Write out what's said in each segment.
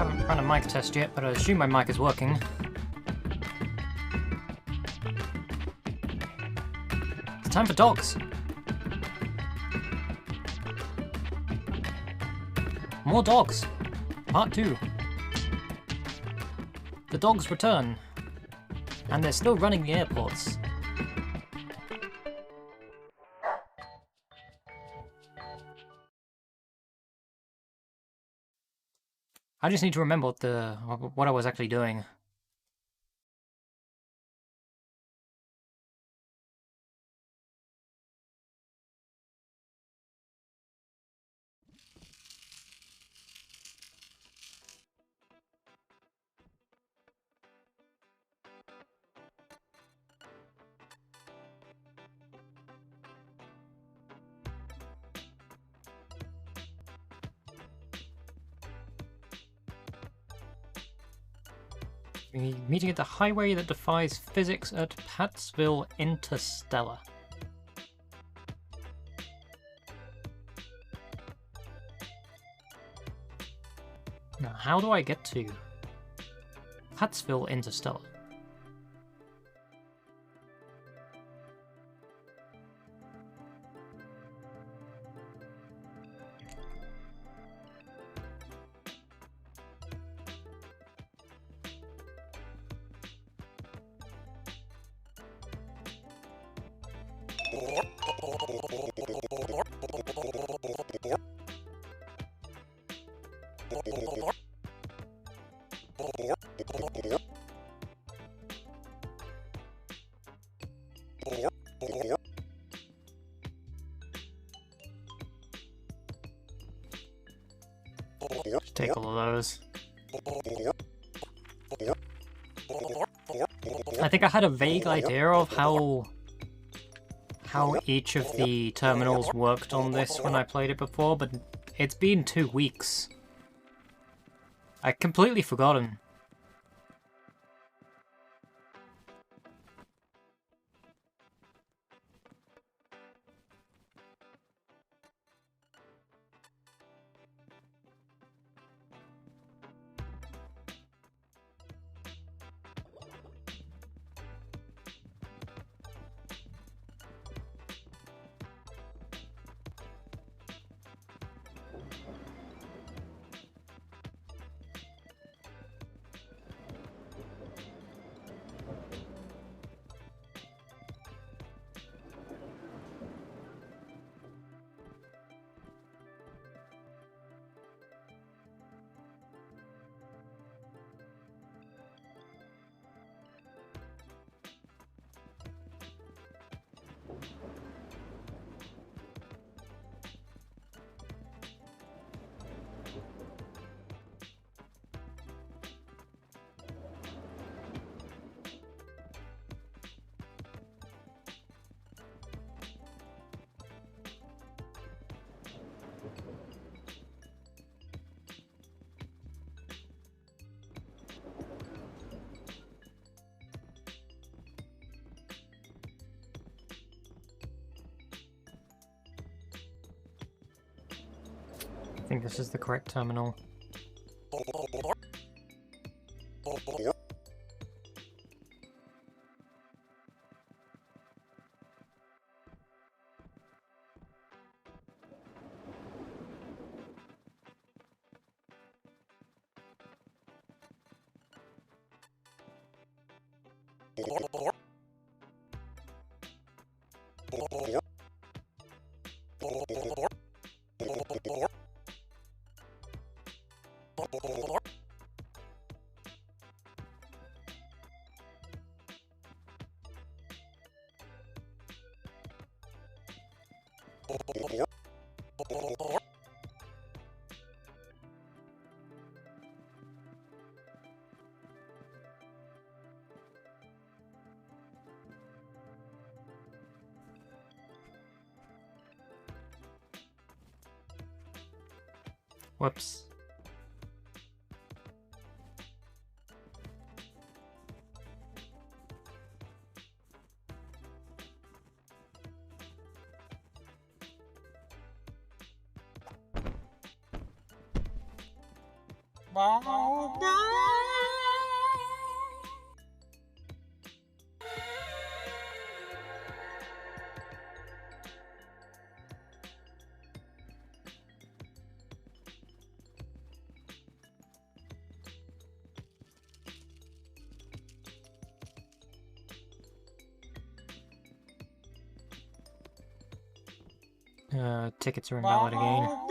haven't run a mic test yet, but I assume my mic is working. It's time for dogs! More dogs! Part 2. The dogs return. And they're still running the airports. I just need to remember what I was actually doing. Meeting at the highway that defies physics at Pattsville Interstellar. Now, how do I get to Pattsville Interstellar? Just take all of those. I think I had a vague idea of how each of the terminals worked on this when I played it before, but it's been 2 weeks. I completely forgotten. I think this is the correct terminal. Whoops. Tickets are invalid again.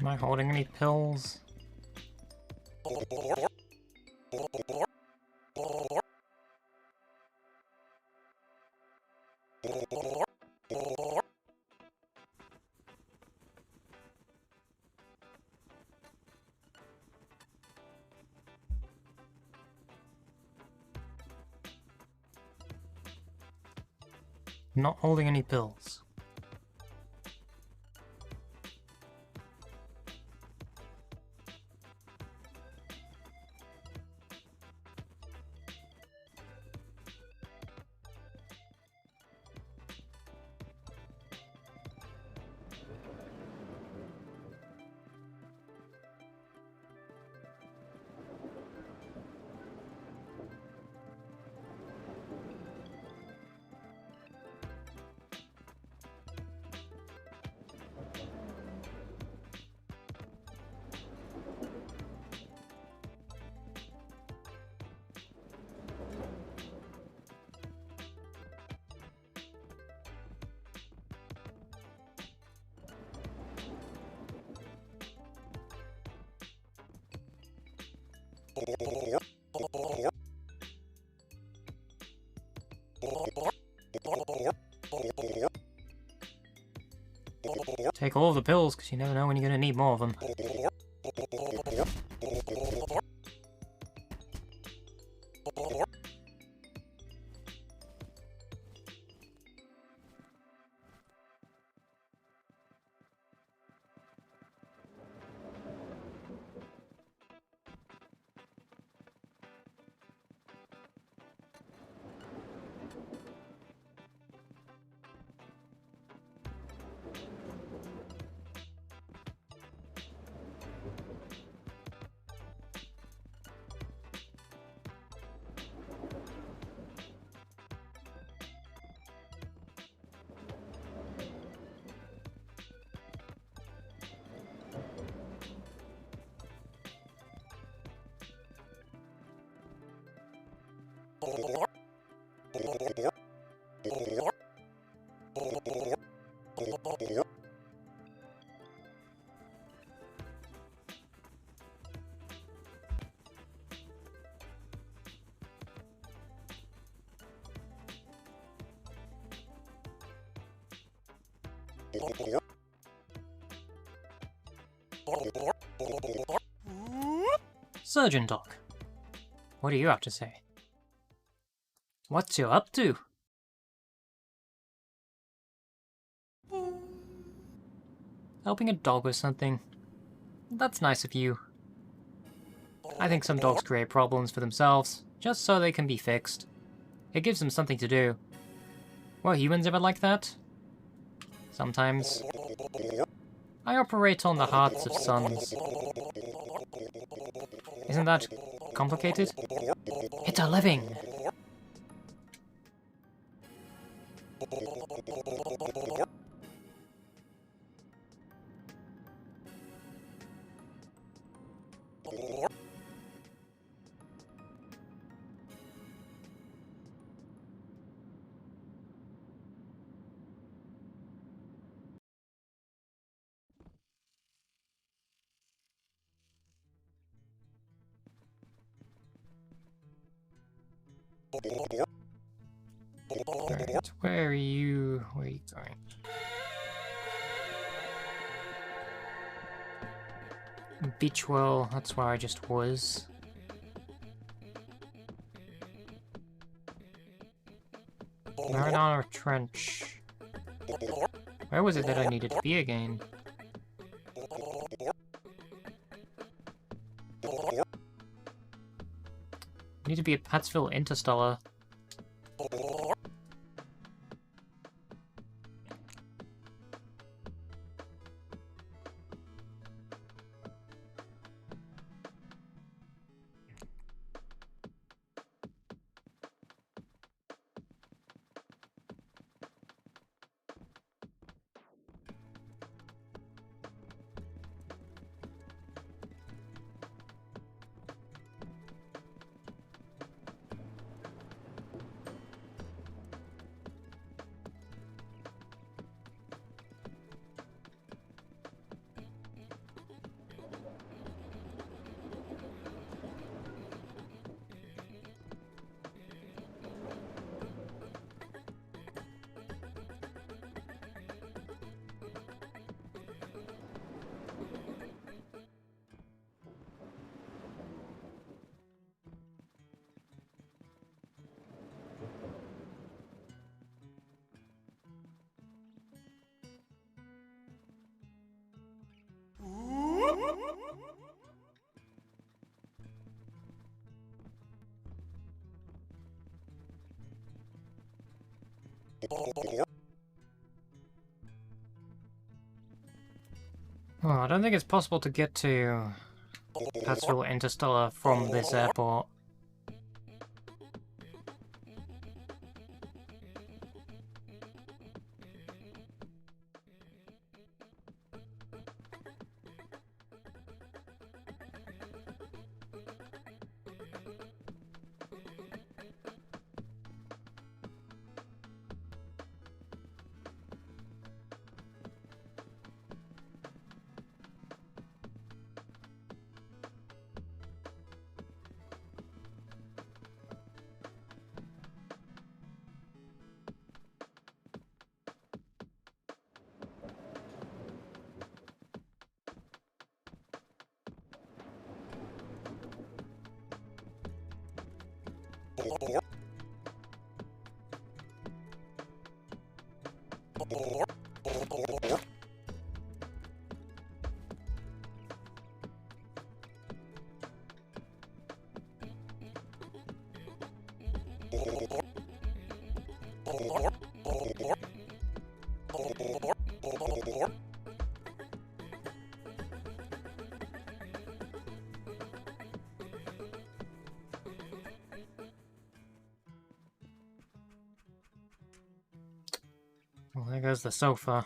Am I holding any pills? Not holding any pills. Take all of the pills, because you never know when you're going to need more of them. Surgeon Doc, what do you have to say? What's you up to? Helping a dog with something. That's nice of you. I think some dogs create problems for themselves, just so they can be fixed. It gives them something to do. Were humans ever like that? Sometimes. I operate on the hearts of sons. Isn't that complicated? It's a living! Alright, where are you going? Beachwell, that's where I just was. Marinara Trench. Where was it that I needed to be again? I need to be at Pattsville Interstellar. Oh, I don't think it's possible to get to Pattsville Interstellar from this airport. Well, there goes the sofa.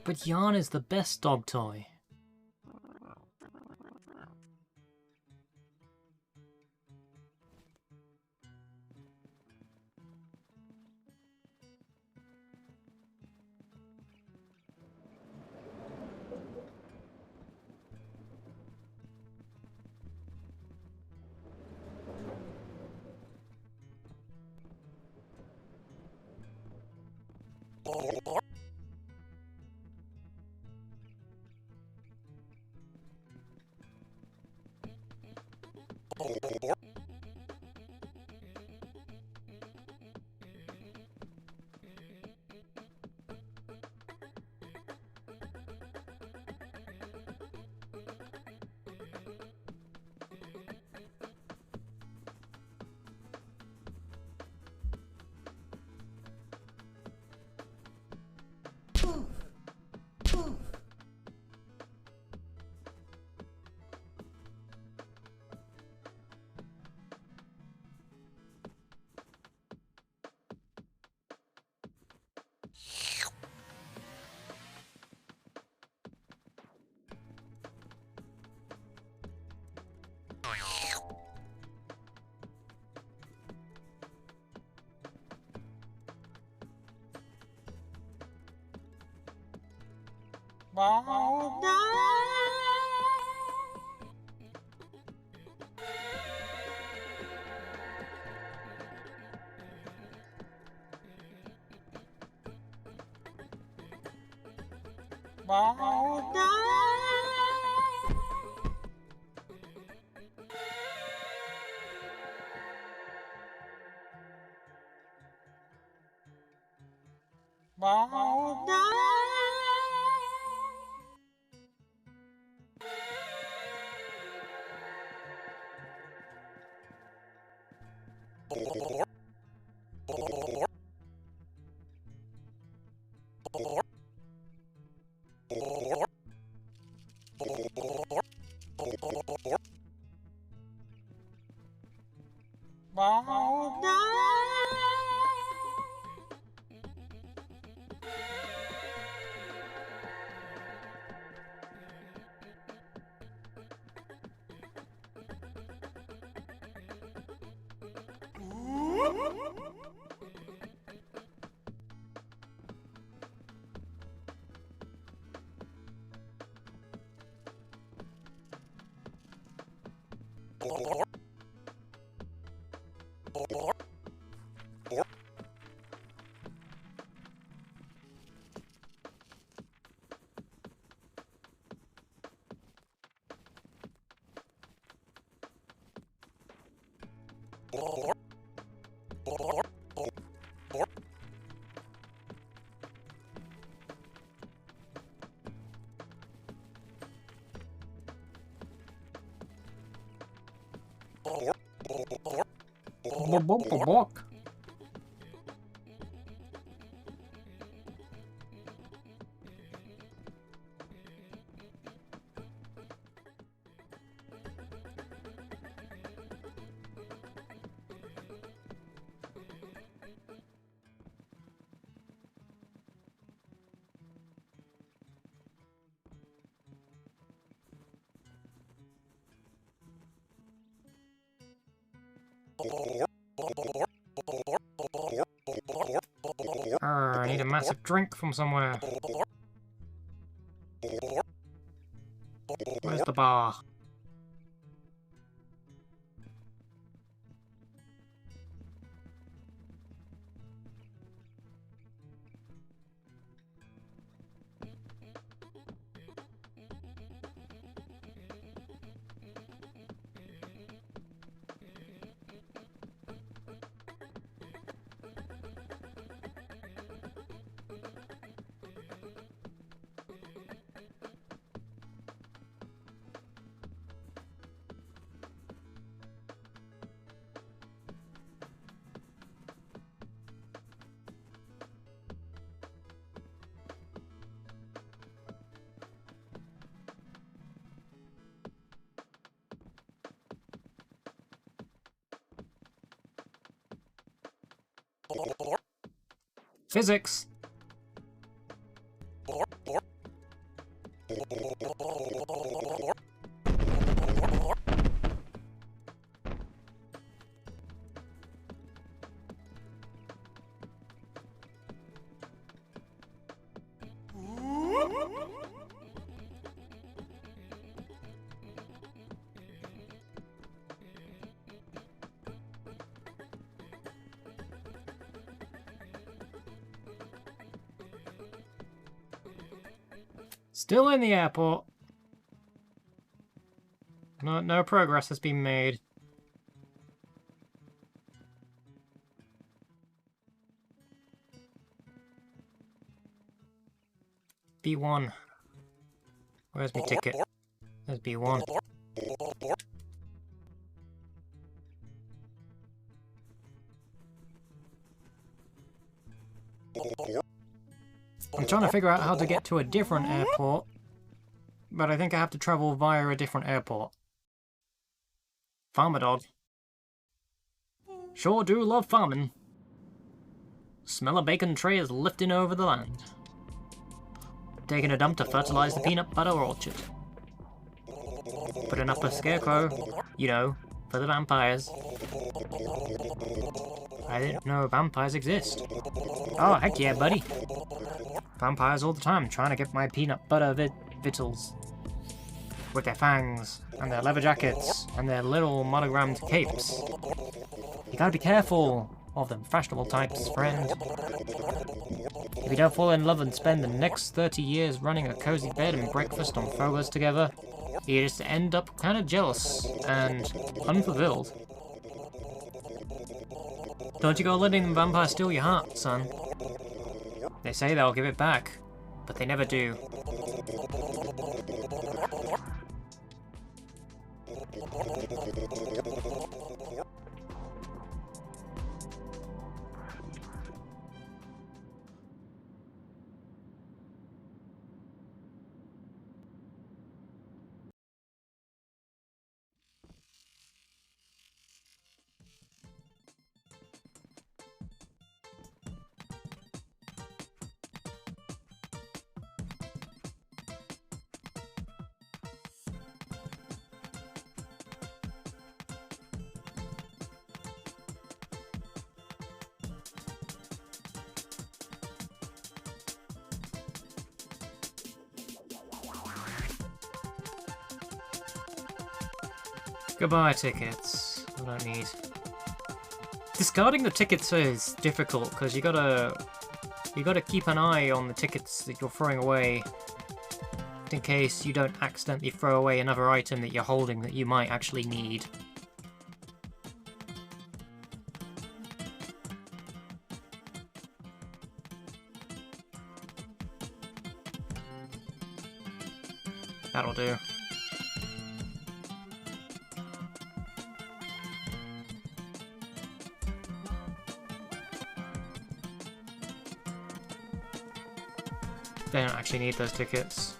But Yarn is the best dog toy. I need a massive drink from somewhere. Where's the bar? Physics! Still in the airport. No progress has been made. B1. Where's my ticket? There's B1. I'm trying to figure out how to get to a different airport, but I think I have to travel via a different airport. Farmer dog. Sure do love farming. Smell a bacon tray is lifting over the land. Taking a dump to fertilize the peanut butter orchard. Putting up a scarecrow, you know, for the vampires. I didn't know vampires exist. Oh, heck yeah, buddy. vampires all the time trying to get my peanut butter victuals. With their fangs, and their leather jackets, and their little monogrammed capes. You gotta be careful of them fashionable types, friend. If you don't fall in love and spend the next 30 years running a cozy bed and breakfast on Fogos together, you just end up kind of jealous and unfulfilled. Don't you go letting the vampire steal your heart, son. They say they'll give it back, but they never do. Goodbye, tickets. I don't need. Discarding the tickets is difficult because you gotta keep an eye on the tickets that you're throwing away, in case you don't accidentally throw away another item that you're holding that you might actually need. That'll do. They don't actually need those tickets.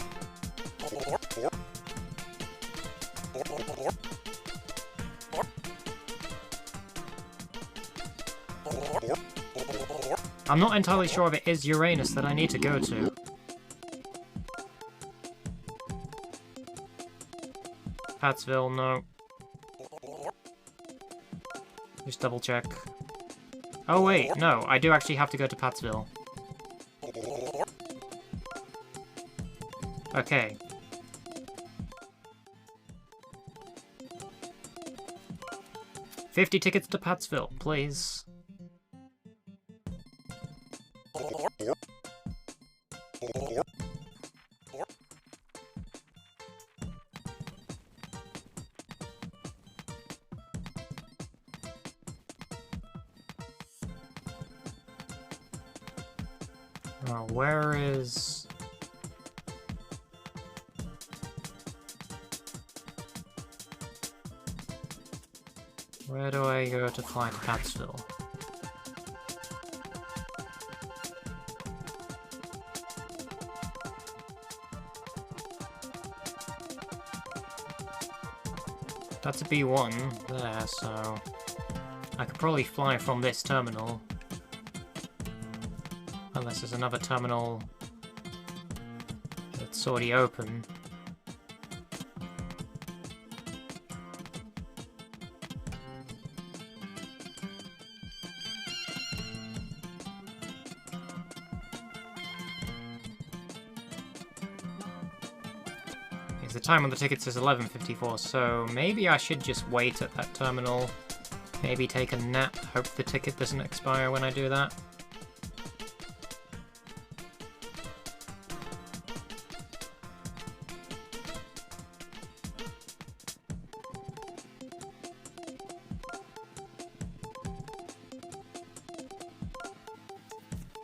I'm not entirely sure if it is Uranus that I need to go to. Pattsville, no. Just double check. Oh wait, no, I do actually have to go to Pattsville. Okay. $50 tickets to Pattsville, please. Oh, where is... Where do I go to find Pattsville? That's a B1 there, so I could probably fly from this terminal. Unless there's another terminal that's already open. The time on the tickets is 11:54, so maybe I should just wait at that terminal. Maybe take a nap, hope the ticket doesn't expire when I do that.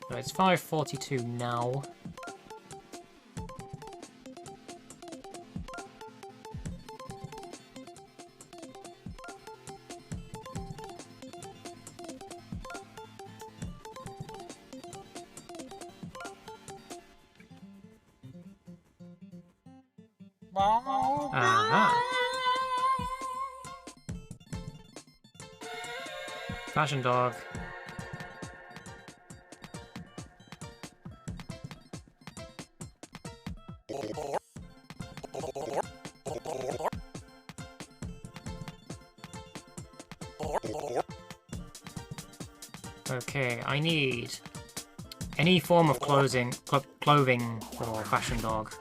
So it's 5:42 now. Aha! Fashion dog. Okay, I need Any form of clothing for a fashion dog.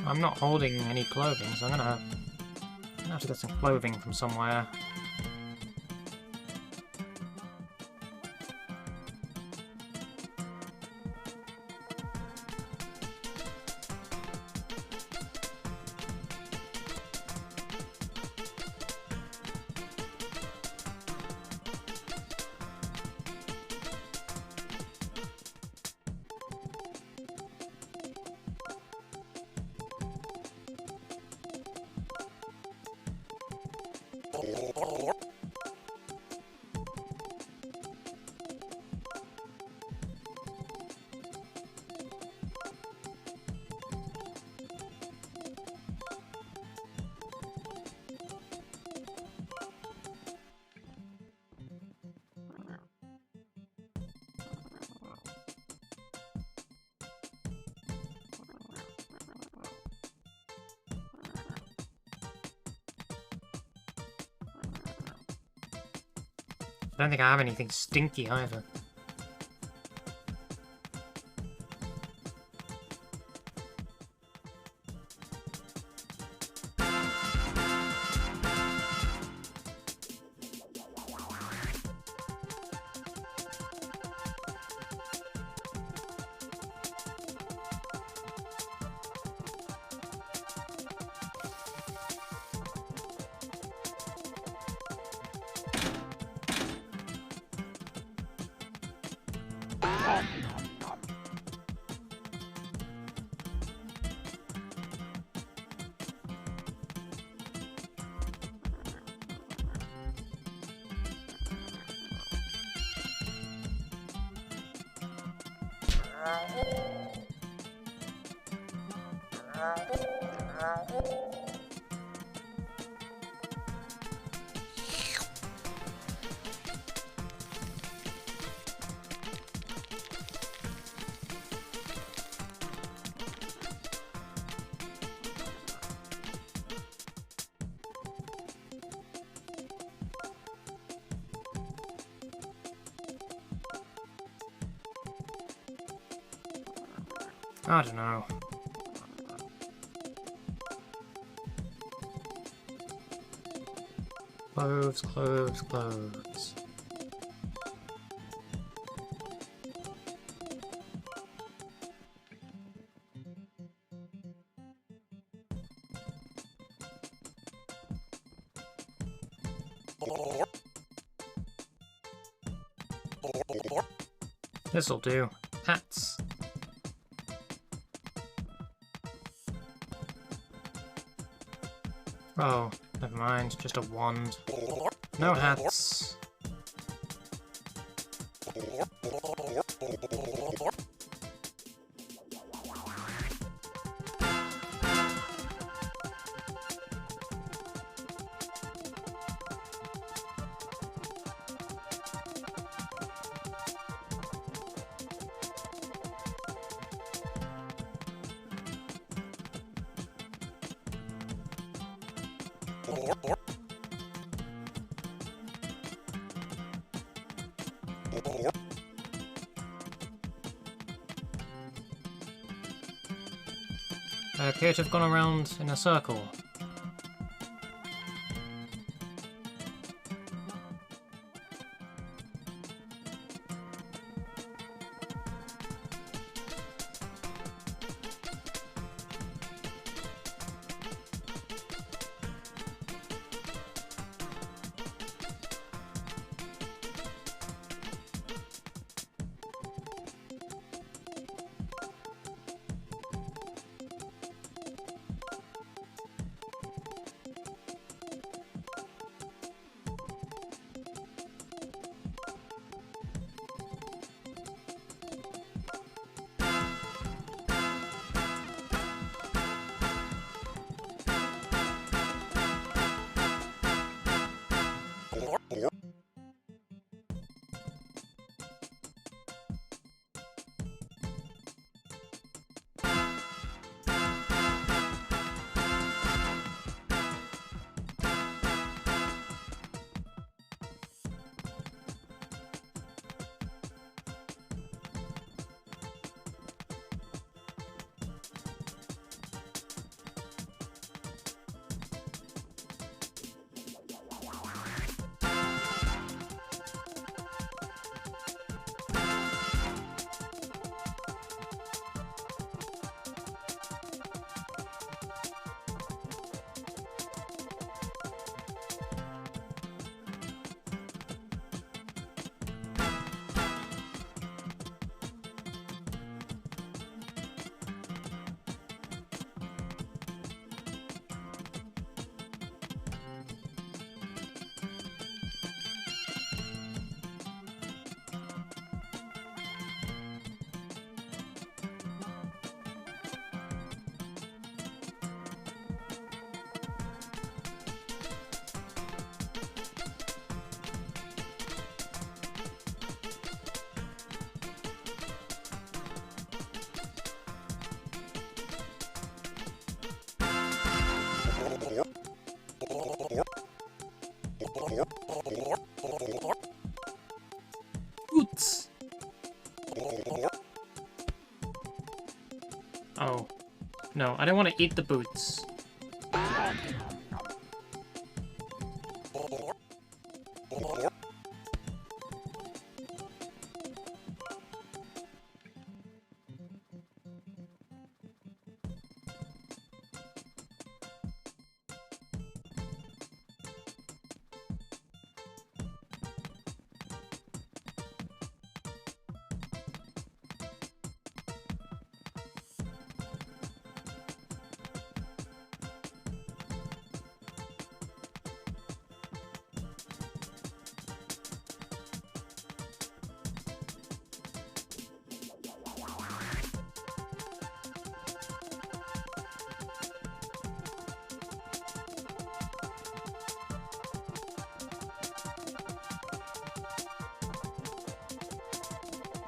I'm not holding any clothing, so I'm gonna have to get some clothing from somewhere. I don't think I have anything stinky either. I don't know. Clothes, clothes, clothes. This'll do. Hats. Oh, never mind. Just a wand. No hats. I appear to have gone around in a circle. Oh. No, I don't want to eat the boots.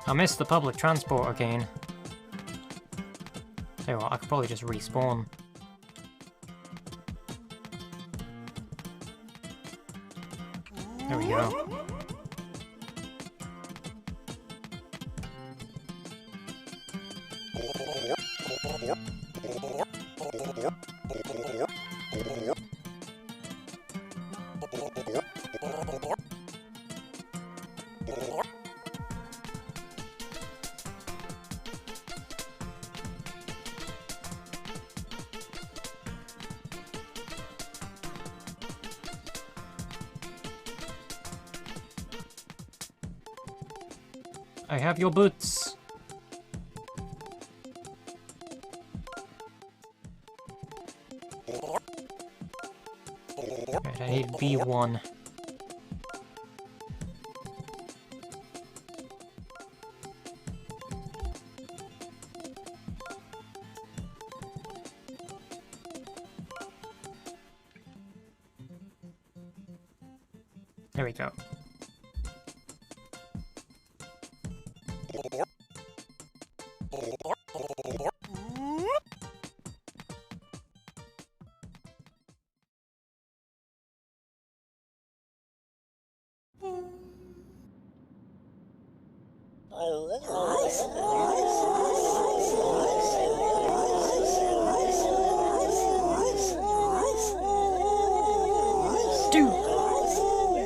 I missed the public transport again. Tell you what, I could probably just respawn. There we go. I have your boots. Right, I need B1. There we go.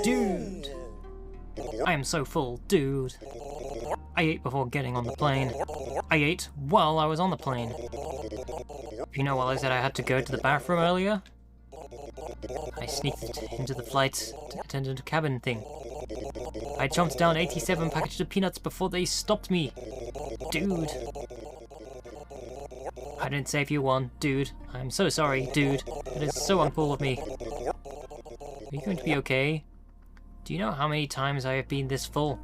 Dude! I am so full, dude. I ate before getting on the plane. I ate while I was on the plane. You know, while I said I had to go to the bathroom earlier, I sneaked into the flight attendant cabin thing. I jumped down 87 packets of peanuts before they stopped me. Dude. I didn't save you one, dude. I'm so sorry, dude. It is so uncool of me. Are you going to be okay? Do you know how many times I have been this full?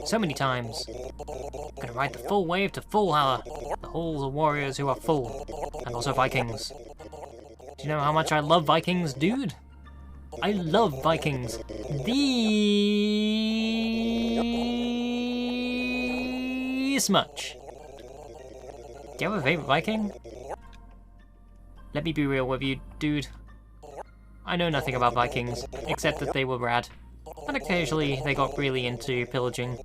So many times. I'm gonna ride the full wave to full hour. The halls of warriors who are full. And also Vikings. Do you know how much I love Vikings, dude? I love Vikings. This much. Do you have a favorite Viking? Let me be real with you, dude. I know nothing about Vikings, except that they were rad. And occasionally they got really into pillaging.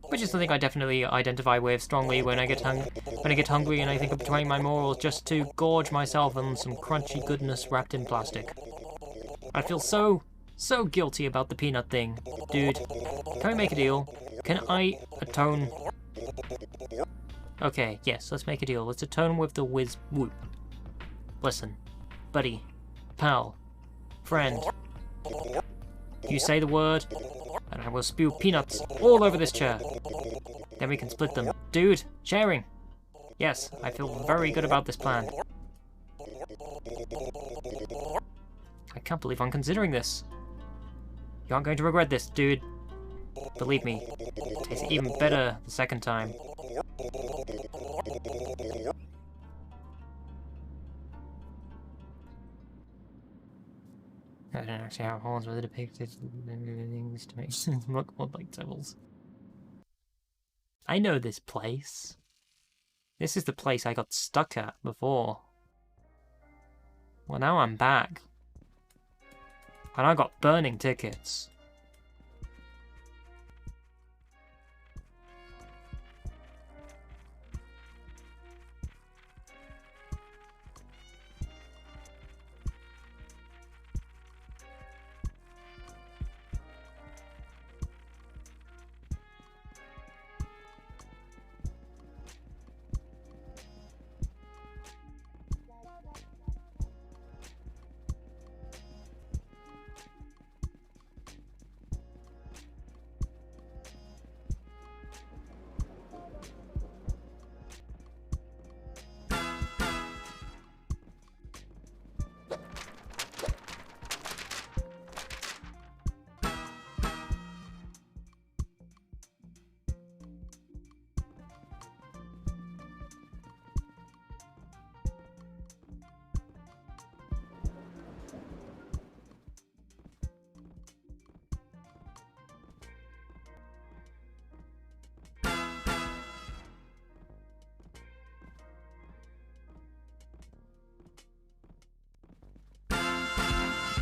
Which is something I definitely identify with strongly when I get hungry and I think of betraying my morals just to gorge myself on some crunchy goodness wrapped in plastic. I feel so guilty about the peanut thing. Dude, can we make a deal? Can I atone? Okay, yes, let's make a deal. Let's atone with the whiz whoop. Listen, buddy, pal, friend. You say the word, and I will spew peanuts all over this chair. Then we can split them. Dude, sharing. Yes, I feel very good about this plan. I can't believe I'm considering this. You aren't going to regret this, dude. Believe me, it tastes even better the second time. I don't actually have horns were depicted things to make them look more like devils. I know this place. This is the place I got stuck at before. Well, now I'm back. And I got burning tickets.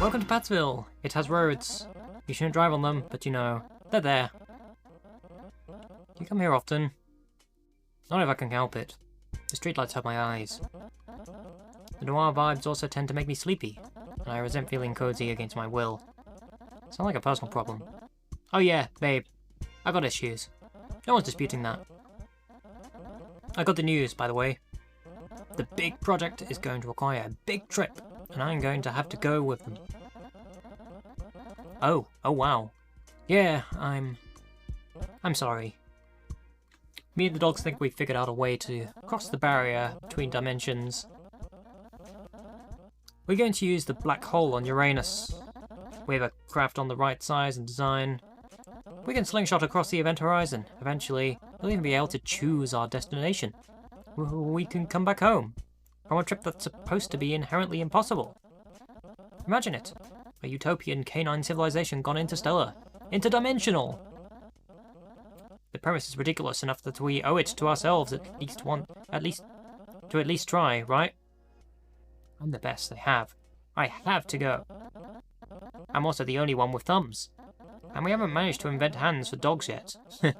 Welcome to Pattsville. It has roads. You shouldn't drive on them, but you know, they're there. Do you come here often? Not if I can help it. The streetlights hurt my eyes. The noir vibes also tend to make me sleepy, and I resent feeling cozy against my will. Sound like a personal problem. Oh yeah, babe. I got issues. No one's disputing that. I got the news, by the way. The big project is going to require a big trip, and I'm going to have to go with them. Oh wow. Yeah, I'm sorry. Me and the dogs think we figured out a way to cross the barrier between dimensions. We're going to use the black hole on Uranus. We have a craft on the right size and design. We can slingshot across the event horizon. Eventually, we'll even be able to choose our destination. We can come back home from a trip that's supposed to be inherently impossible. Imagine it. A utopian canine civilization gone interstellar. Interdimensional! The premise is ridiculous enough that we owe it to ourselves at least try, right? I'm the best they have. I have to go. I'm also the only one with thumbs. And we haven't managed to invent hands for dogs yet. The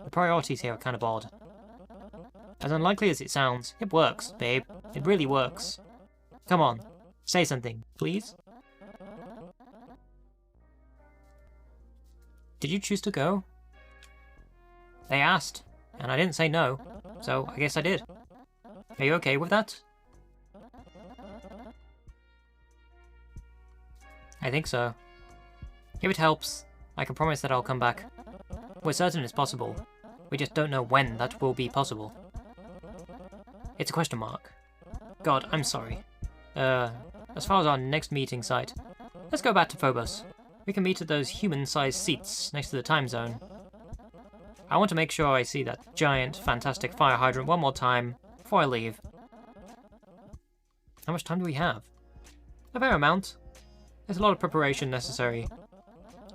priorities here are kind of odd. As unlikely as it sounds, it works, babe. It really works. Come on, say something, please. Did you choose to go? They asked, and I didn't say no, so I guess I did. Are you okay with that? I think so. If it helps, I can promise that I'll come back. We're certain it's possible. We just don't know when that will be possible. It's a question mark. God, I'm sorry. As far as our next meeting site, let's go back to Phobos. We can meet at those human-sized seats next to the time zone. I want to make sure I see that giant, fantastic fire hydrant one more time before I leave. How much time do we have? A fair amount. There's a lot of preparation necessary.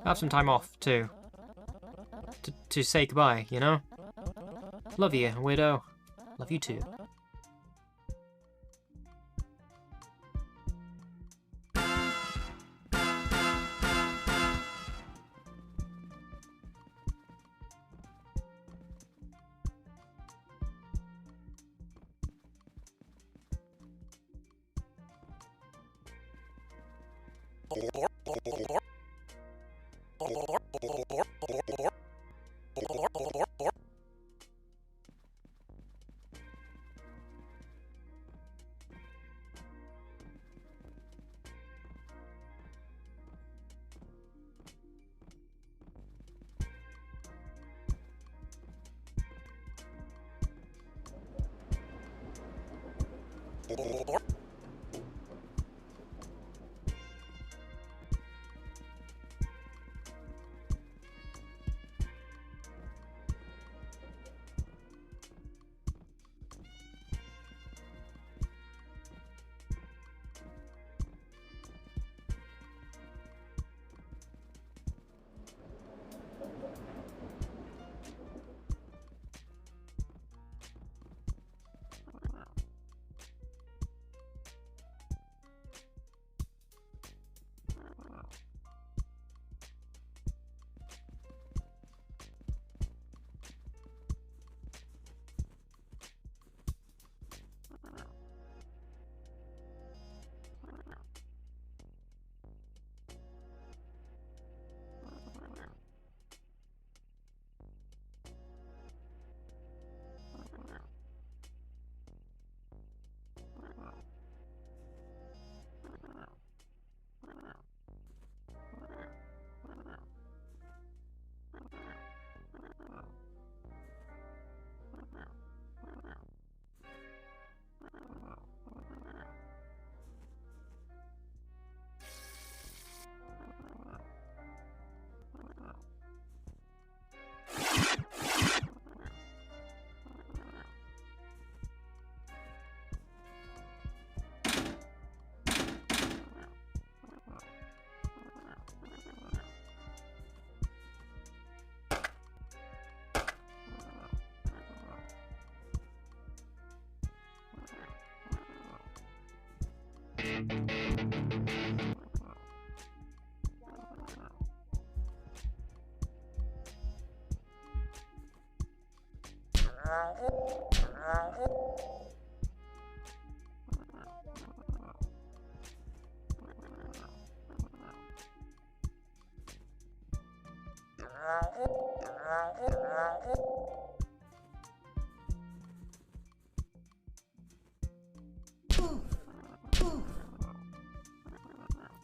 I have some time off, too. To say goodbye, you know? Love you, weirdo. Love you too.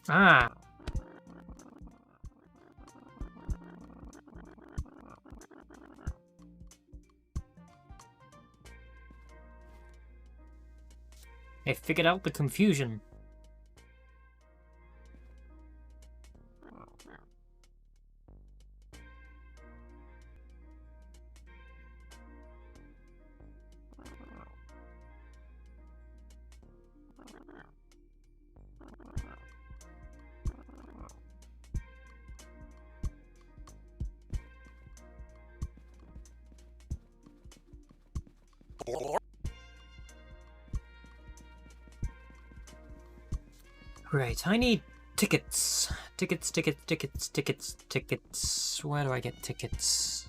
Ah! I figured out the confusion. Right, I need tickets. Tickets. Where do I get tickets?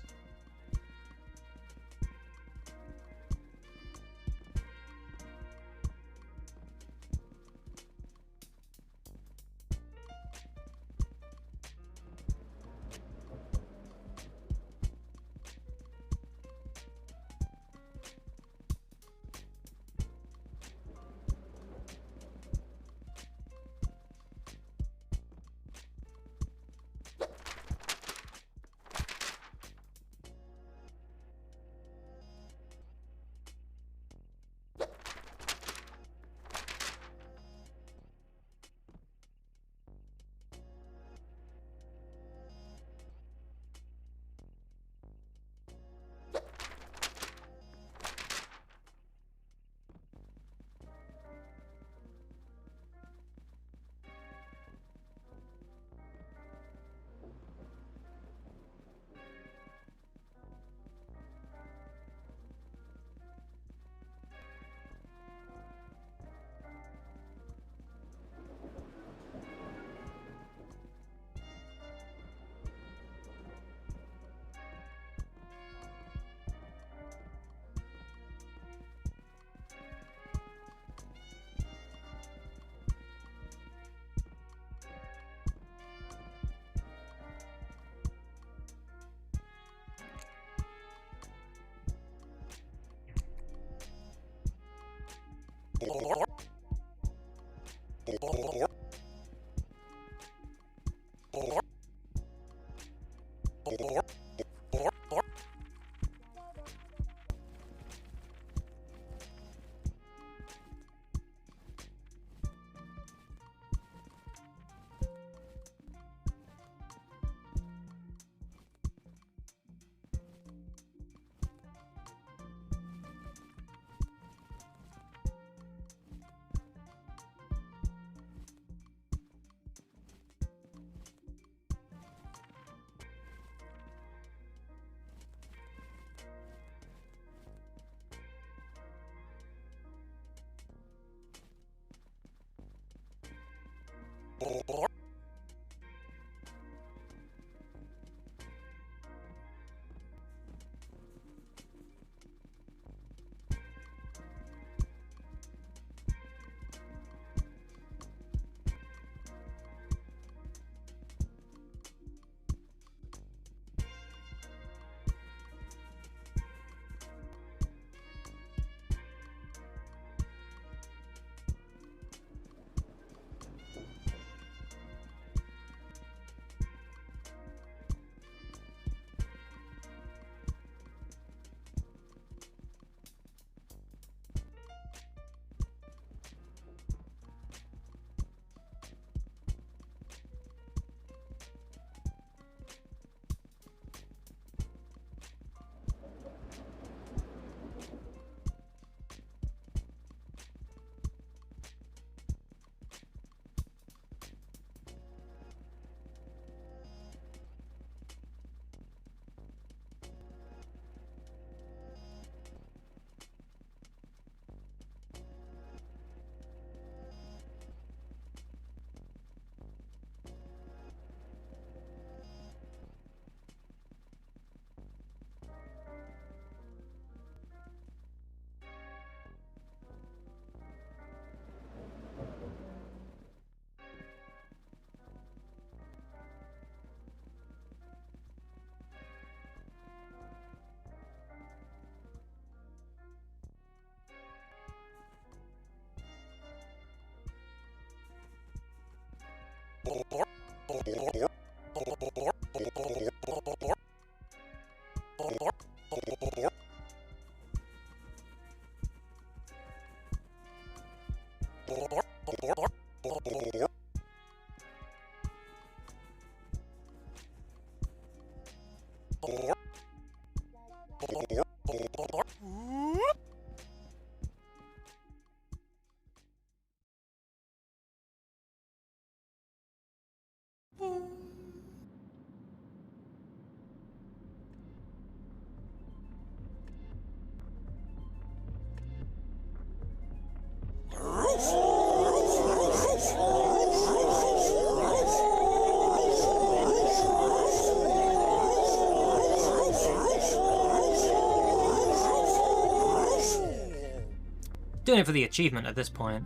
Doing it for the achievement at this point.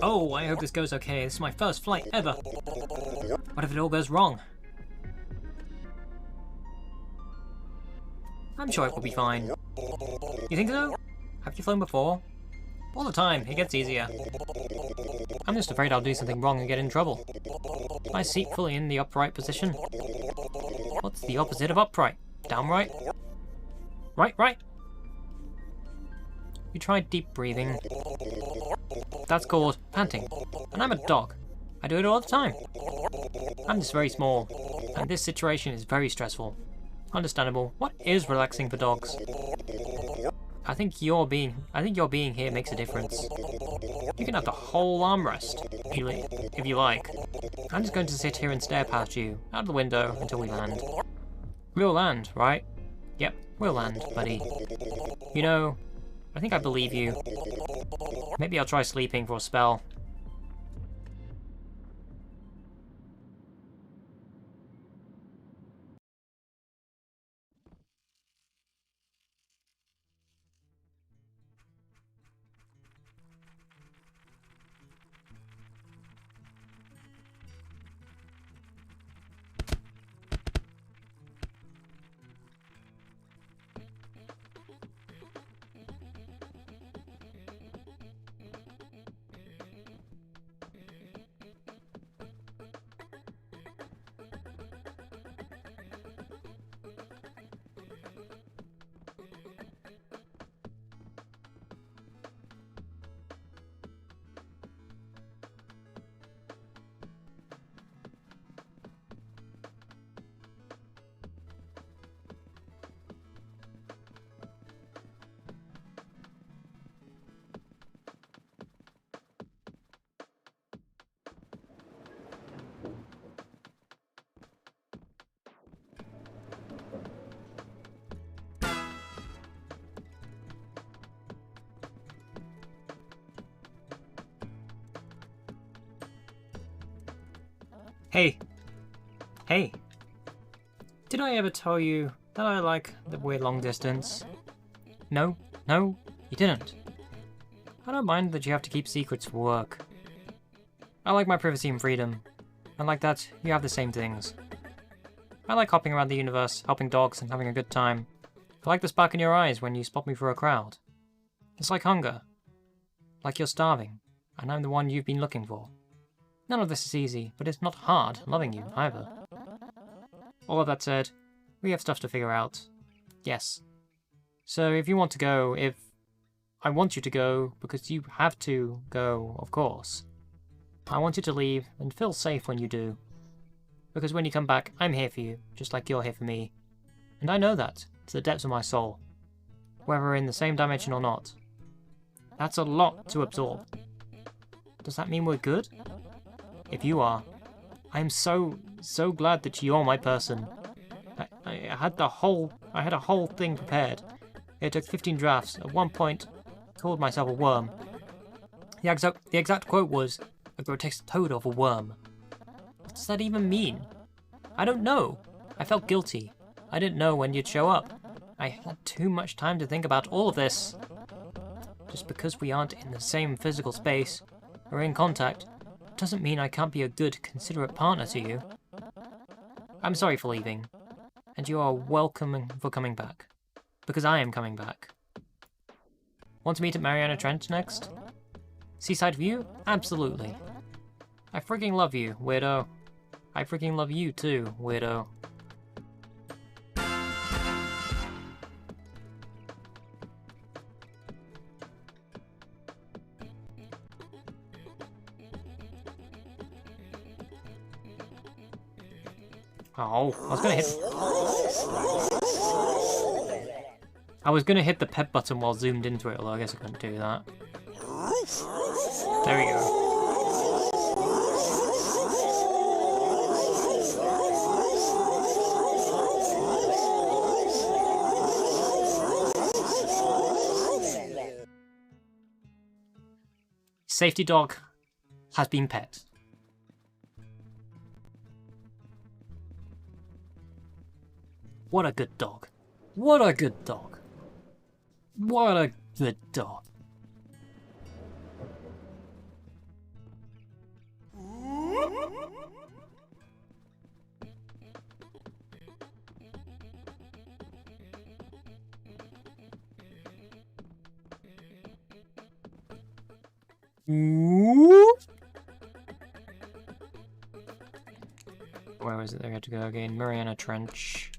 Oh, I hope this goes okay. This is my first flight ever. What if it all goes wrong? I'm sure it will be fine. You think so? Have you flown before? All the time. It gets easier. I'm just afraid I'll do something wrong and get in trouble. Is my seat fully in the upright position? What's the opposite of upright? Downright? Right. You tried deep breathing. That's called panting. And I'm a dog. I do it all the time. I'm just very small, and this situation is very stressful. Understandable. What is relaxing for dogs? I think your being here makes a difference. You can have the whole armrest, if you like. I'm just going to sit here and stare past you, out the window, until we land. We'll land, right? Yep, we'll land, buddy. You know, I think I believe you. Maybe I'll try sleeping for a spell. Hey. Did I ever tell you that I like the weird long distance? No, you didn't. I don't mind that you have to keep secrets for work. I like my privacy and freedom, and like that, you have the same things. I like hopping around the universe, helping dogs, and having a good time. I like the spark in your eyes when you spot me through a crowd. It's like hunger. Like you're starving, and I'm the one you've been looking for. None of this is easy, but it's not hard loving you, either. All of that said, we have stuff to figure out. Yes. So if you want to go, I want you to go, because you have to go, of course. I want you to leave, and feel safe when you do. Because when you come back, I'm here for you, just like you're here for me. And I know that, to the depths of my soul. Whether we're in the same dimension or not. That's a lot to absorb. Does that mean we're good? If you are, I am so glad that you're my person. I had a whole thing prepared. It took 15 drafts. At one point, I called myself a worm. The exact quote was, a grotesque toad of a worm. What does that even mean? I don't know. I felt guilty. I didn't know when you'd show up. I had too much time to think about all of this. Just because we aren't in the same physical space, or in contact, doesn't mean I can't be a good, considerate partner to you. I'm sorry for leaving, and you are welcome for coming back, because I am coming back. Want to meet at Mariana Trench next? Seaside View? Absolutely. I freaking love you, weirdo. I freaking love you too, weirdo. Oh, I was gonna hit the pet button while zoomed into it, although I guess I couldn't do that. There we go. Safety dog has been pet. What a good dog. What a good dog. What a good dog. Where was it they had to go again? Mariana Trench.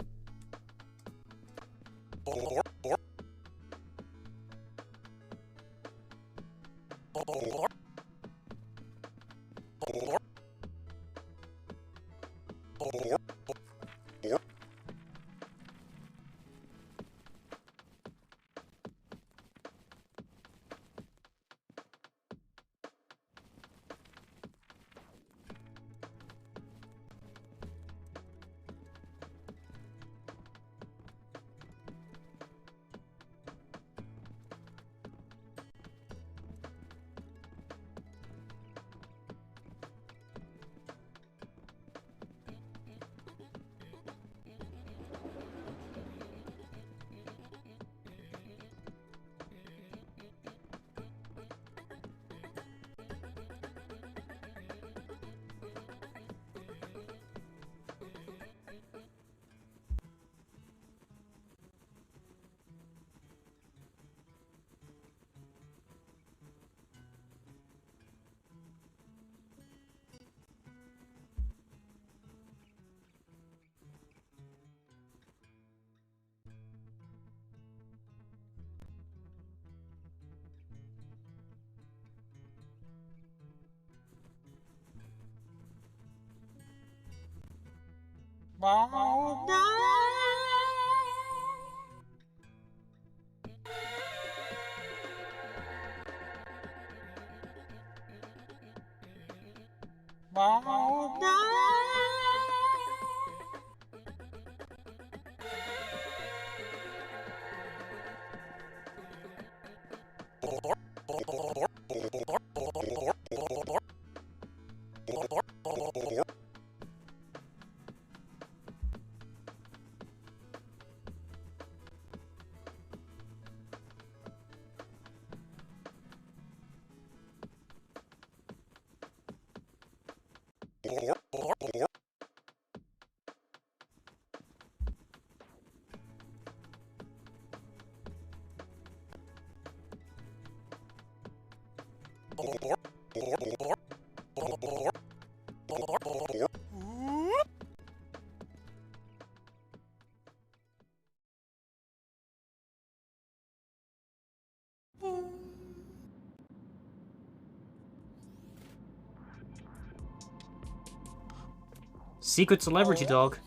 Secret celebrity dog.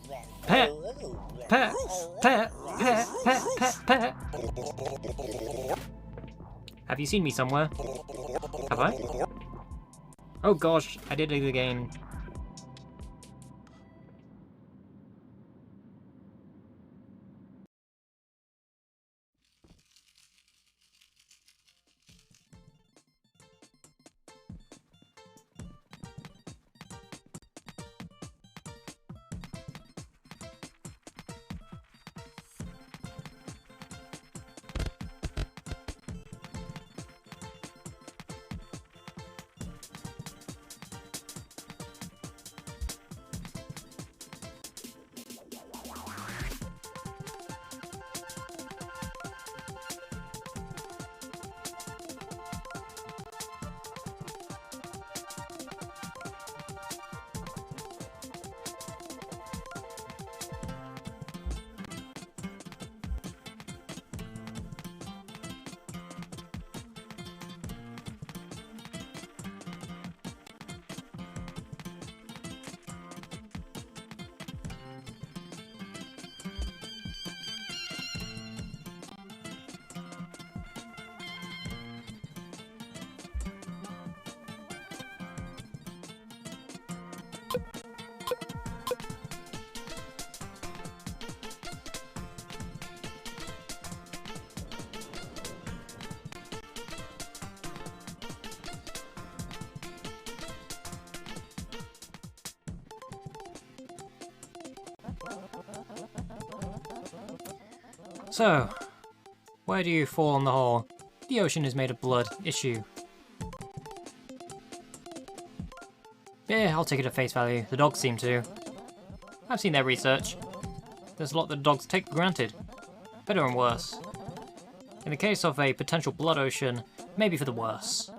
Pet! Pet! Pet! Pet! Pet! Pet! Pet! Have you seen me somewhere? Have I? Oh gosh, I did it again. So, where do you fall on the whole "the ocean is made of blood" issue? Yeah, I'll take it at face value. The dogs seem to. I've seen their research. There's a lot that dogs take for granted. Better and worse. In the case of a potential blood ocean, maybe for the worse.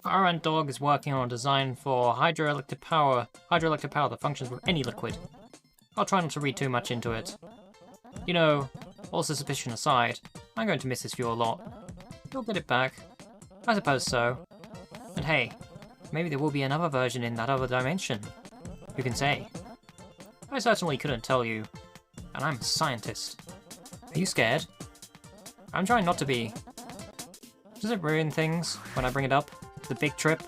Our ant dog is working on a design for hydroelectric power that functions with any liquid. I'll try not to read too much into it. You know, all suspicion aside, I'm going to miss this fuel a lot. You'll get it back. I suppose so. And hey, maybe there will be another version in that other dimension. Who can say? I certainly couldn't tell you. And I'm a scientist. Are you scared? I'm trying not to be. Does it ruin things when I bring it up? The big trip?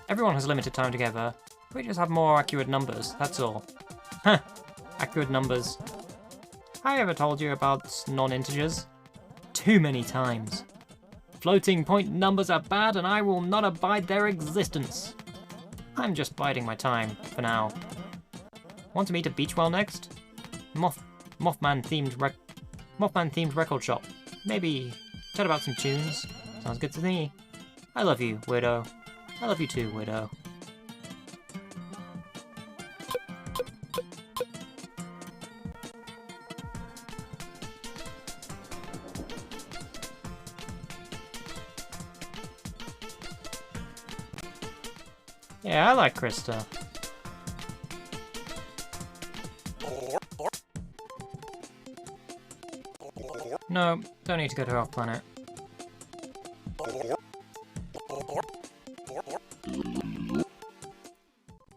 Everyone has limited time together. We just have more accurate numbers, that's all. Huh. Accurate numbers. I ever told you about non-integers? Too many times. Floating point numbers are bad and I will not abide their existence. I'm just biding my time, for now. Want to meet at Beachwell next? Mothman-themed record shop. Maybe chat about some tunes. Sounds good to me. I love you, weirdo. I love you too, weirdo. Yeah, I like Krista. No, don't need to go to Earth Planet.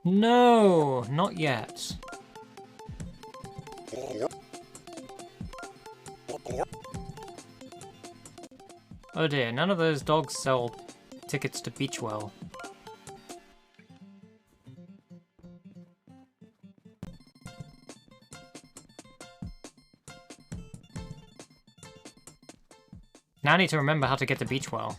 No, not yet. Oh dear, none of those dogs sell tickets to Beachwell. Now I need to remember how to get to Beachwell.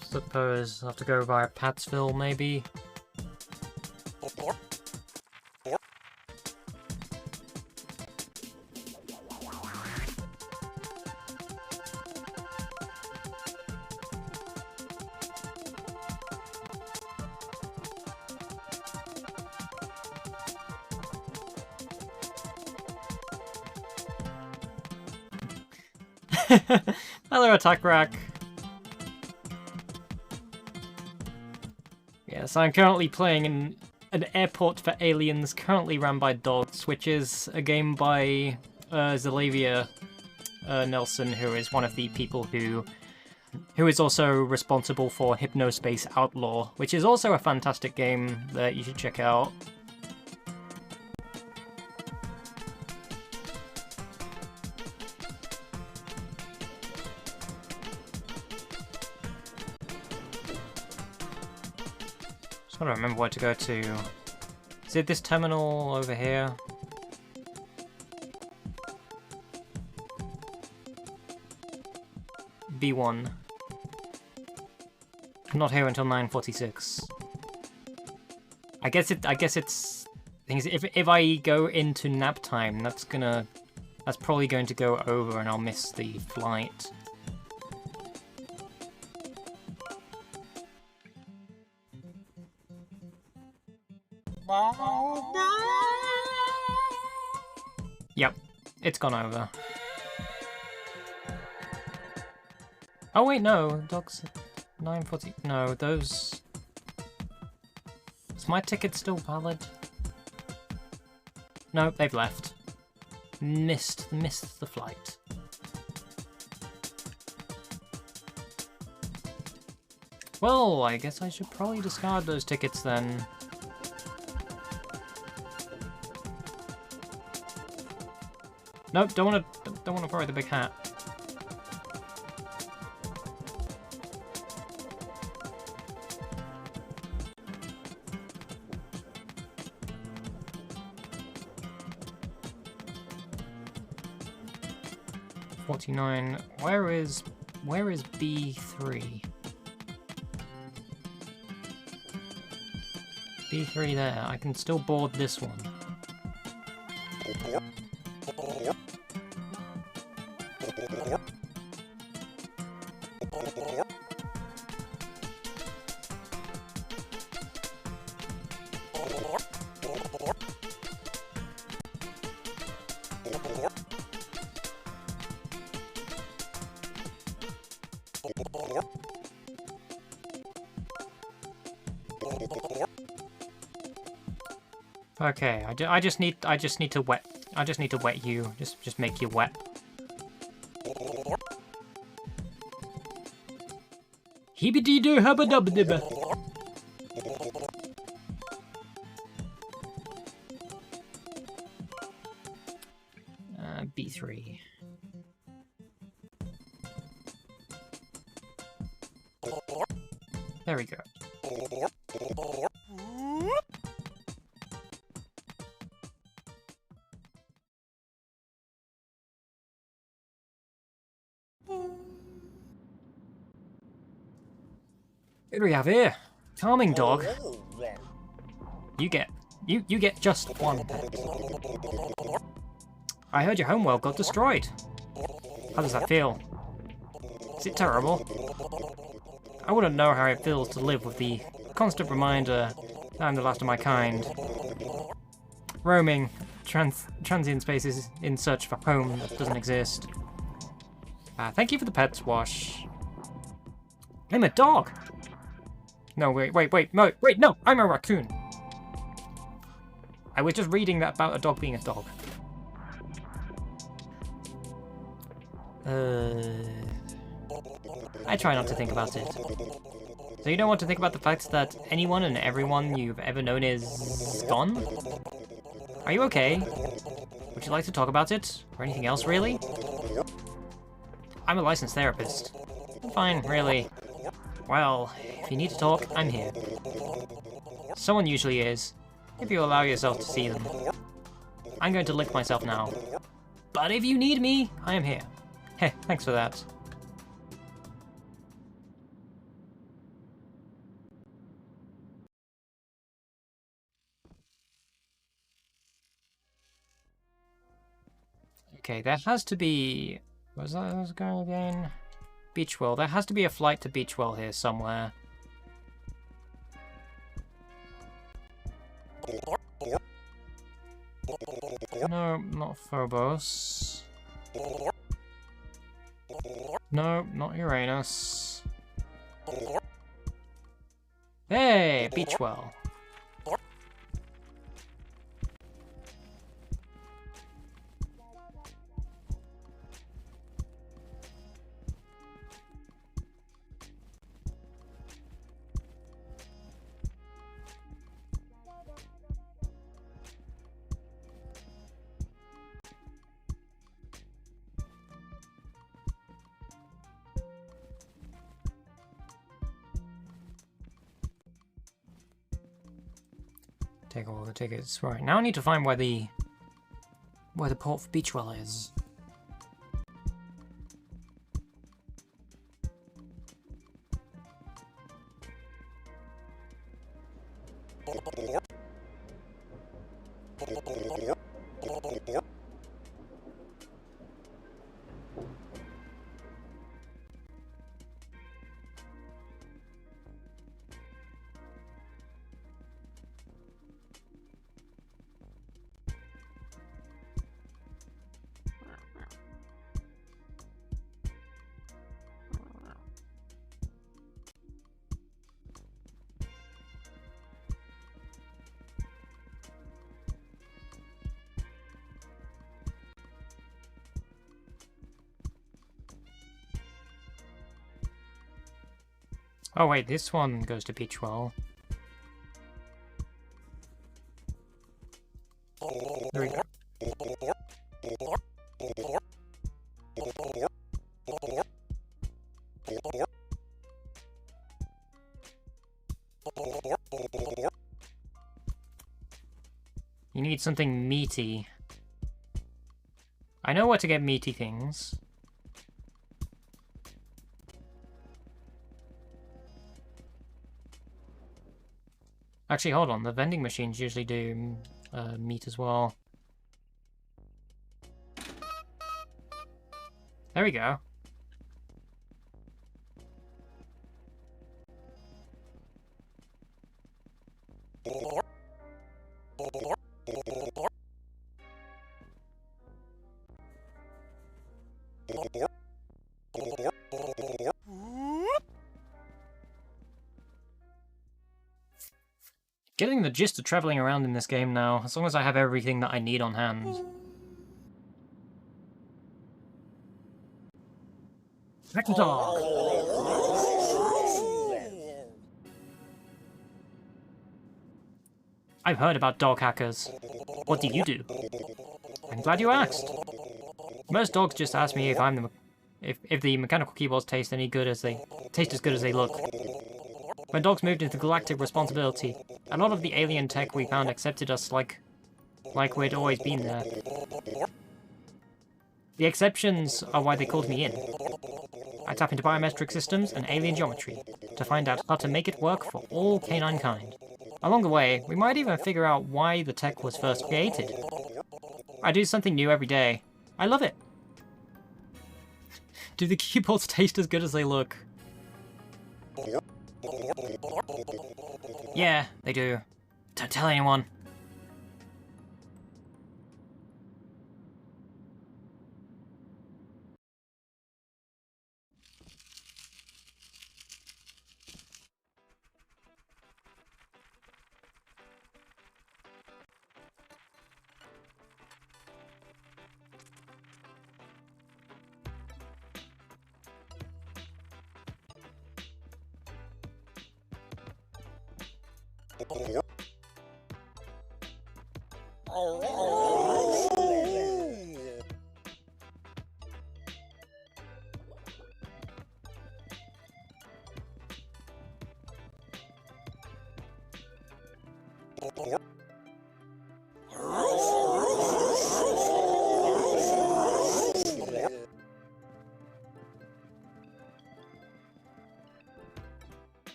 Suppose I'll have to go via Pattsville, maybe? Another attack rack. Yes, I'm currently playing in an airport for aliens currently run by dogs, which is a game by Zalavia Nelson, who is one of the people who is also responsible for Hypnospace Outlaw, which is also a fantastic game that you should check out. I don't remember where to go to. Is it this terminal over here? B1. I'm not here until 9:46. I guess it's things. If I go into nap time, that's probably going to go over, and I'll miss the flight. Yep, it's gone over. Oh wait, no, dogs 9:40. No, those. Is my ticket still valid? No, they've left. Missed the flight. Well, I guess I should probably discard those tickets then. Nope, don't wanna borrow the big hat. $49. Where is Where is B3? B3 there. I can still board this one. Okay, I just need to wet you. Just make you wet. Heebie-dee-doo hubba-dubba-dibba. B3. There we go. What do we have here? Calming dog. You get just one pet. I heard your homeworld got destroyed. How does that feel? Is it terrible? I wouldn't know how it feels to live with the constant reminder that I'm the last of my kind. Roaming transient spaces in search of a home that doesn't exist. Thank you for the pets wash. I'm a dog! No, wait, no, I'm a raccoon. I was just reading that about a dog being a dog. I try not to think about it. So you don't want to think about the fact that anyone and everyone you've ever known is gone? Are you okay? Would you like to talk about it? Or anything else, really? I'm a licensed therapist. Fine, really. Well, if you need to talk, I'm here. Someone usually is, if you allow yourself to see them. I'm going to lick myself now. But if you need me, I am here. Heh, thanks for that. Okay, there has to be... Where's that going again? Beachwell. There has to be a flight to Beachwell here somewhere. No, not Phobos. No, not Uranus. Hey, Beachwell. Take all the tickets. Right, now I need to find where the port for Beachwell is. Oh wait, this one goes to Beachwell. There we go. You need something meaty. I know where to get meaty things. Actually, hold on. The vending machines usually do meat as well. There we go. Getting the gist of traveling around in this game now, as long as I have everything that I need on hand. Back to dog! I've heard about dog hackers. What do you do? I'm glad you asked. Most dogs just ask me if the mechanical keyboards taste as good as they look. When dogs moved into galactic responsibility, a lot of the alien tech we found accepted us like we'd always been there. The exceptions are why they called me in. I tap into biometric systems and alien geometry to find out how to make it work for all canine kind. Along the way, we might even figure out why the tech was first created. I do something new every day. I love it. Do the keyboards taste as good as they look? Yeah, they do. Don't tell anyone.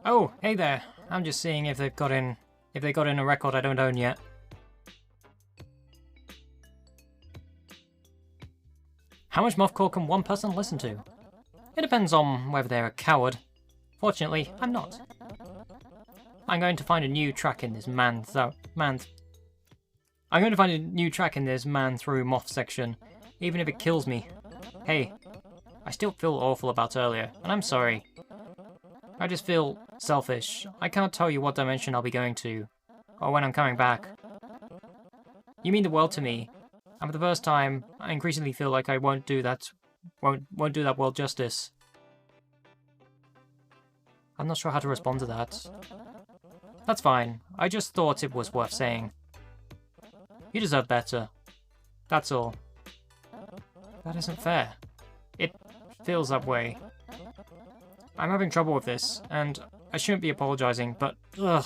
Oh, hey there. I'm just seeing if they got in a record I don't own yet. How much mothcore can one person listen to? It depends on whether they're a coward. Fortunately, I'm not. I'm going to find a new track in this man through moth section, even if it kills me. Hey, I still feel awful about earlier, and I'm sorry. I just feel selfish. I can't tell you what dimension I'll be going to, or when I'm coming back. You mean the world to me, and for the first time, I increasingly feel like I won't do that world justice. I'm not sure how to respond to that. That's fine. I just thought it was worth saying. You deserve better. That's all. That isn't fair. It feels that way. I'm having trouble with this, and I shouldn't be apologizing, but ugh,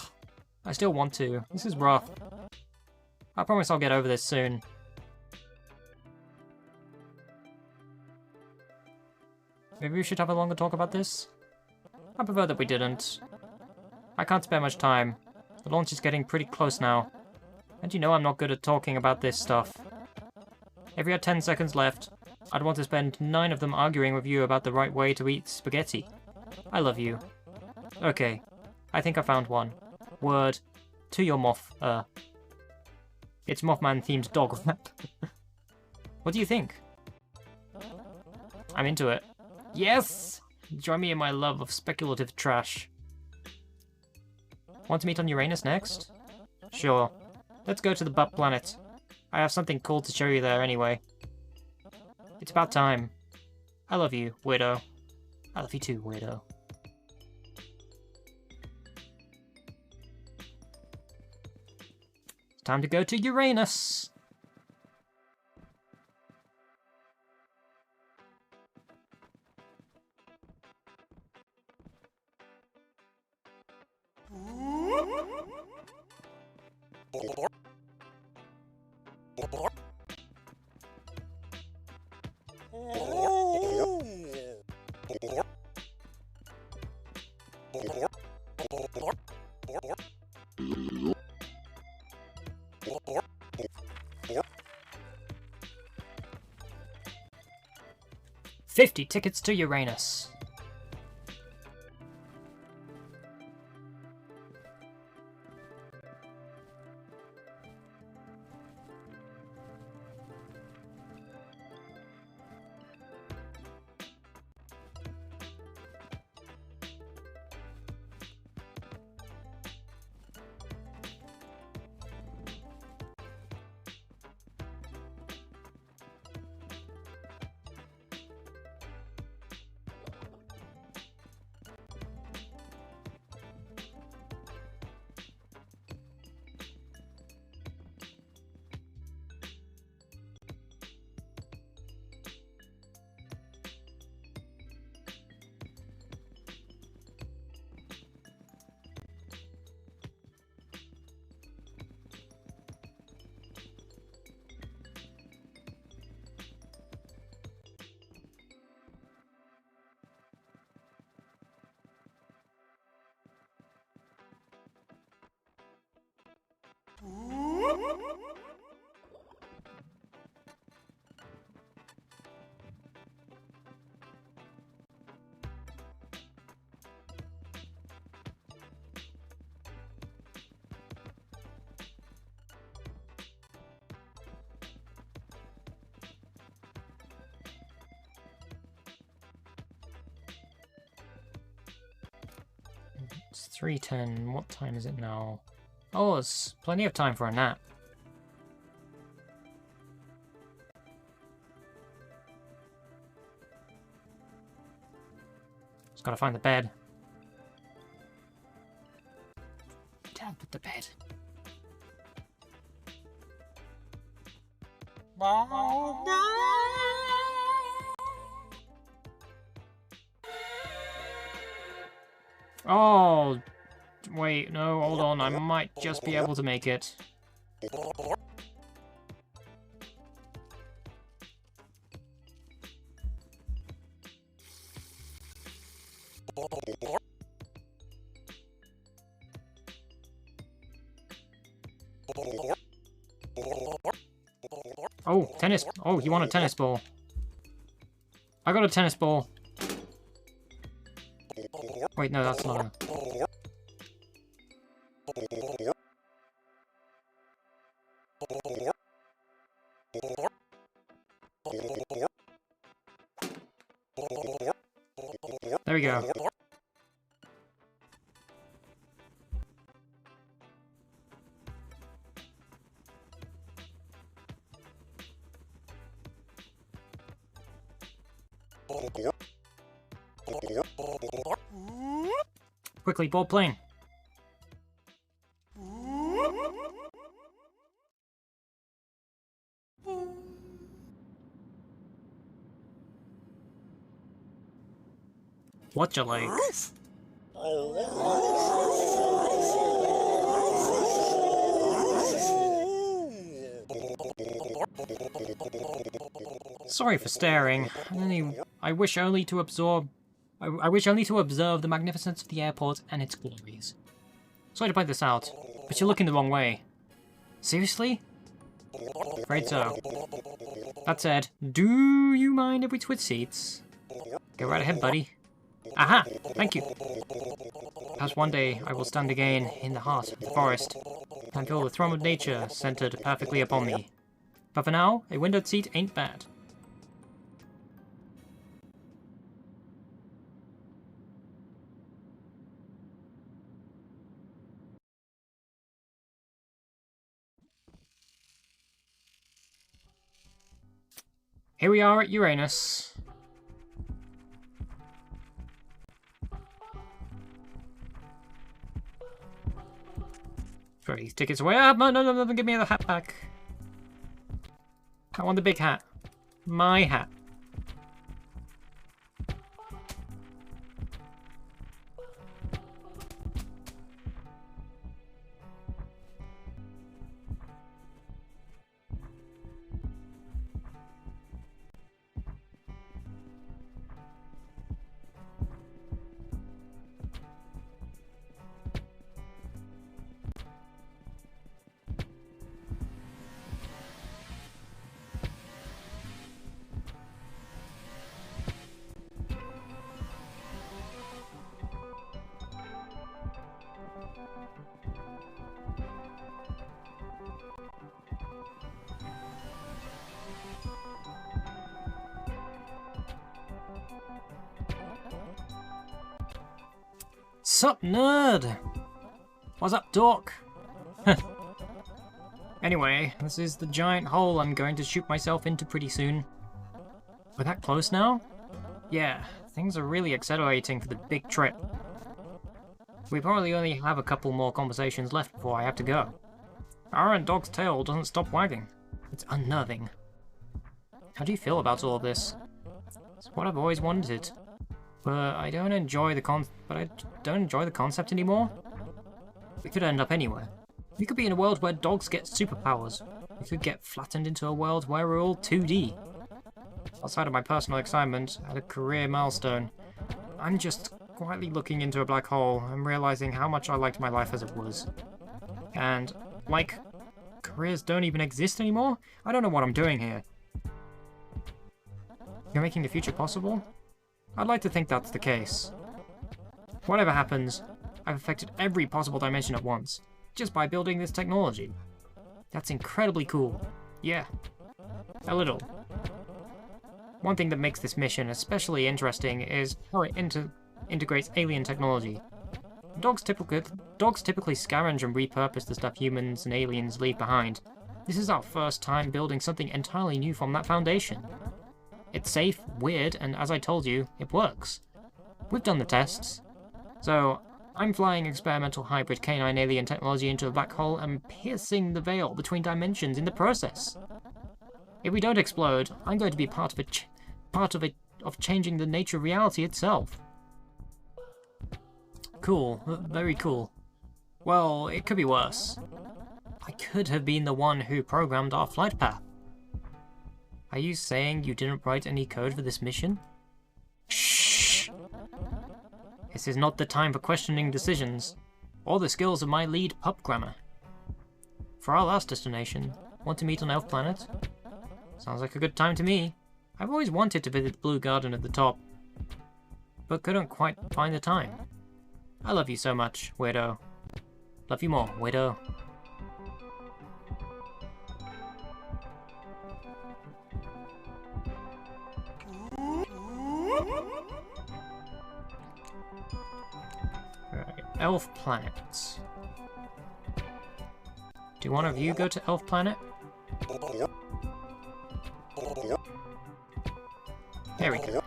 I still want to. This is rough. I promise I'll get over this soon. Maybe we should have a longer talk about this? I prefer that we didn't. I can't spare much time. The launch is getting pretty close now. And you know I'm not good at talking about this stuff. If we had 10 seconds left, I'd want to spend 9 of them arguing with you about the right way to eat spaghetti. I love you. Okay, I think I found one. Word to your moth, it's Mothman-themed dog. What do you think? I'm into it. Yes! Join me in my love of speculative trash. Want to meet on Uranus next? Sure. Let's go to the butt planet. I have something cool to show you there anyway. It's about time. I love you, weirdo. I love you too, weirdo. It's time to go to Uranus! $50 tickets to Uranus. It's 3:10. What time is it now? Oh, it's plenty of time for a nap. Just gotta find the bed. Down with the bed. Oh, wait, no, hold on, I might just be able to make it. Oh, tennis. Oh, you want a tennis ball. I got a tennis ball. Wait, no, that's not a... There we go. Quickly, ball playing. What you like? Sorry for staring. I wish only to absorb. I wish only to observe the magnificence of the airport and its glories. Sorry to point this out, but you're looking the wrong way. Seriously? Afraid so. That said, do you mind if we switch seats? Go right ahead, buddy. Aha! Thank you. Perhaps one day I will stand again in the heart of the forest and feel the throne of nature centered perfectly upon me. But for now, a windowed seat ain't bad. Here we are at Uranus. Throw these tickets away. Ah, no, give me the hat back. I want the big hat. My hat. Sup, nerd? What's up, dork? Anyway, this is the giant hole I'm going to shoot myself into pretty soon. We're that close now? Yeah, things are really accelerating for the big trip. We probably only have a couple more conversations left before I have to go. Our dog's tail doesn't stop wagging. It's unnerving. How do you feel about all of this? It's what I've always wanted. But I don't enjoy the concept anymore. We could end up anywhere. We could be in a world where dogs get superpowers. We could get flattened into a world where we're all 2D. Outside of my personal excitement at a career milestone, I'm just quietly looking into a black hole and realizing how much I liked my life as it was. And, like, careers don't even exist anymore? I don't know what I'm doing here. You're making the future possible? I'd like to think that's the case. Whatever happens, I've affected every possible dimension at once, just by building this technology. That's incredibly cool. Yeah. A little. One thing that makes this mission especially interesting is how it integrates alien technology. Dogs typically scavenge and repurpose the stuff humans and aliens leave behind. This is our first time building something entirely new from that foundation. It's safe, weird, and as I told you, it works. We've done the tests. So, I'm flying experimental hybrid canine alien technology into a black hole and piercing the veil between dimensions in the process. If we don't explode, I'm going to be part of changing the nature of reality itself. Cool, very cool. Well, it could be worse. I could have been the one who programmed our flight path. Are you saying you didn't write any code for this mission? Shh! This is not the time for questioning decisions, or the skills of my lead pup grammar. For our last destination, want to meet on Elf Planet? Sounds like a good time to me. I've always wanted to visit the Blue Garden at the top, but couldn't quite find the time. I love you so much, weirdo. Love you more, weirdo. Alright, Elf Planet. Do one of you go to Elf Planet? There we go.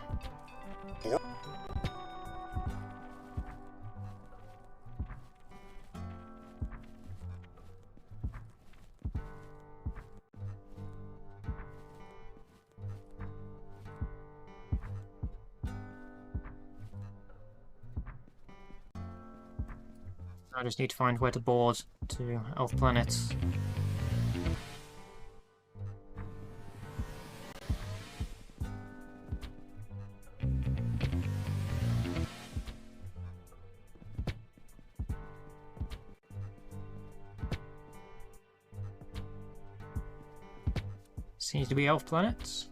I just need to find where to board to Elf Planet. Seems to be Elf Planet.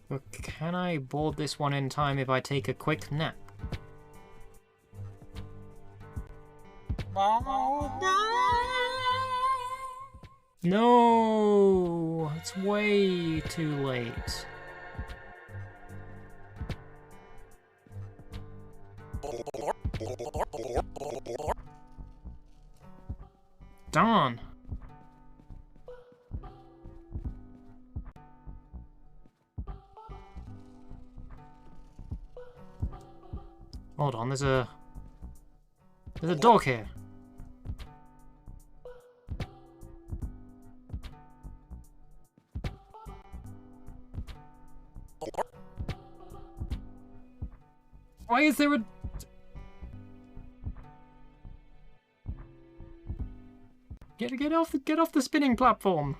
But can I board this one in time if I take a quick nap? No! It's way too late. Darn! Hold on, there's a dog here. Why is there a... Get off the spinning platform.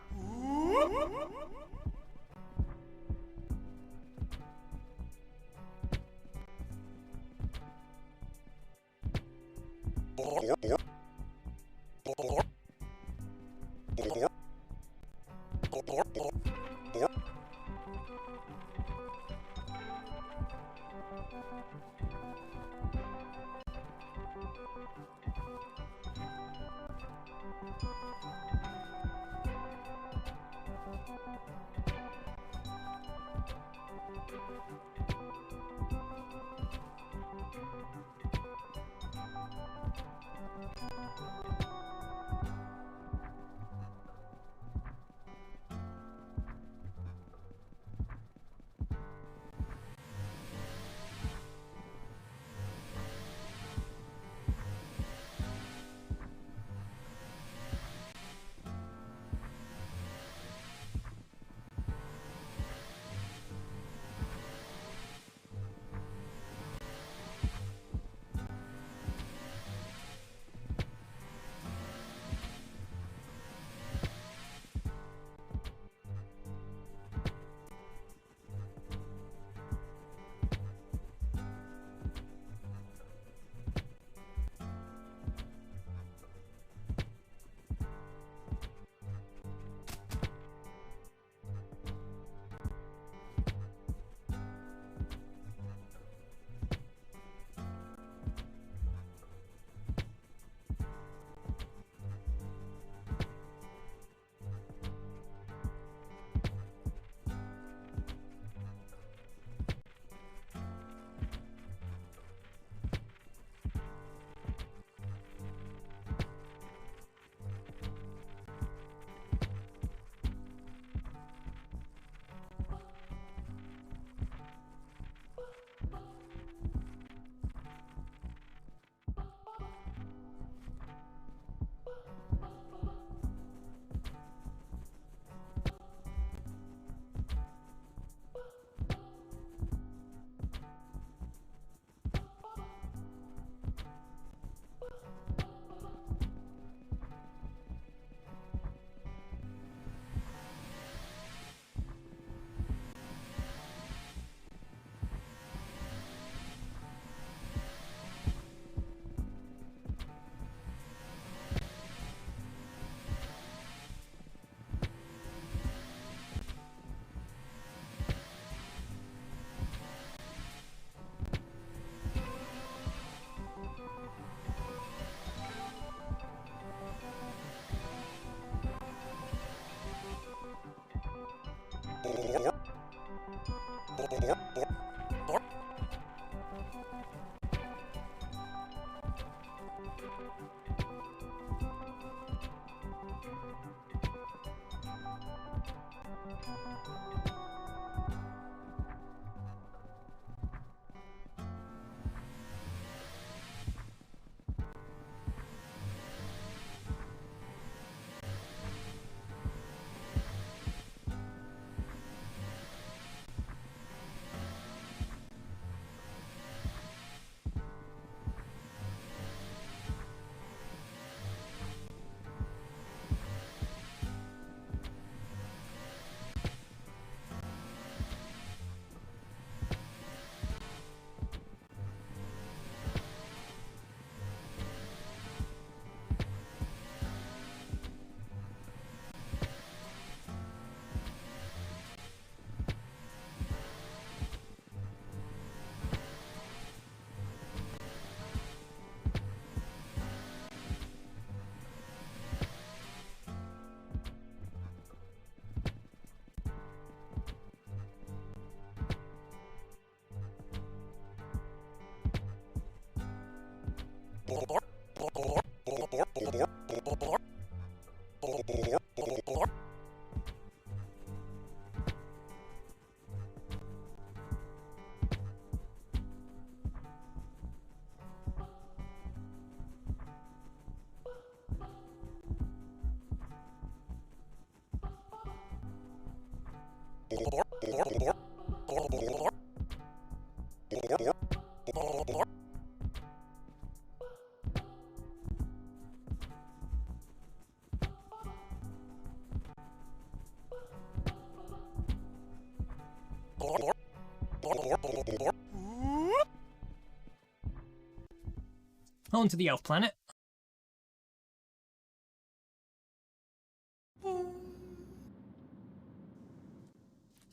On to the elf planet.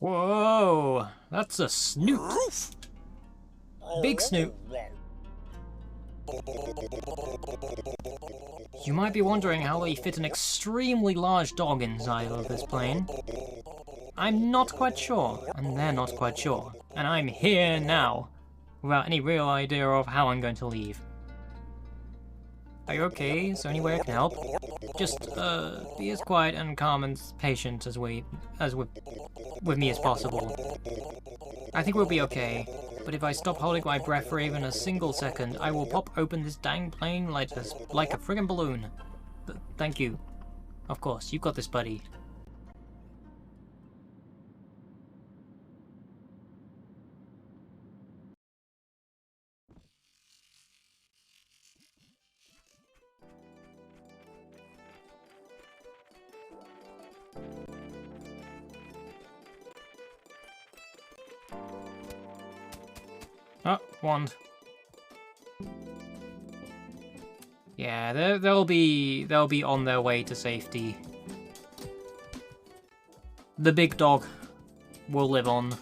Whoa, that's a snoot. Big snoot. You might be wondering how they fit an extremely large dog inside of this plane. I'm not quite sure, and they're not quite sure. And I'm here now, without any real idea of how I'm going to leave. Are you okay? Is there any way I can help? Just, be as quiet and calm and patient as with me as possible. I think we'll be okay, but if I stop holding my breath for even a single second, I will pop open this dang plane like a friggin' balloon. Thank you. Of course, you've got this, buddy. Oh, wand. Yeah, they'll be on their way to safety. The big dog will live on.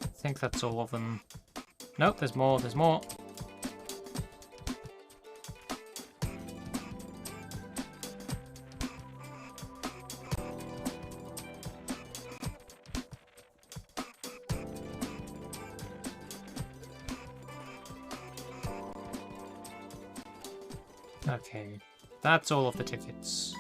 I think that's all of them. Nope, there's more, there's more. Okay, that's all of the tickets.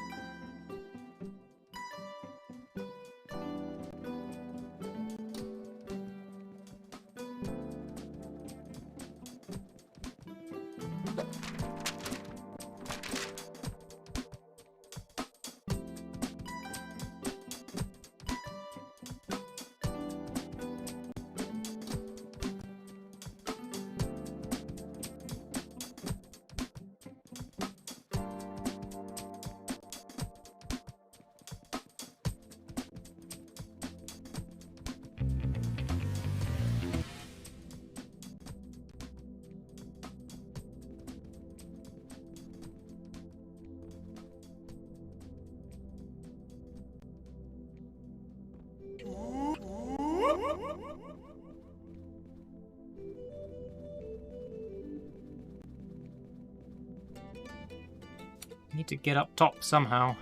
Need to get up top somehow.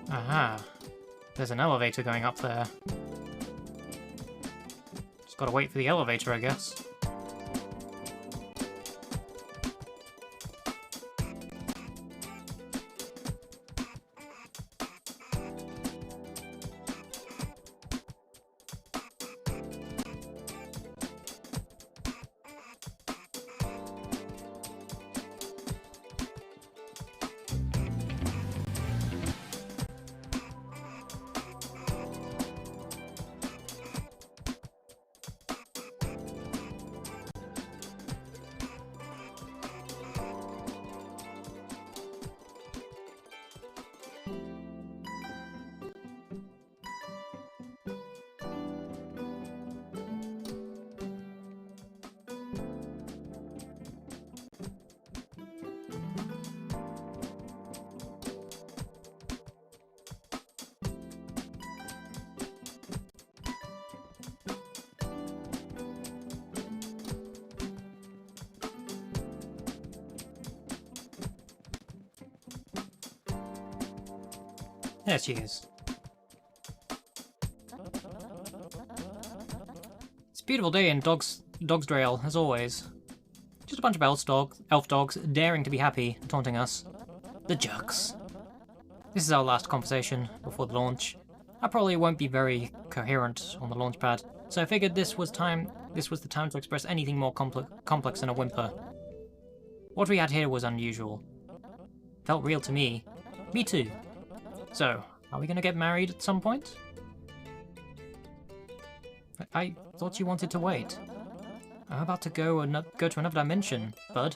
Aha. There's an elevator going up there. Just gotta wait for the elevator, I guess. There she is. It's a beautiful day in Dogsdrail, as always. Just a bunch of elf dogs daring to be happy, taunting us. The jerks. This is our last conversation before the launch. I probably won't be very coherent on the launch pad, so I figured this was the time to express anything more complex than a whimper. What we had here was unusual. Felt real to me. Me too. So, are we gonna get married at some point? I thought you wanted to wait. I'm about to go to another dimension, bud.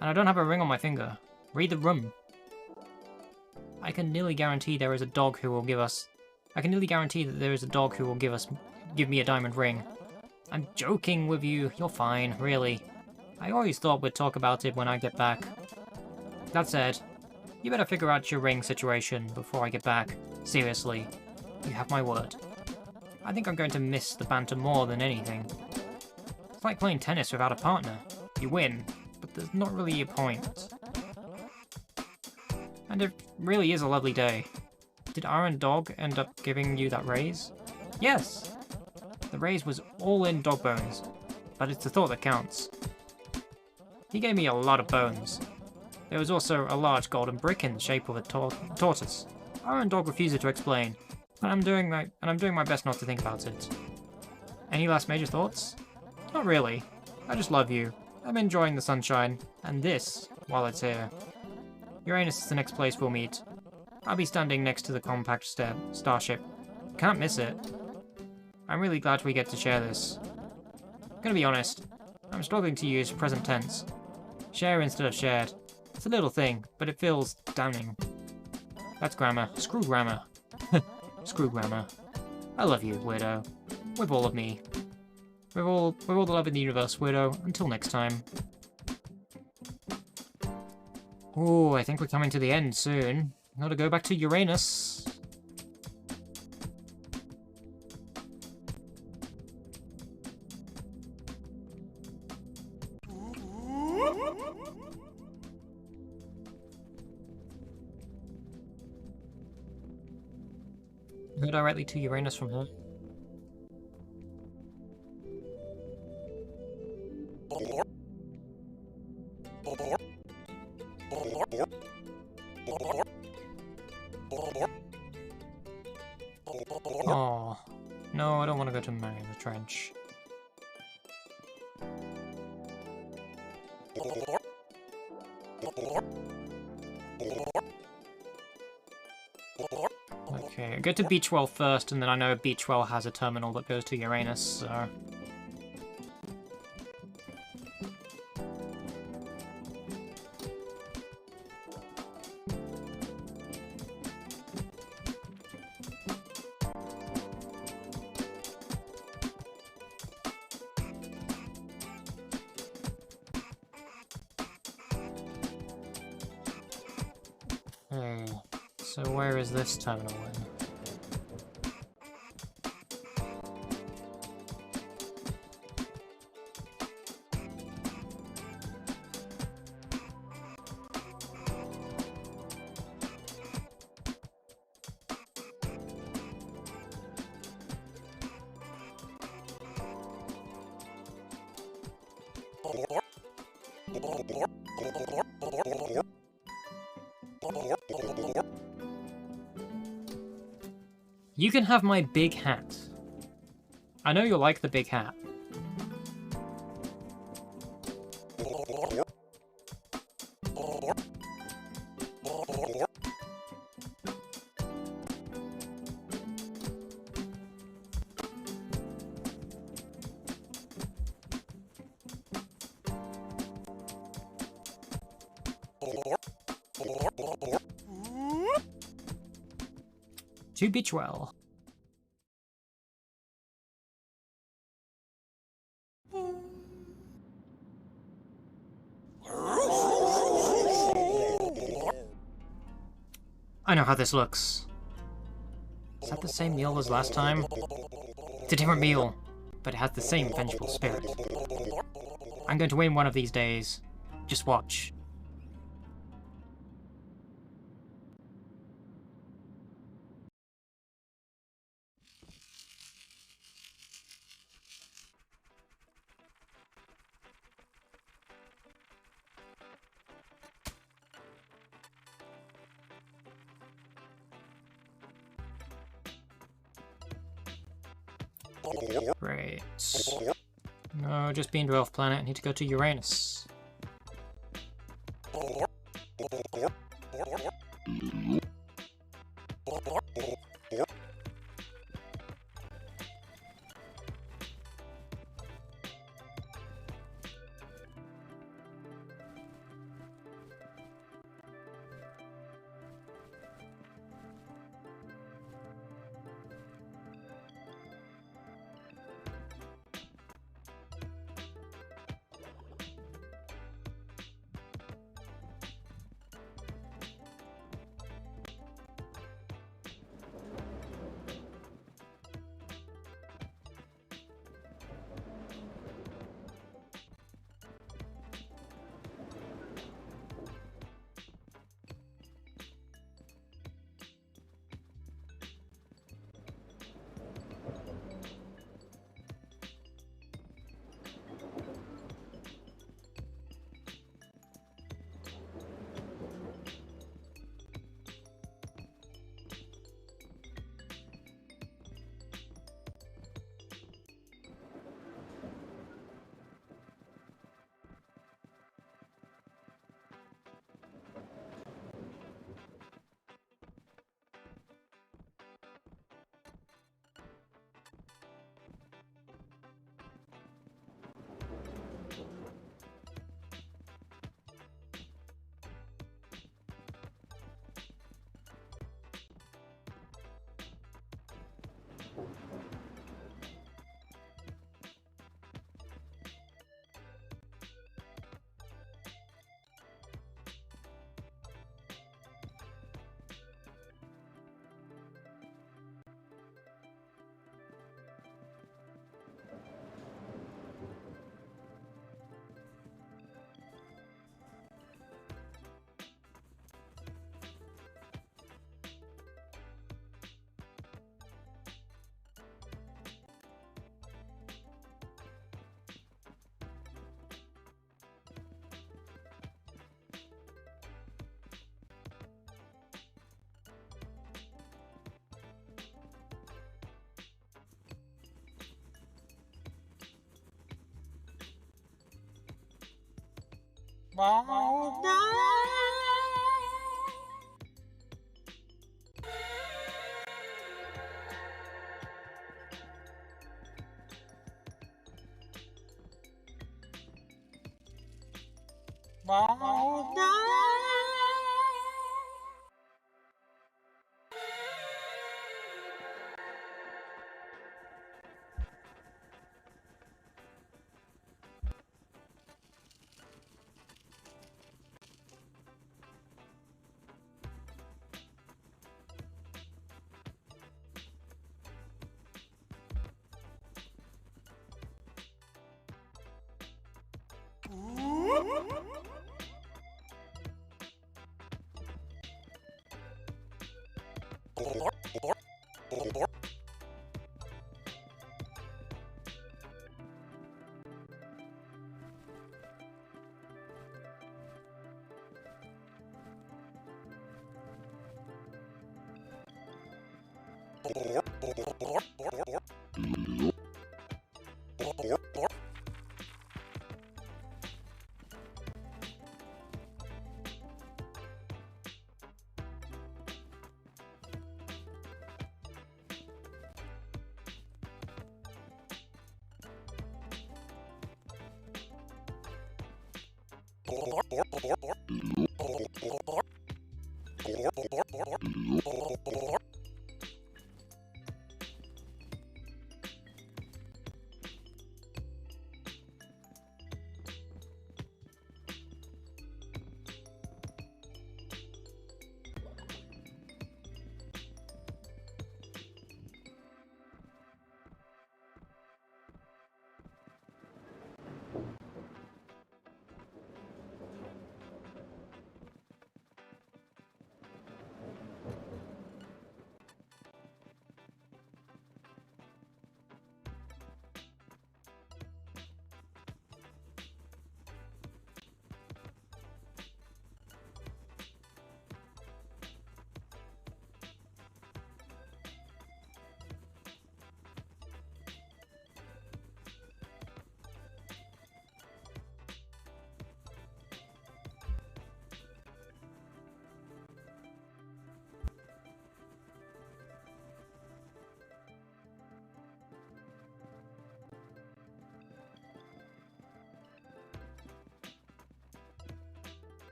And I don't have a ring on my finger. Read the room. I can nearly guarantee there is a dog who will give us... I can nearly guarantee that there is a dog who will give me a diamond ring. I'm joking with you. You're fine, really. I always thought we'd talk about it when I get back. That said, you better figure out your ring situation before I get back. Seriously. You have my word. I think I'm going to miss the banter more than anything. It's like playing tennis without a partner. You win, but there's not really a point. And it really is a lovely day. Did Iron Dog end up giving you that raise? Yes! The raise was all in dog bones, but it's the thought that counts. He gave me a lot of bones. There was also a large golden brick in the shape of a tortoise. Iron Dog refused to explain, and I'm doing my best not to think about it. Any last major thoughts? Not really. I just love you. I'm enjoying the sunshine, and this, while it's here. Uranus is the next place we'll meet. I'll be standing next to the compact starship. Can't miss it. I'm really glad we get to share this. I'm gonna be honest, I'm struggling to use present tense. Share instead of shared. It's a little thing, but it feels damning. That's grammar. Screw grammar. Screw grammar. I love you, weirdo. With all of me. With all the love in the universe, weirdo. Until next time. Ooh, I think we're coming to the end soon. Gotta go back to Uranus. Go directly to Uranus from here. Oh, no, I don't want to go to Marion the Trench. Okay, I go to Beachwell first, and then I know Beachwell has a terminal that goes to Uranus, so... Okay, so where is this terminal then? You can have my big hat. I know you'll like the big hat. To Beachwell. I know how this looks. Is that the same meal as last time? It's a different meal, but it has the same vengeful spirit. I'm going to win one of these days. Just watch. Great. No, just being to Elf Planet. I need to go to Uranus.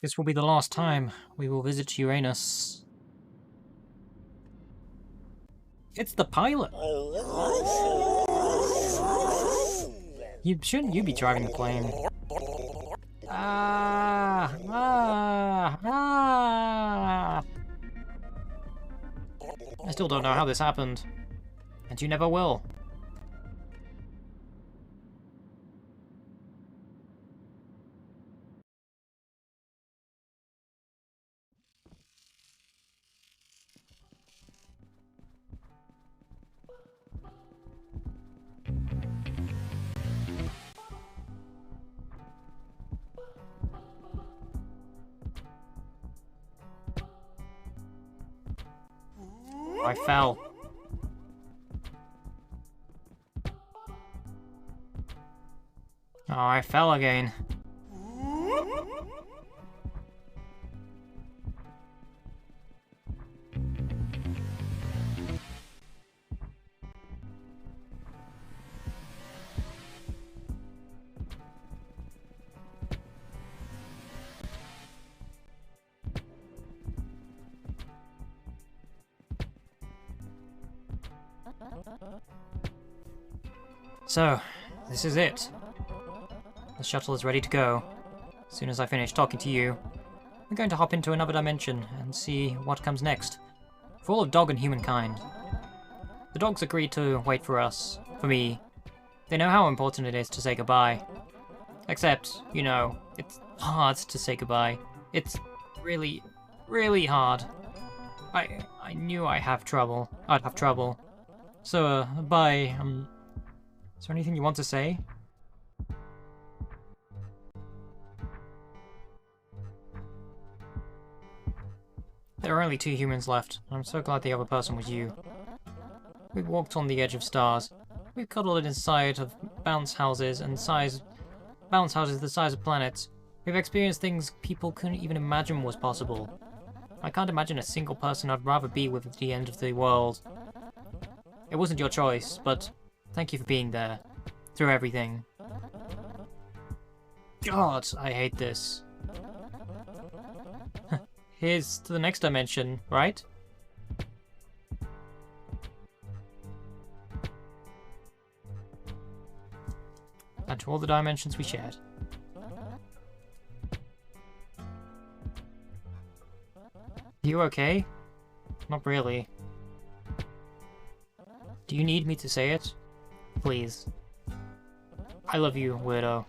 This will be the last time we will visit Uranus. It's the pilot! Shouldn't you be driving the plane? I still don't know how this happened. And you never will. I fell. Oh, I fell again. So, this is it. The shuttle is ready to go. As soon as I finish talking to you, we're going to hop into another dimension and see what comes next. For all of dog and humankind. The dogs agreed to wait for us, for me. They know how important it is to say goodbye. Except, you know, it's hard to say goodbye. It's really, really hard. I knew I'd have trouble. So, bye. Is there anything you want to say? There are only 2 humans left. I'm so glad the other person was you. We walked on the edge of stars. We cuddled inside of bounce houses the size of planets. We've experienced things people couldn't even imagine was possible. I can't imagine a single person I'd rather be with at the end of the world. It wasn't your choice, but thank you for being there. Through everything. God, I hate this. Here's to the next dimension, right? And to all the dimensions we shared. You okay? Not really. Do you need me to say it? Please. I love you, weirdo.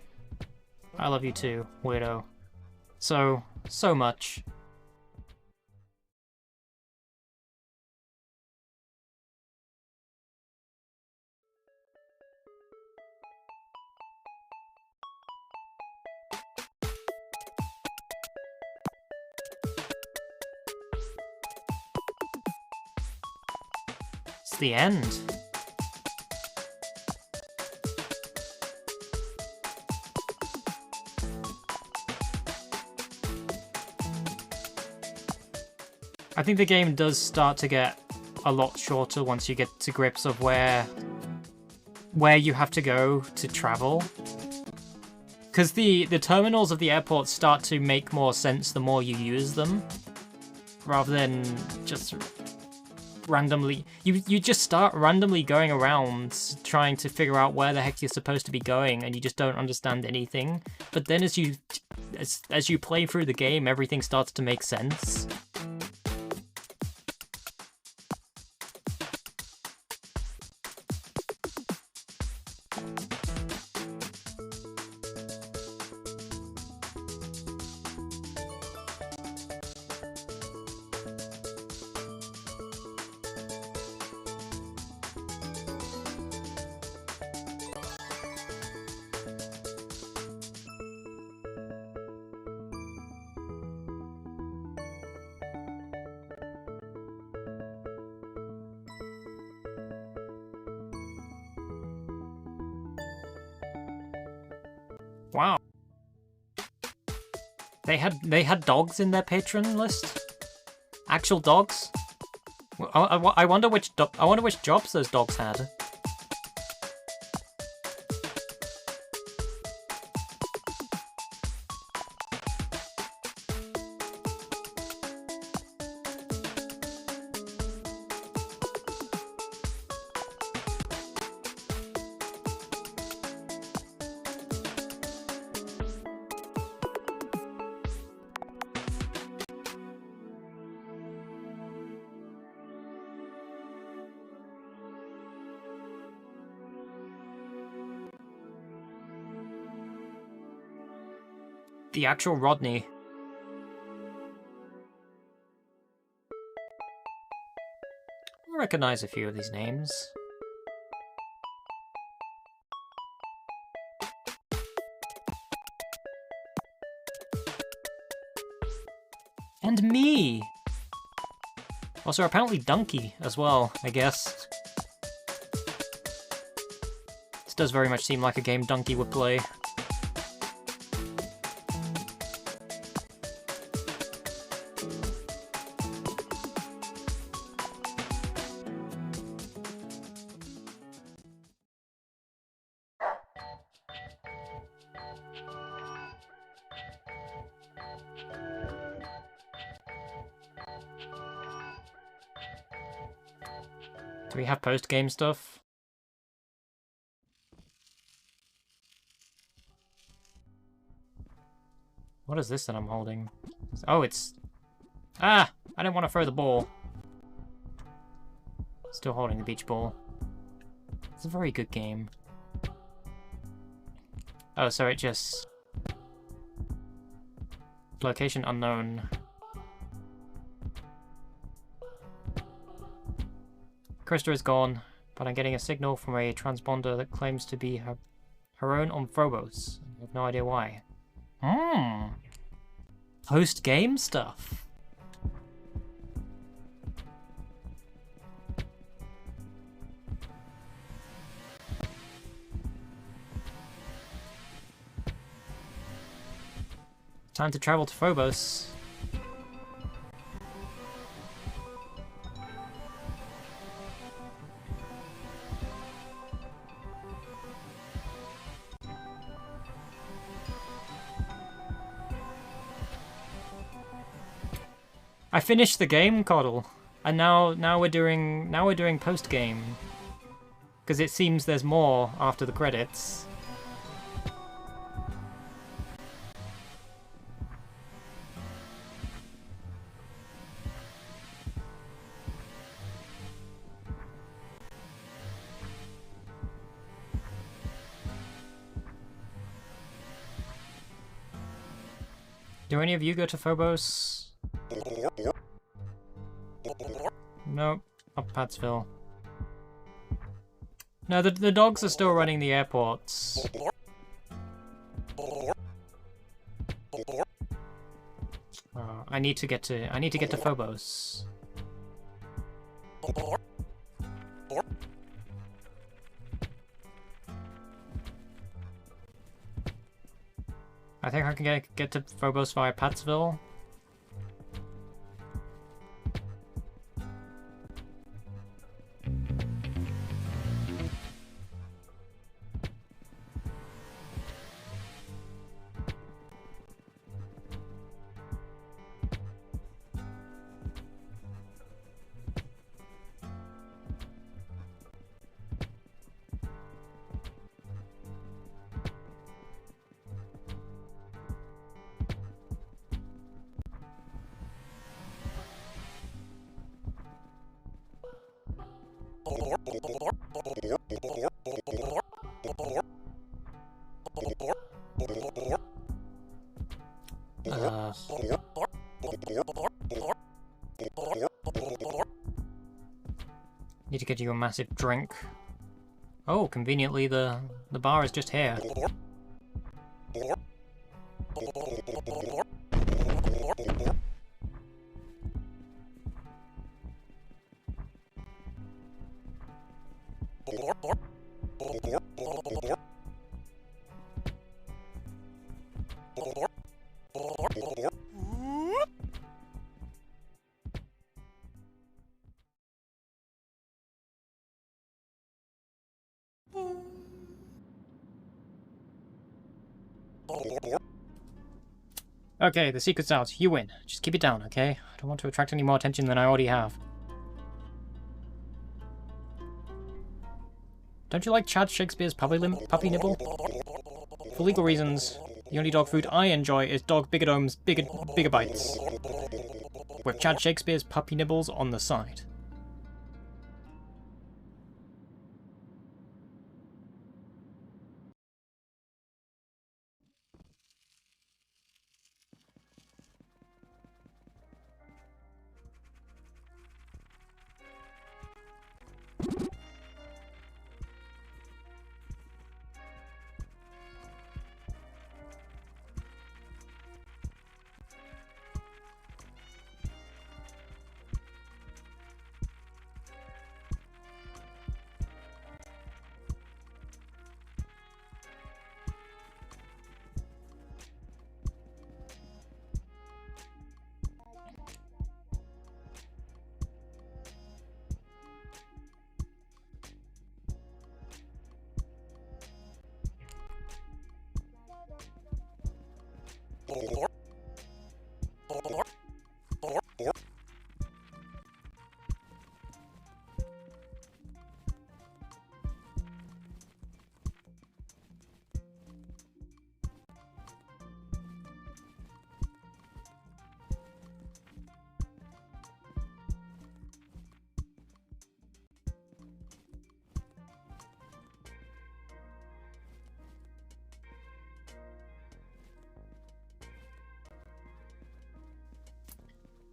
I love you too, weirdo. So much. It's the end. I think the game does start to get a lot shorter once you get to grips of where you have to go to travel. Because the terminals of the airport start to make more sense the more you use them. Rather than just randomly... You just start randomly going around trying to figure out where the heck you're supposed to be going and you just don't understand anything. But then as you play through the game, everything starts to make sense. Wow. They had dogs in their patron list? Actual dogs? I wonder which jobs those dogs had. The actual Rodney. I recognize a few of these names. And me! Also, apparently Donkey as well, I guess. This does very much seem like a game Donkey would play. Do we have post-game stuff? What is this that I'm holding? Oh, it's... Ah! I didn't want to throw the ball. Still holding the beach ball. It's a very good game. Oh, so it just... Location unknown. Krista is gone, but I'm getting a signal from a transponder that claims to be her own on Phobos. I have no idea why. Post-game stuff. Time to travel to Phobos. I finished the game, Coddle, and now we're doing post game, because it seems there's more after the credits. Do any of you go to Phobos? Nope, up Pattsville. No, the dogs are still running the airports. I need to get to Phobos. I think I can get to Phobos via Pattsville. Need to get you a massive drink. Oh, conveniently the bar is just here. Okay, the secret's out. You win. Just keep it down, okay? I don't want to attract any more attention than I already have. Don't you like Chad Shakespeare's puppy nibble? For legal reasons, the only dog food I enjoy is Dog Bigodome's Bigger Bites, with Chad Shakespeare's puppy nibbles on the side.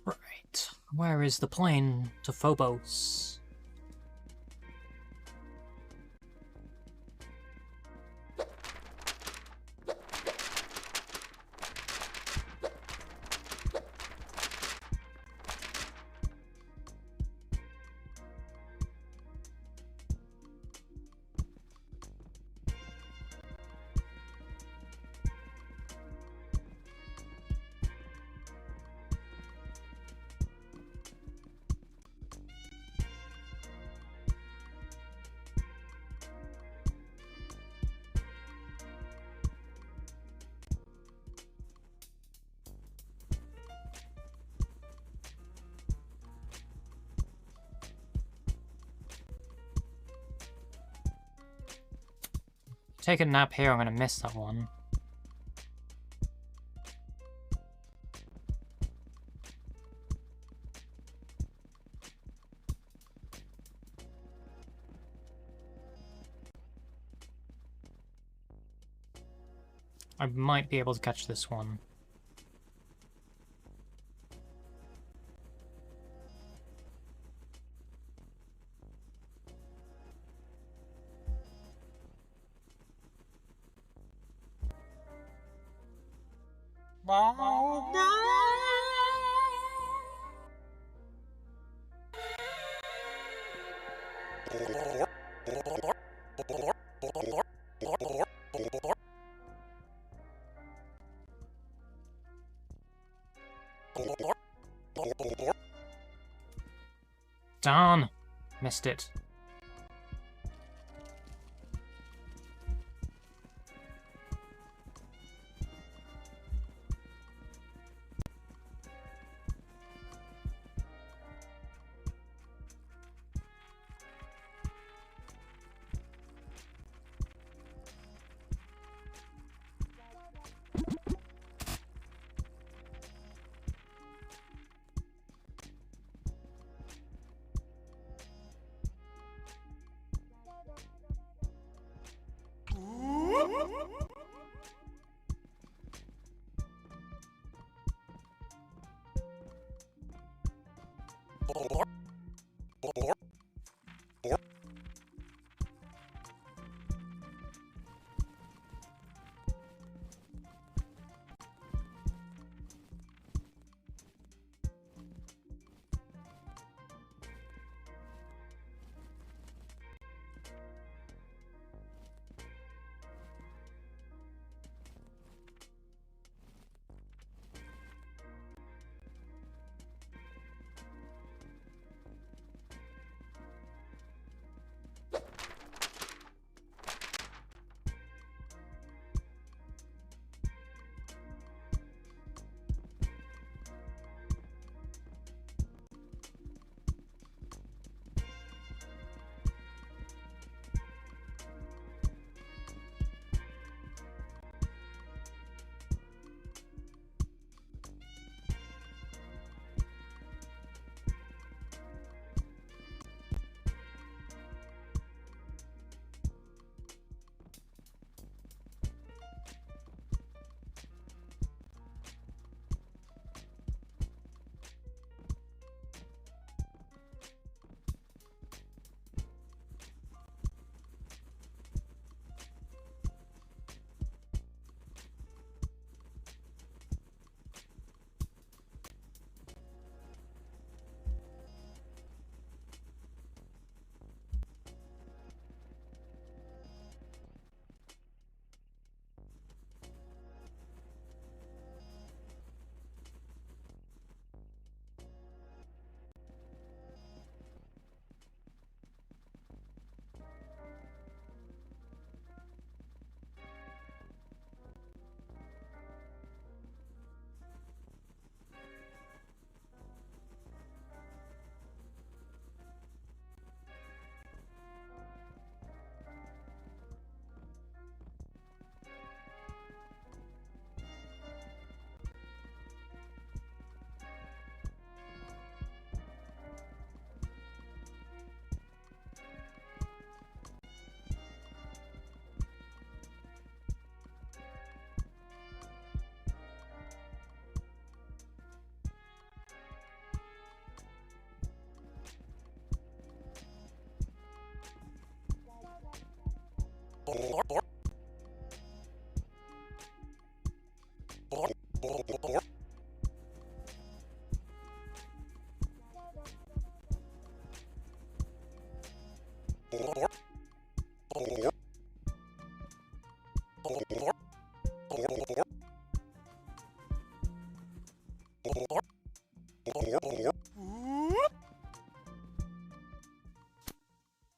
Right. Where is the plane to Phobos? Take a nap here, I'm gonna miss that one. I might be able to catch this one. Darn! Missed it.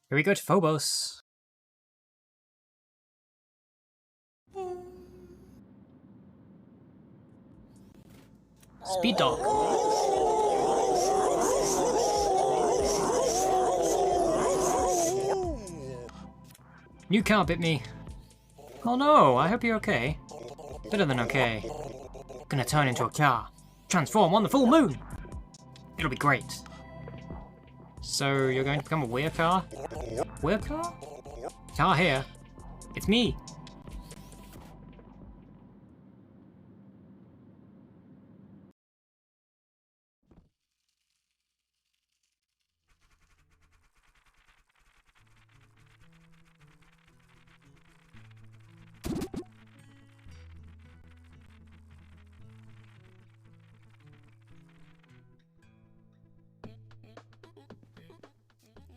Here we go to Phobos. Speed dog. New car bit me. Oh no, I hope you're okay. Better than okay. Gonna turn into a car. Transform on the full moon. It'll be great. So you're going to become a weird car? Weird car? Car here. It's me.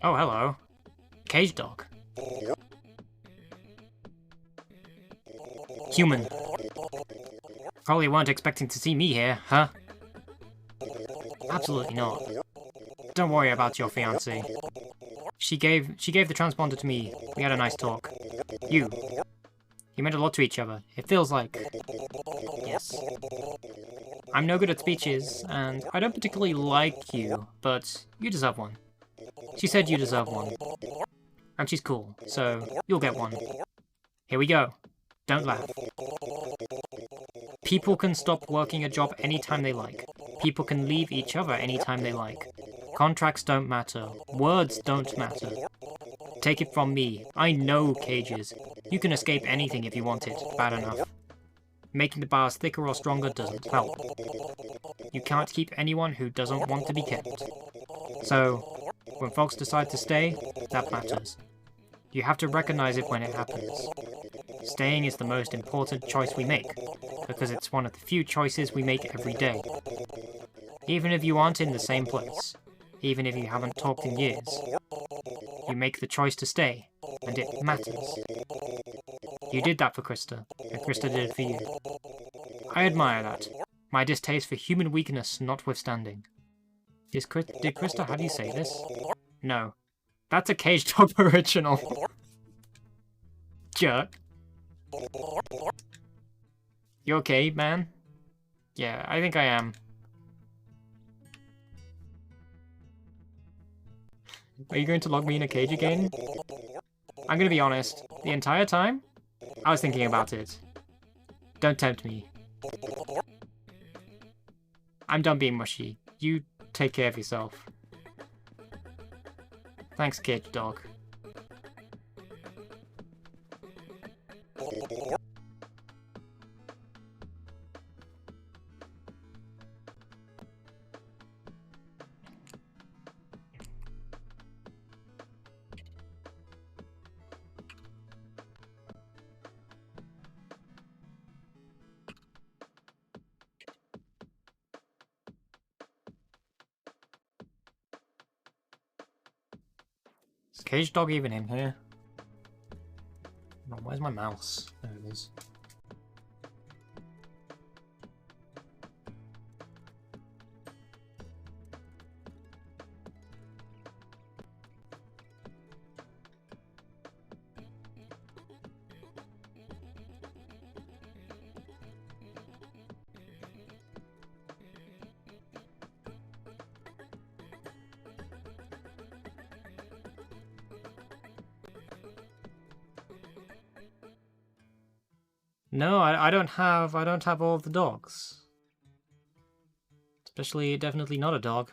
Oh, hello. Cage dog. Human. Probably weren't expecting to see me here, huh? Absolutely not. Don't worry about your fiancée. She gave the transponder to me. We had a nice talk. You meant a lot to each other. It feels like... Yes. I'm no good at speeches, and I don't particularly like you, but you deserve one. She said you deserve one. And she's cool, so you'll get one. Here we go. Don't laugh. People can stop working a job anytime they like. People can leave each other anytime they like. Contracts don't matter. Words don't matter. Take it from me. I know cages. You can escape anything if you want it, bad enough. Making the bars thicker or stronger doesn't help. You can't keep anyone who doesn't want to be kept. So, when folks decide to stay, that matters. You have to recognize it when it happens. Staying is the most important choice we make, because it's one of the few choices we make every day. Even if you aren't in the same place, even if you haven't talked in years, you make the choice to stay, and it matters. You did that for Krista, and Krista did it for you. I admire that, my distaste for human weakness notwithstanding. Did Krista have you say this? No. That's a Cage Dog original. Jerk. You okay, man? Yeah, I think I am. Are you going to lock me in a cage again? I'm gonna be honest, the entire time, I was thinking about it. Don't tempt me. I'm done being mushy. You take care of yourself. Thanks, Cage Dog. Is Cage Dog even in here? Oh, where's my mouse? There it is. No, I don't have all of the dogs. Especially definitely not a dog.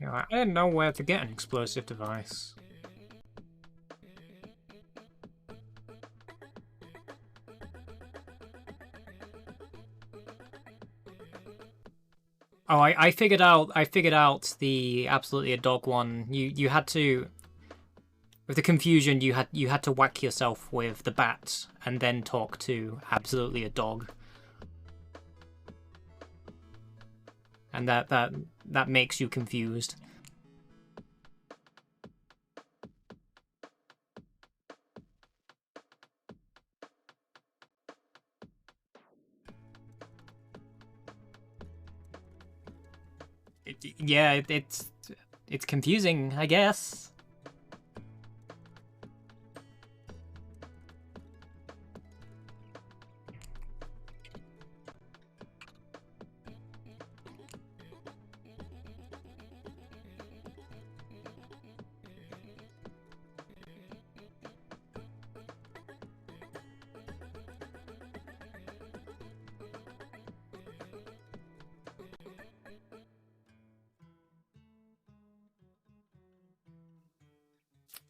You know, I didn't know where to get an explosive device. Oh, I figured out the absolutely a dog one. You had to, with the confusion, you had to whack yourself with the bat and then talk to absolutely a dog. And that makes you confused. Yeah, it's confusing, I guess.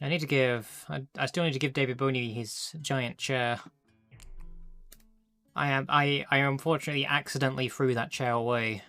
I still need to give David Boney his giant chair. I unfortunately accidentally threw that chair away.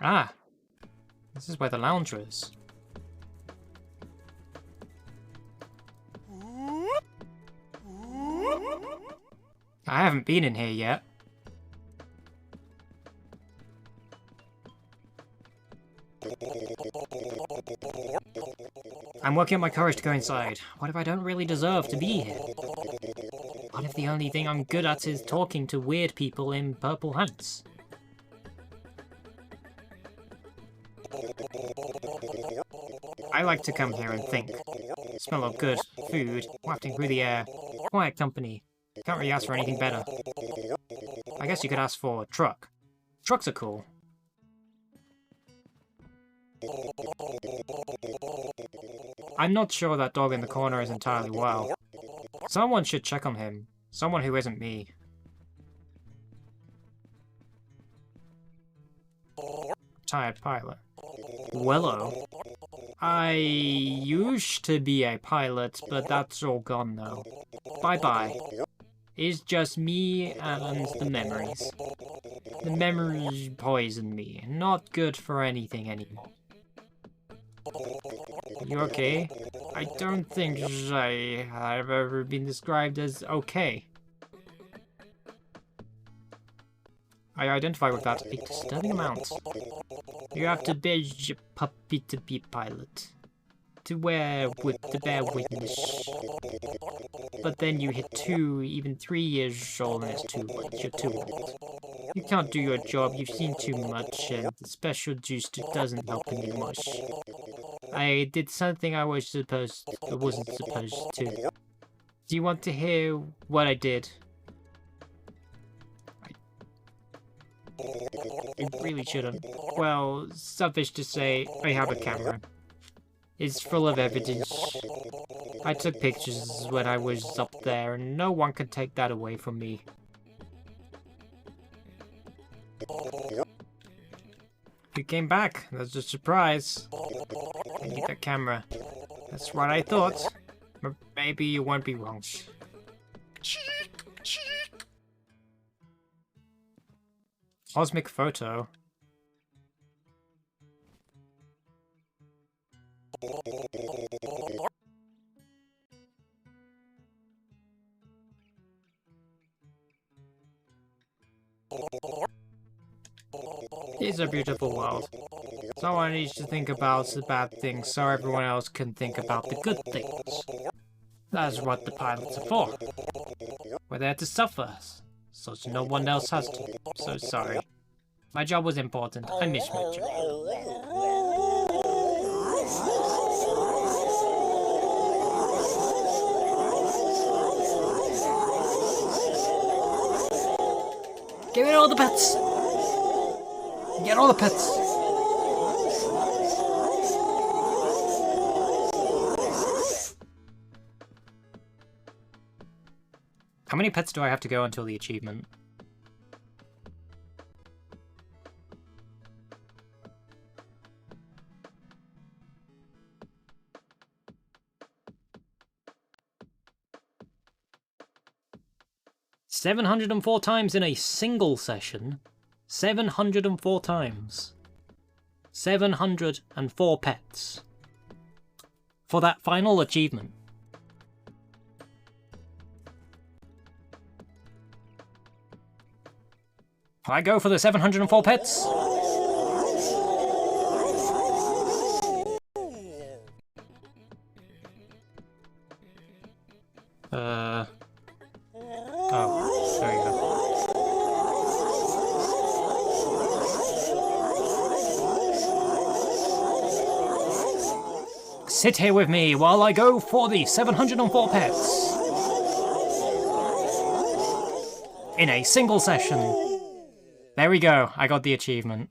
Ah, this is where the lounge is. I haven't been in here yet. I'm working up my courage to go inside. What if I don't really deserve to be here? What if the only thing I'm good at is talking to weird people in purple hats? I like to come here and think. Smell of good food, wafting through the air, quiet company. Can't really ask for anything better. I guess you could ask for a truck. Trucks are cool. I'm not sure that dog in the corner is entirely well. Someone should check on him. Someone who isn't me. Tired pilot. Wello. I used to be a pilot, but that's all gone now. Bye-bye. It's just me and the memories. The memories poison me. Not good for anything anymore. You okay? I don't think I have ever been described as okay. I identify with that a disturbing amount. You have to be a puppy to be pilot. To bear witness. But then you hit 2, even 3 years old and it's too late. You're too old. You can't do your job, you've seen too much, and the special juice doesn't help you much. I did something I wasn't supposed to. Do you want to hear what I did? I really shouldn't. Well, selfish to say, I have a camera. It's full of evidence. I took pictures when I was up there, and no one can take that away from me. You came back. That's a surprise. I need that camera. That's what I thought. But maybe you won't be wrong. Cosmic photo. It's a beautiful world. Someone needs to think about the bad things so everyone else can think about the good things. That's what the pilots are for. We're there to suffer, so no one else has to. So sorry. My job was important. I missed my job. Give me all the pets! Get all the pets! How many pets do I have to go until the achievement? $704 times in a single session. 704 times. 704 pets. For that final achievement. I go for the 704 pets. Oh, there you go. Sit here with me while I go for the 704 pets. In a single session. There we go, I got the achievement.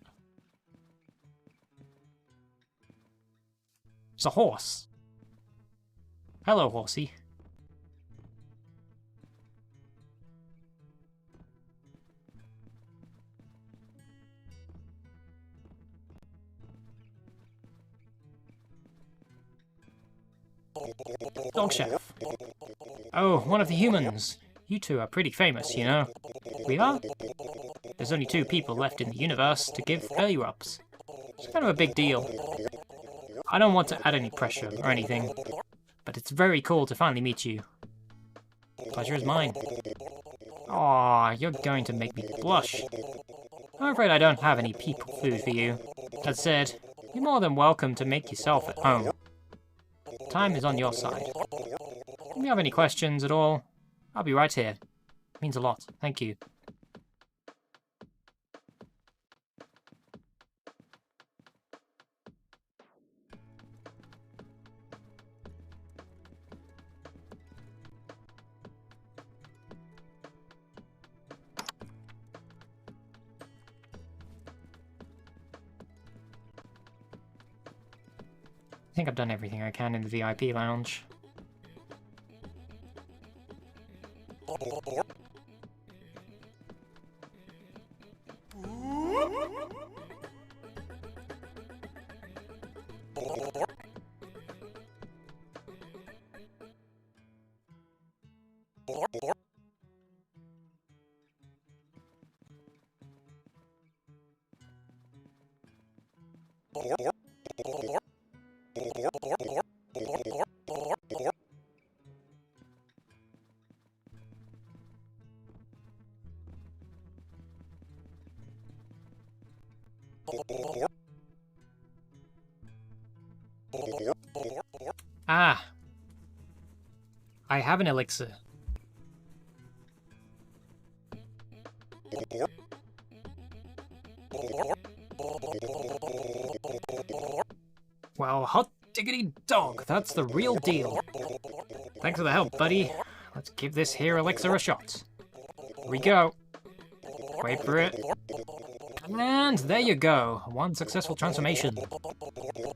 It's a horse. Hello, horsey. Dog chef. Oh, one of the humans. You two are pretty famous, you know. We are? There's only 2 people left in the universe to give belly rubs. It's kind of a big deal. I don't want to add any pressure or anything, but it's very cool to finally meet you. Pleasure is mine. Aw, you're going to make me blush. I'm afraid I don't have any people food for you. That said, you're more than welcome to make yourself at home. Time is on your side. If you have any questions at all, I'll be right here. It means a lot. Thank you. I think I've done everything I can in the VIP lounge. Ah! I have an elixir. Well, hot diggity dog, that's the real deal. Thanks for the help, buddy. Let's give this here elixir a shot. Here we go. Wait for it. And there you go. One successful transformation.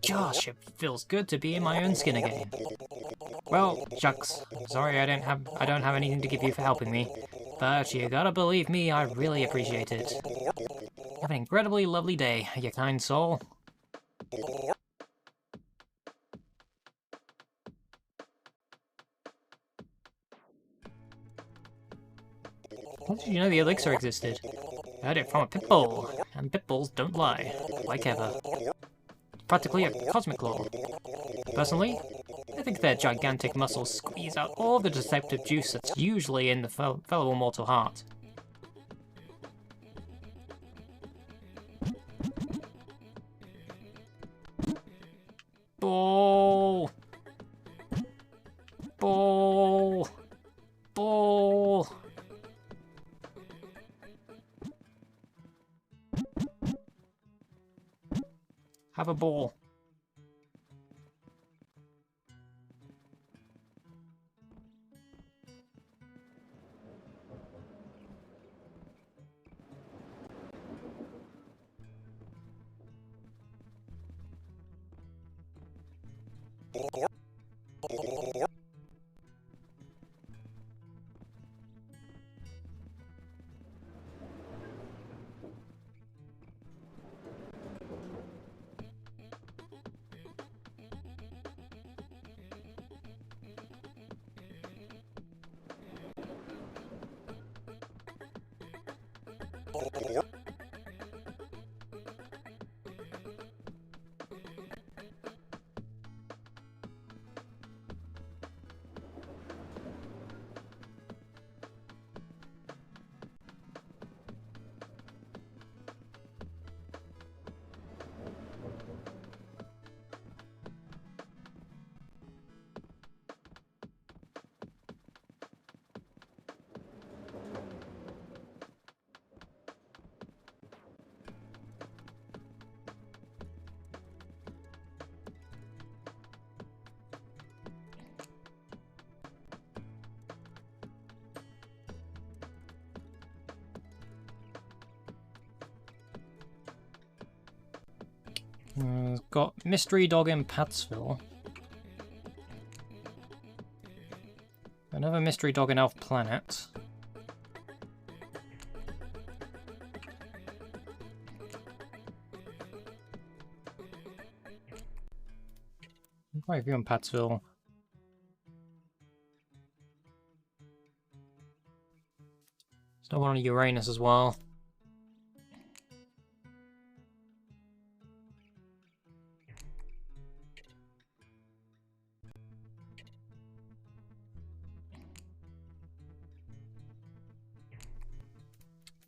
Gosh, it feels good to be in my own skin again. Well, shucks. Sorry I don't have anything to give you for helping me. But you gotta believe me, I really appreciate it. Have an incredibly lovely day, you kind soul. How did you know the elixir existed? I heard it from a pit bull, and pit bulls don't lie, like ever. It's practically a cosmic law. Personally, I think their gigantic muscles squeeze out all the deceptive juice that's usually in the fallible mortal heart. Ball! Ball! Ball! Have a ball. Got Mystery Dog in Patsville. Another Mystery Dog in Elf Planet. Quite a few in Patsville. There's no one on Uranus as well.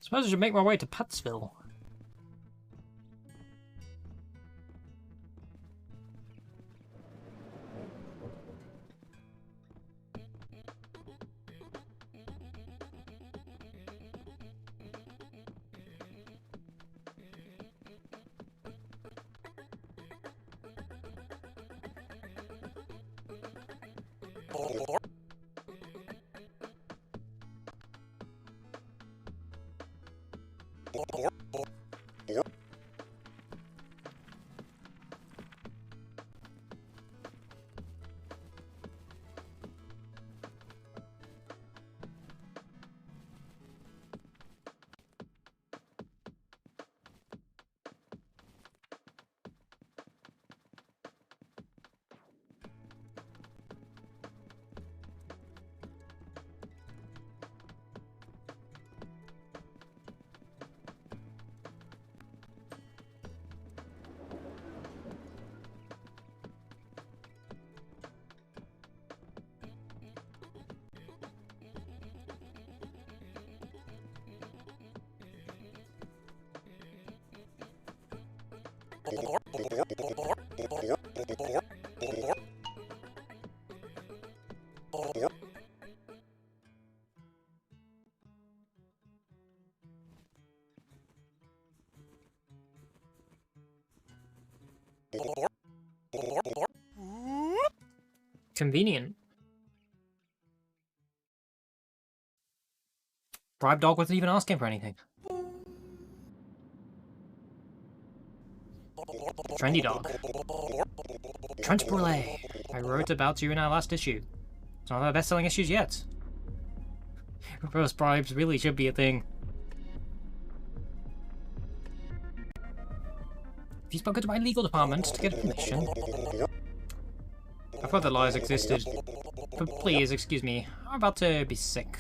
Suppose I should make my way to Patsville. Convenient. Bribe dog wasn't even asking for anything. Trendy dog. Trench Brulee. I wrote about you in our last issue. It's one of our best-selling issues yet. Reverse bribes really should be a thing. Have you spoken to my legal department to get permission? I thought that lies existed. But please, excuse me. I'm about to be sick.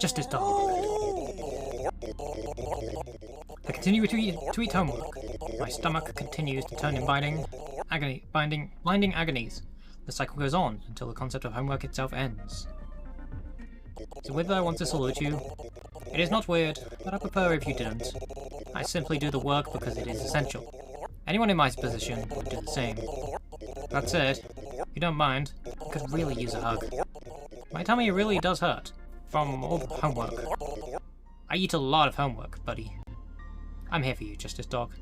Justice Dog. I continue to eat homework. My stomach continues to turn in blinding agonies. The cycle goes on until the concept of homework itself ends. So with that, I want to salute you. It is not weird, but I prefer if you didn't. I simply do the work because it is essential. Anyone in my position would do the same. That said, if you don't mind, I could really use a hug. My tummy really does hurt. From all the homework. I eat a lot of homework, buddy. I'm here for you, Justice Dog.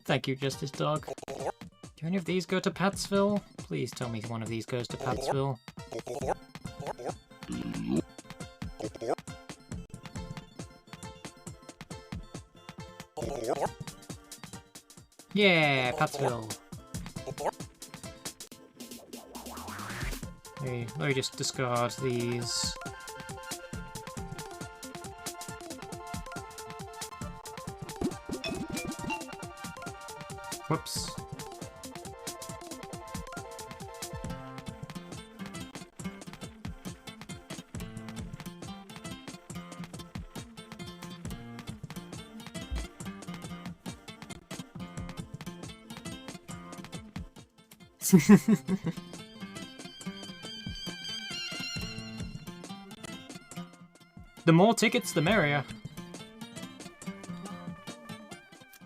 Thank you, Justice Dog. Do any of these go to Patsville? Please tell me one of these goes to Patsville. Yeah, Patsville. Let me just discard these. Whoops. The more tickets, the merrier.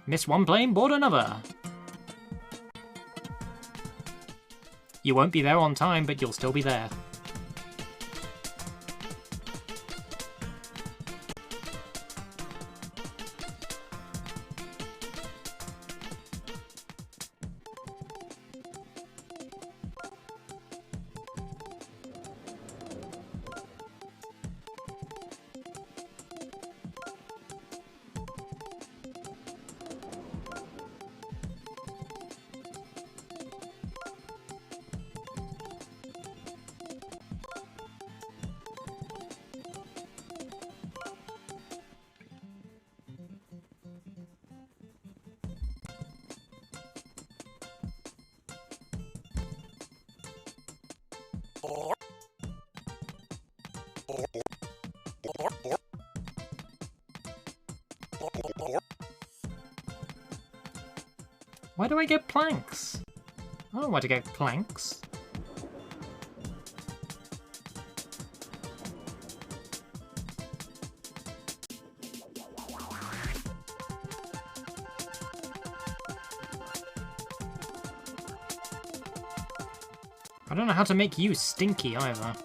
Miss one plane, board another. You won't be there on time, but you'll still be there. Why do I get planks? I don't want to get planks. I don't know how to make you stinky either.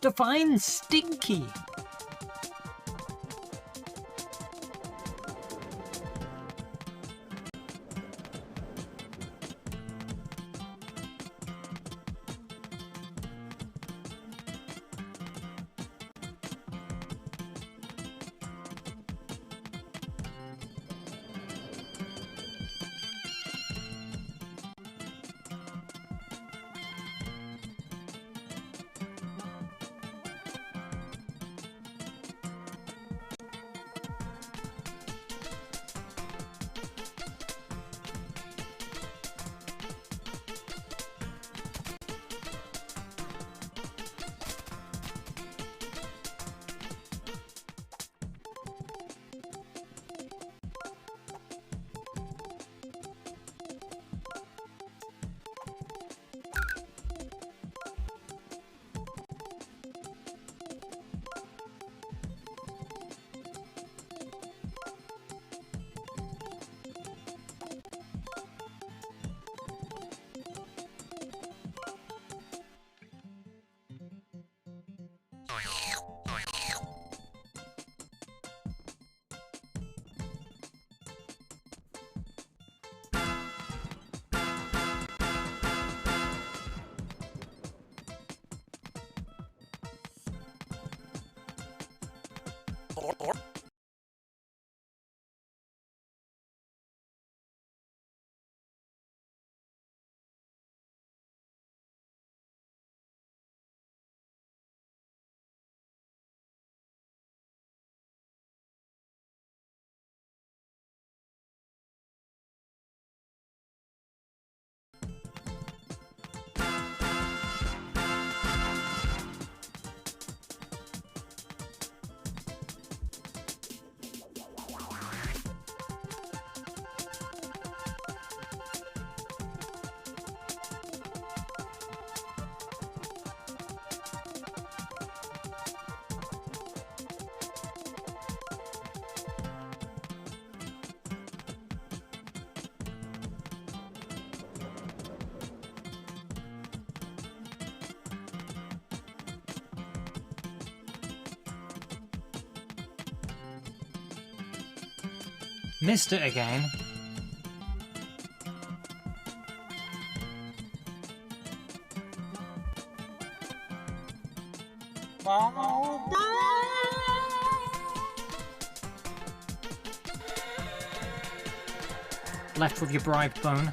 Define stinky. Missed it again. Left with your bribed bone.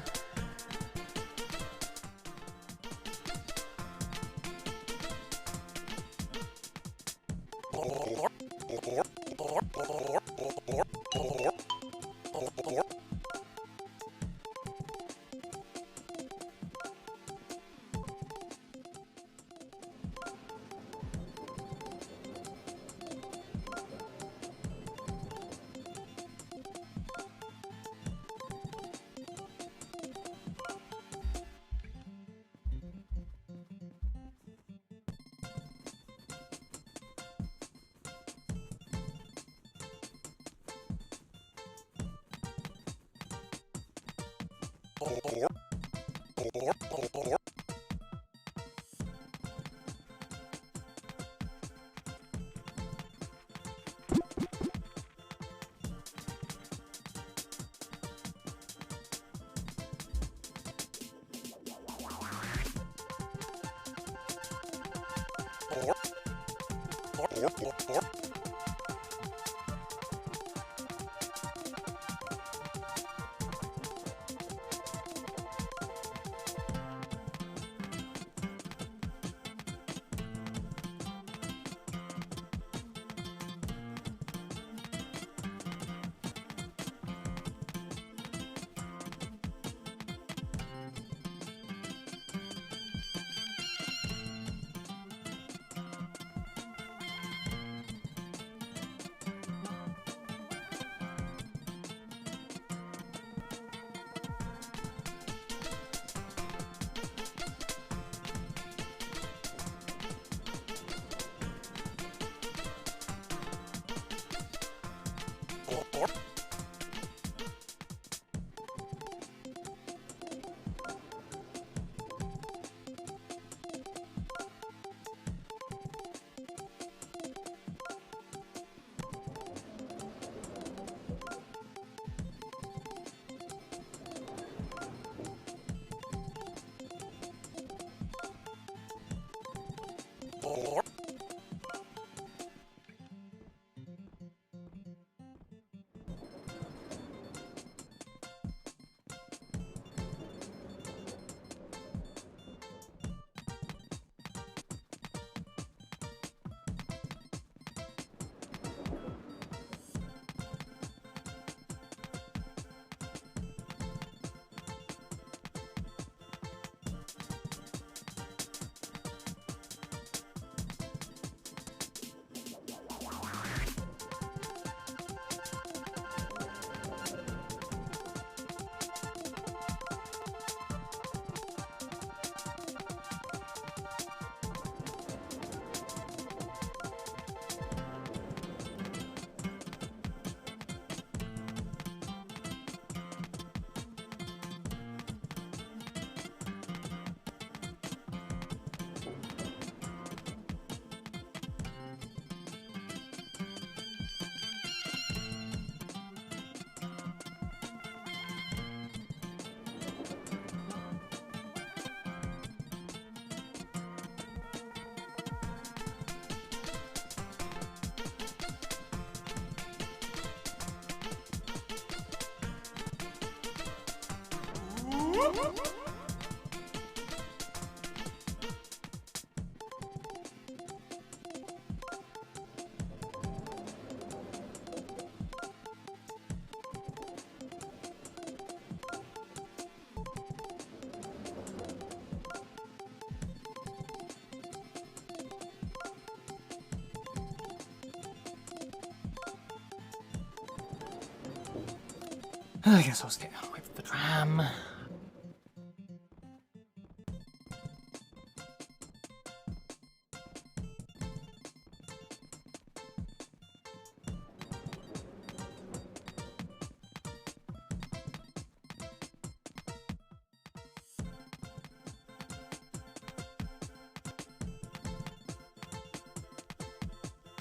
I guess I'll stay away from the tram.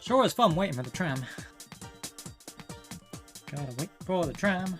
Sure is fun waiting for the tram. Gotta wait for the tram.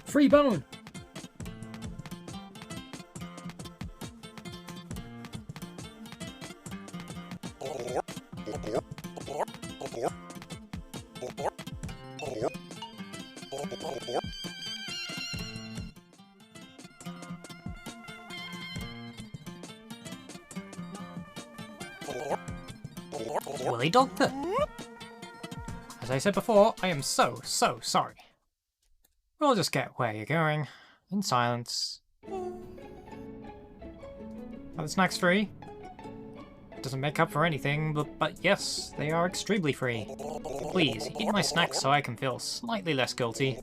Free bone! Willy Doctor! As I said before, I am so sorry. We'll just get where you're going, in silence. Are the snacks free? Doesn't make up for anything, but yes, they are extremely free. Please, eat my snacks so I can feel slightly less guilty.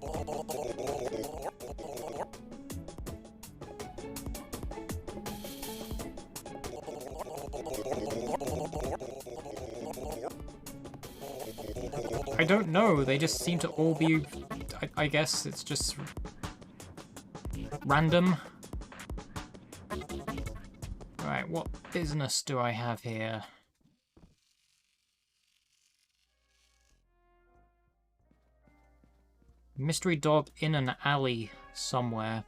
I don't know, they just seem to all be... I guess it's just... random. Right, what business do I have here? Mystery dog in an alley somewhere.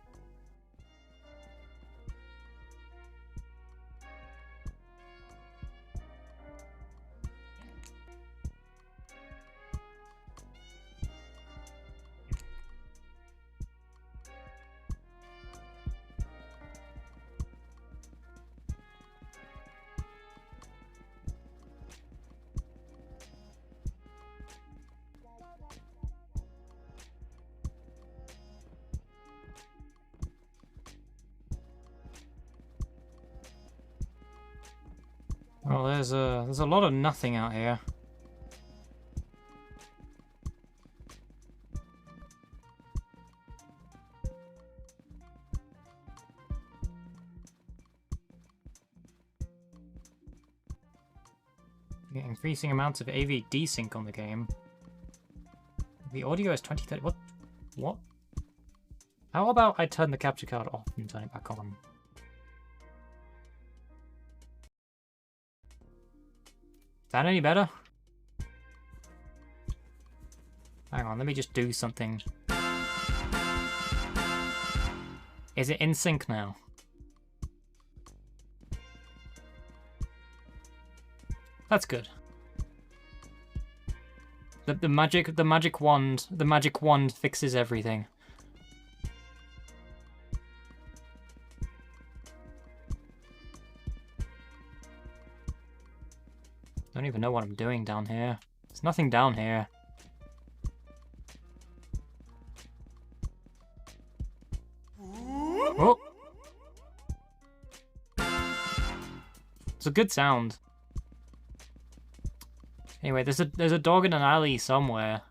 Well, there's a lot of nothing out here. You get increasing amounts of AV desync on the game. The audio is 2030. What? How about I turn the capture card off and turn it back on? Is that any better? Hang on, let me just do something. Is it in sync now? That's good. The magic wand fixes everything. I don't even know what I'm doing down here. There's nothing down here. Oh! It's a good sound. Anyway, there's a dog in an alley somewhere.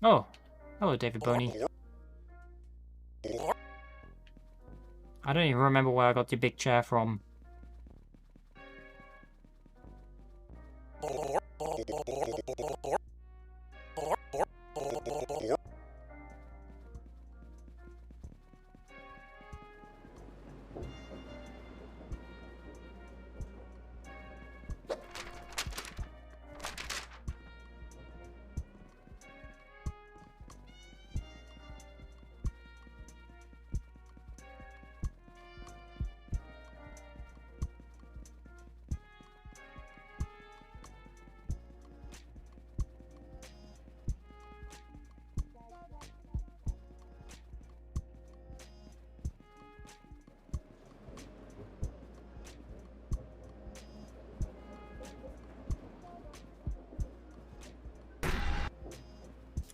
Oh, hello, David Boney. I don't even remember where I got your big chair from.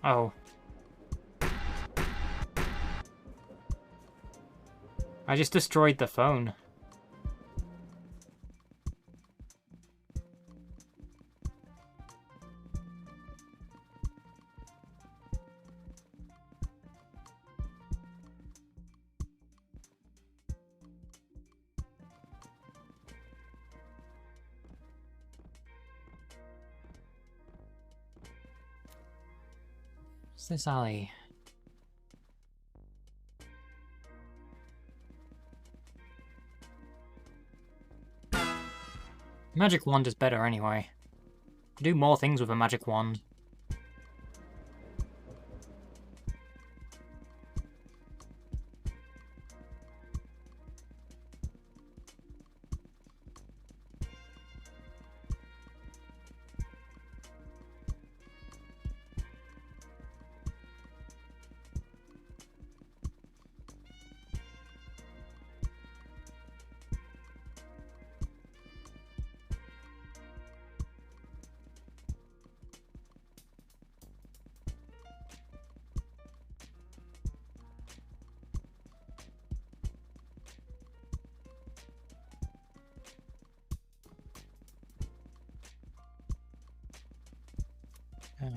Oh. I just destroyed the phone. What's this alley? Magic wand is better anyway. Do more things with a magic wand.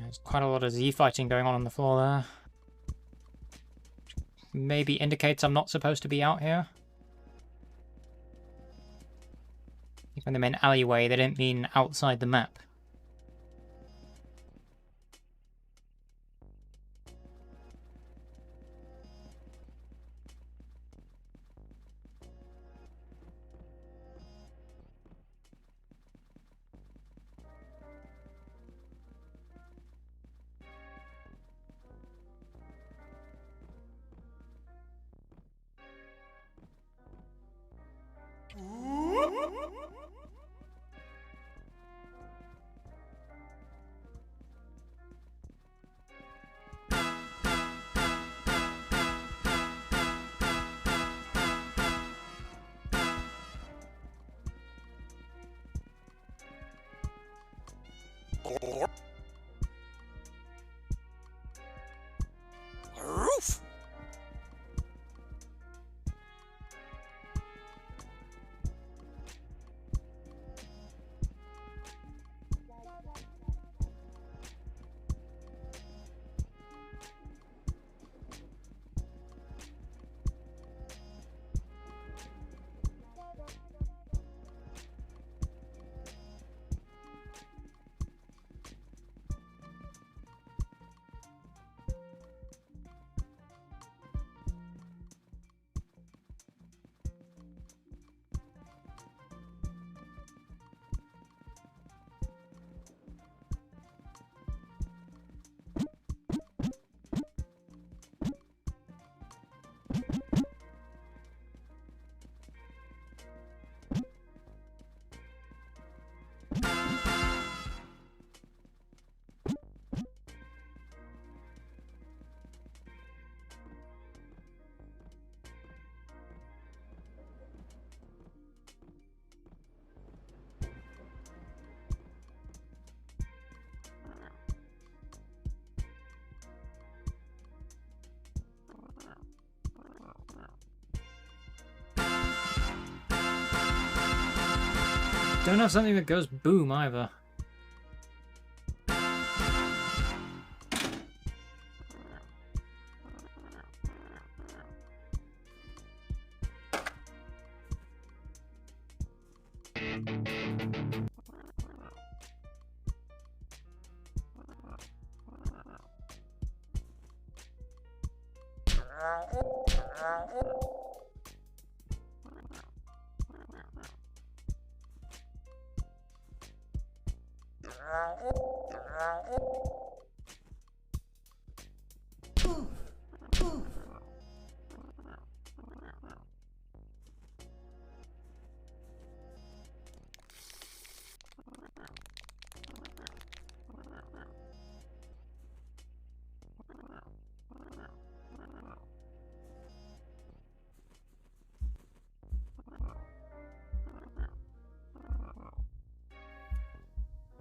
There's quite a lot of Z fighting going on the floor there. Maybe indicates I'm not supposed to be out here. When they meant alleyway, they didn't mean outside the map. Roof. Don't have something that goes boom either.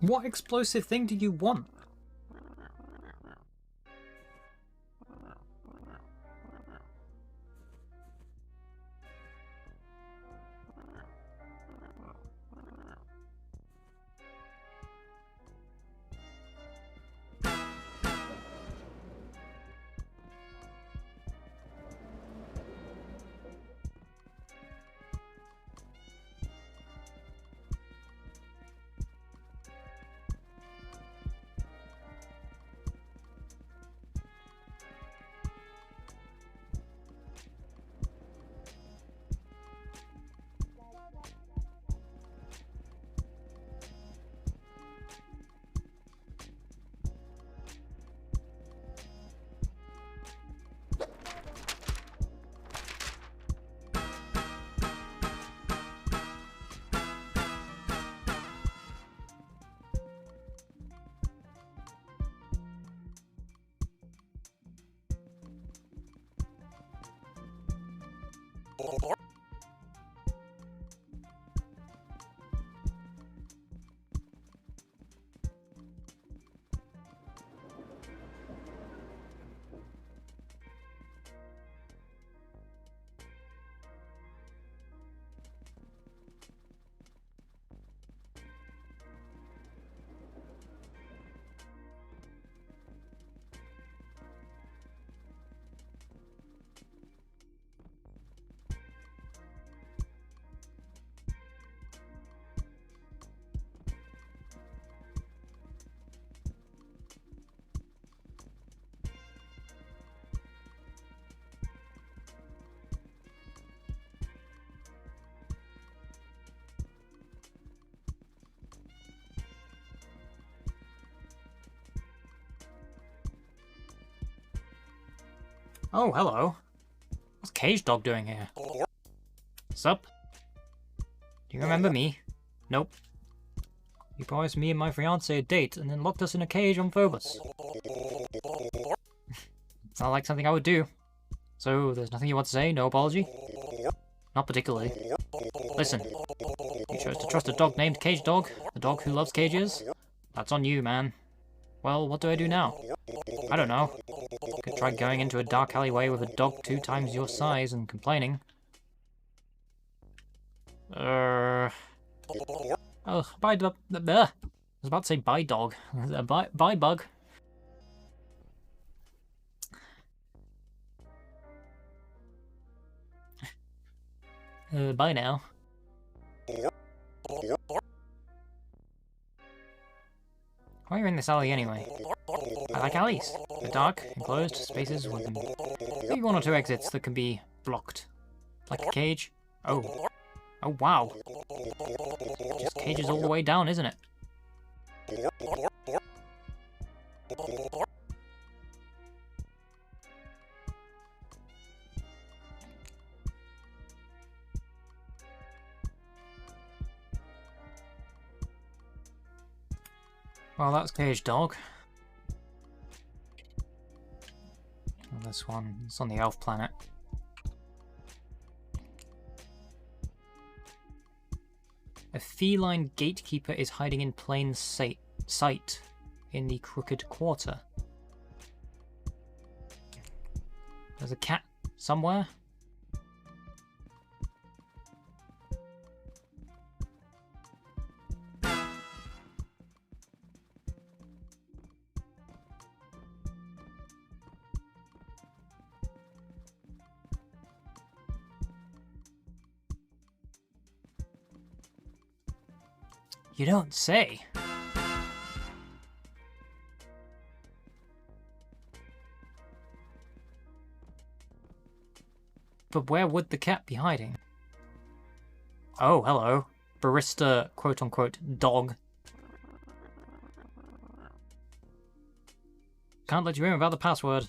What explosive thing do you want? Oh, hello. What's Cage Dog doing here? Sup? Do you remember me? Nope. You promised me and my fiancée a date and then locked us in a cage on Phobos. It's not like something I would do. So, there's nothing you want to say? No apology? Not particularly. Listen, you chose to trust a dog named Cage Dog, the dog who loves cages. That's on you, man. Well, what do I do now? I don't know. Could try going into a dark alleyway with a dog 2 times your size and complaining. Oh, bye, I was about to say bye, dog. Bye, bug. Bye now. Why are you in this alley anyway? I like alleys. They're dark, enclosed spaces with maybe 1 or 2 exits that can be blocked. Like a cage. Oh. Oh, wow. Just cages all the way down, isn't it? Well, that's Cage Dog. And this one, it's on the elf planet. A feline gatekeeper is hiding in plain sight in the Crooked Quarter. There's a cat somewhere. You don't say. But where would the cat be hiding? Oh, hello. Barista, quote-unquote, dog. Can't let you in without the password.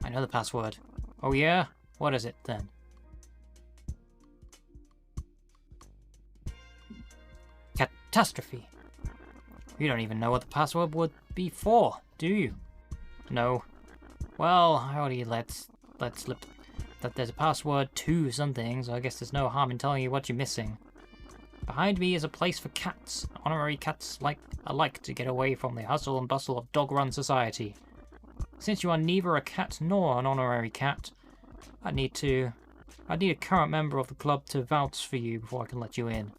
I know the password. Oh yeah? What is it, then? Catastrophe. You don't even know what the password would be for, do you? No. Well, I already let slip that there's a password to something, so I guess there's no harm in telling you what you're missing. Behind me is a place for cats. Honorary cats alike to get away from the hustle and bustle of dog-run society. Since you are neither a cat nor an honorary cat, I'd need a current member of the club to vouch for you before I can let you in.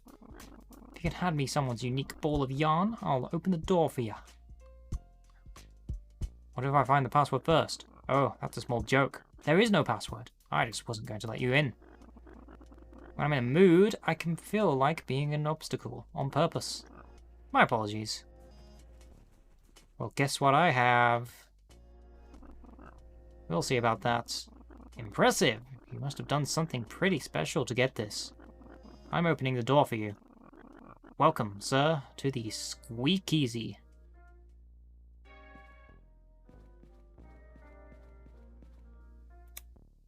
If you can hand me someone's unique ball of yarn, I'll open the door for you. What if I find the password first? Oh, that's a small joke. There is no password. I just wasn't going to let you in. When I'm in a mood, I can feel like being an obstacle on purpose. My apologies. Well, guess what I have? We'll see about that. Impressive! You must have done something pretty special to get this. I'm opening the door for you. Welcome, sir, to the Squeakeasy.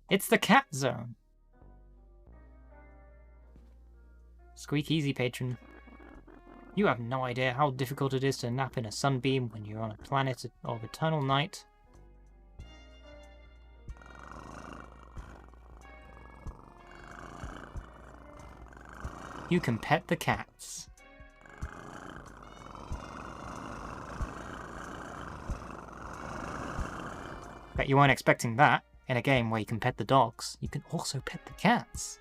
It's the cat zone. Squeakeasy patron. You have no idea how difficult it is to nap in a sunbeam when you're on a planet of eternal night. You can pet the cats. Bet you weren't expecting that. In a game where you can pet the dogs, you can also pet the cats.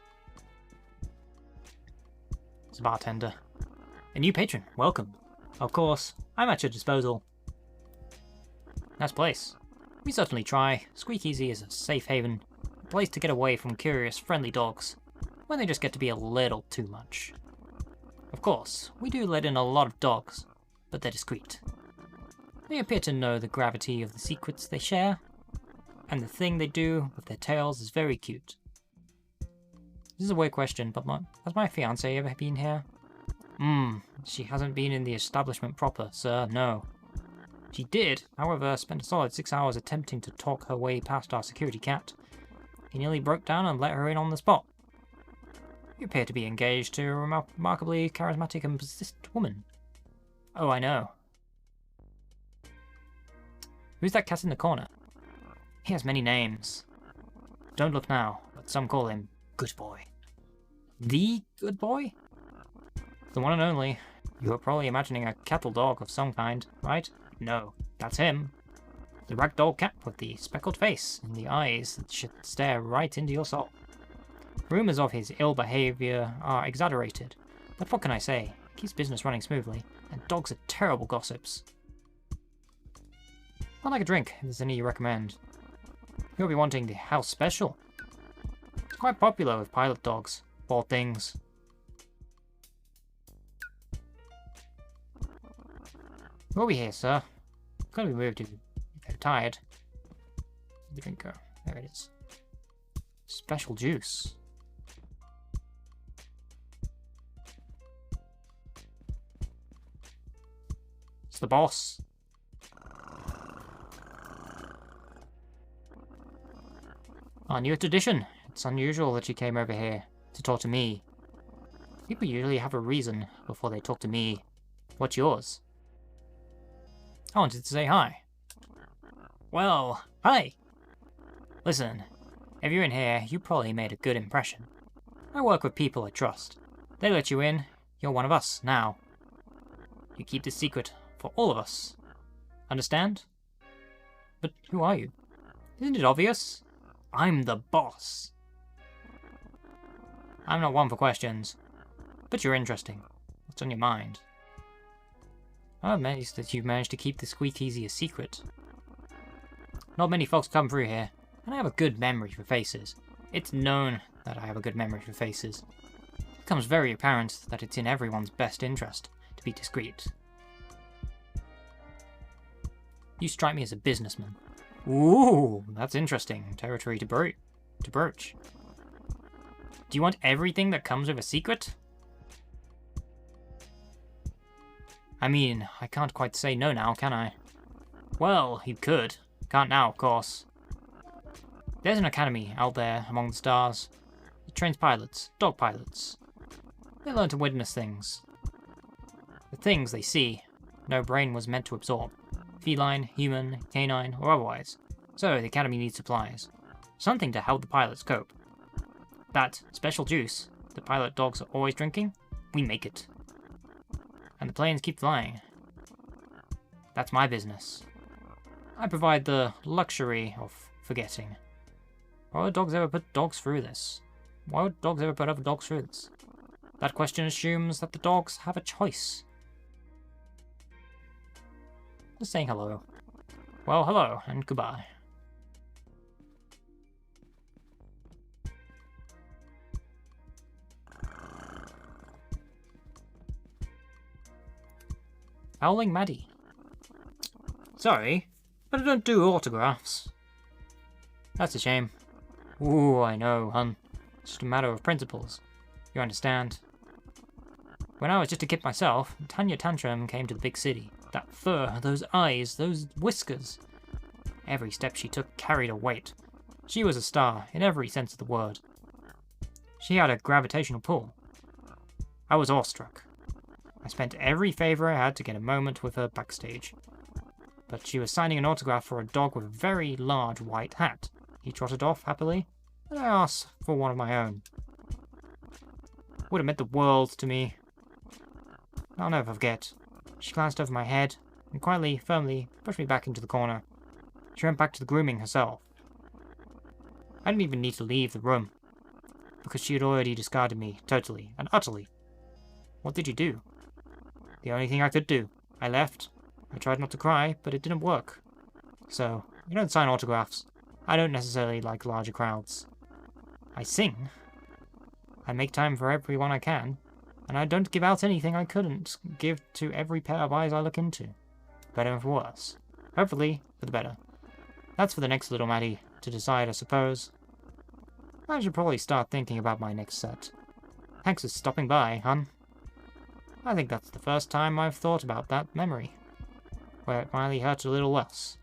It's a bartender. A new patron, welcome. Of course, I'm at your disposal. Nice place. We certainly try. Squeakeasy is a safe haven. A place to get away from curious, friendly dogs when they just get to be a little too much. Of course, we do let in a lot of dogs, but they're discreet. They appear to know the gravity of the secrets they share, and the thing they do with their tails is very cute. This is a weird question, but has my fiancée ever been here? She hasn't been in the establishment proper, sir, no. She did, however, spend a solid 6 hours attempting to talk her way past our security cat. He nearly broke down and let her in on the spot. You appear to be engaged to a remarkably charismatic and persistent woman. Oh, I know. Who's that cat in the corner? He has many names. Don't look now, but some call him Good Boy. The Good Boy? The one and only. You are probably imagining a cattle dog of some kind, right? No, that's him. The ragdoll cat with the speckled face and the eyes that should stare right into your soul. Rumours of his ill behaviour are exaggerated, but what can I say? He keeps business running smoothly, and dogs are terrible gossips. I'd like a drink, if there's any you recommend. You'll be wanting the house special. It's quite popular with pilot dogs, poor things. We'll be here, sir. Couldn't be moved if you're tired. Where'd the drink go? There it is. Special juice. It's the boss. Our newest addition. It's unusual that she came over here to talk to me. People usually have a reason before they talk to me. What's yours? I wanted to say hi. Well, hi! Listen, if you're in here, you probably made a good impression. I work with people I trust. They let you in, you're one of us now. You keep this secret for all of us. Understand? But who are you? Isn't it obvious? I'm the boss. I'm not one for questions, but you're interesting. What's on your mind? I'm amazed that you've managed to keep the Squeakeasy a secret. Not many folks come through here, and I have a good memory for faces. It's known that I have a good memory for faces. It becomes very apparent that it's in everyone's best interest to be discreet. You strike me as a businessman. Ooh, that's interesting. Territory to broach. Do you want everything that comes with a secret? I mean, I can't quite say no now, can I? Well, you could. Can't now, of course. There's an academy out there among the stars. It trains pilots, dog pilots. They learn to witness things. The things they see, no brain was meant to absorb. Feline, human, canine, or otherwise. So the academy needs supplies. Something to help the pilots cope. That special juice the pilot dogs are always drinking, we make it. And the planes keep flying. That's my business. I provide the luxury of forgetting. Why would dogs ever put dogs through this? Why would dogs ever put other dogs through this? That question assumes that the dogs have a choice. Just saying hello. Well, hello, and goodbye. Howling Maddie. Sorry, but I don't do autographs. That's a shame. Ooh, I know, hun. It's just a matter of principles. You understand? When I was just a kid myself, Tanya Tantrum came to the big city. That fur, those eyes, those whiskers. Every step she took carried a weight. She was a star, in every sense of the word. She had a gravitational pull. I was awestruck. I spent every favour I had to get a moment with her backstage. But she was signing an autograph for a dog with a very large white hat. He trotted off happily, and I asked for one of my own. Would have meant the world to me. I'll never forget. She glanced over my head and quietly, firmly pushed me back into the corner. She went back to the grooming herself. I didn't even need to leave the room, because she had already discarded me, totally and utterly. What did you do? The only thing I could do. I left. I tried not to cry, but it didn't work. So, I don't sign autographs. I don't necessarily like larger crowds. I sing. I make time for everyone I can, and I don't give out anything I couldn't give to every pair of eyes I look into. Better and for worse. Hopefully, for the better. That's for the next little Maddie to decide, I suppose. I should probably start thinking about my next set. Thanks for stopping by, hun. I think that's the first time I've thought about that memory, where it finally hurts a little less.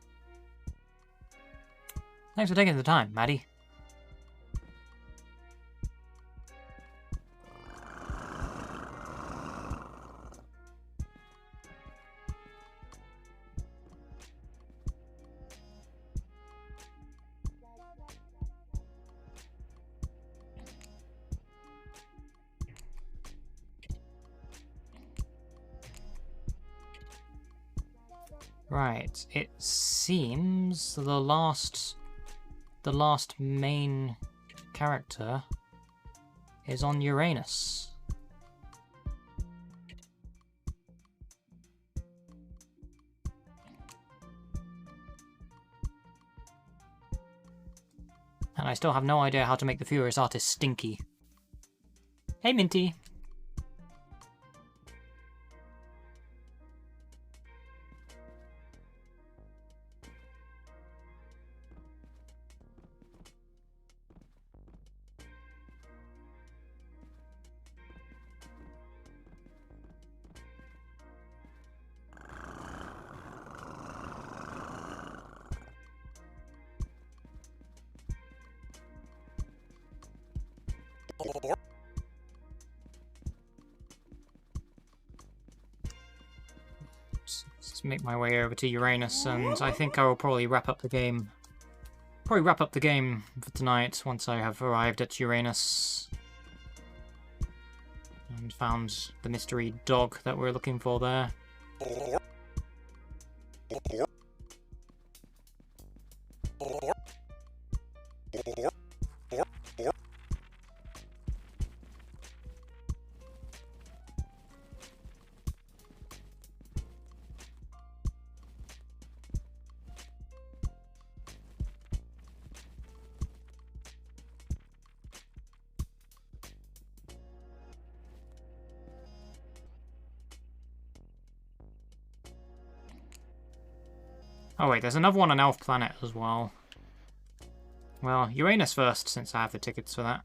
Thanks for taking the time, Maddie. Right, it seems the last main character is on Uranus. And I still have no idea how to make the Furious Artist stinky. Hey, Minty. Let's make my way over to Uranus, and I think I will probably wrap up the game. Probably wrap up the game for tonight once I have arrived at Uranus and found the mystery dog that we're looking for there. Oh wait, there's another one on Elf Planet as well. Well, Uranus first, since I have the tickets for that.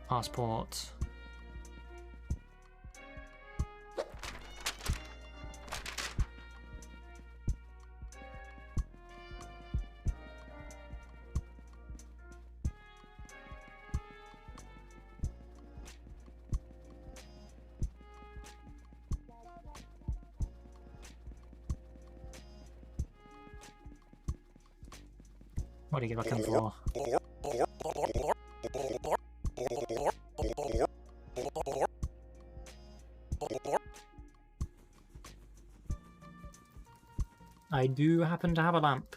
Passport. What are you looking for? I do happen to have a lamp.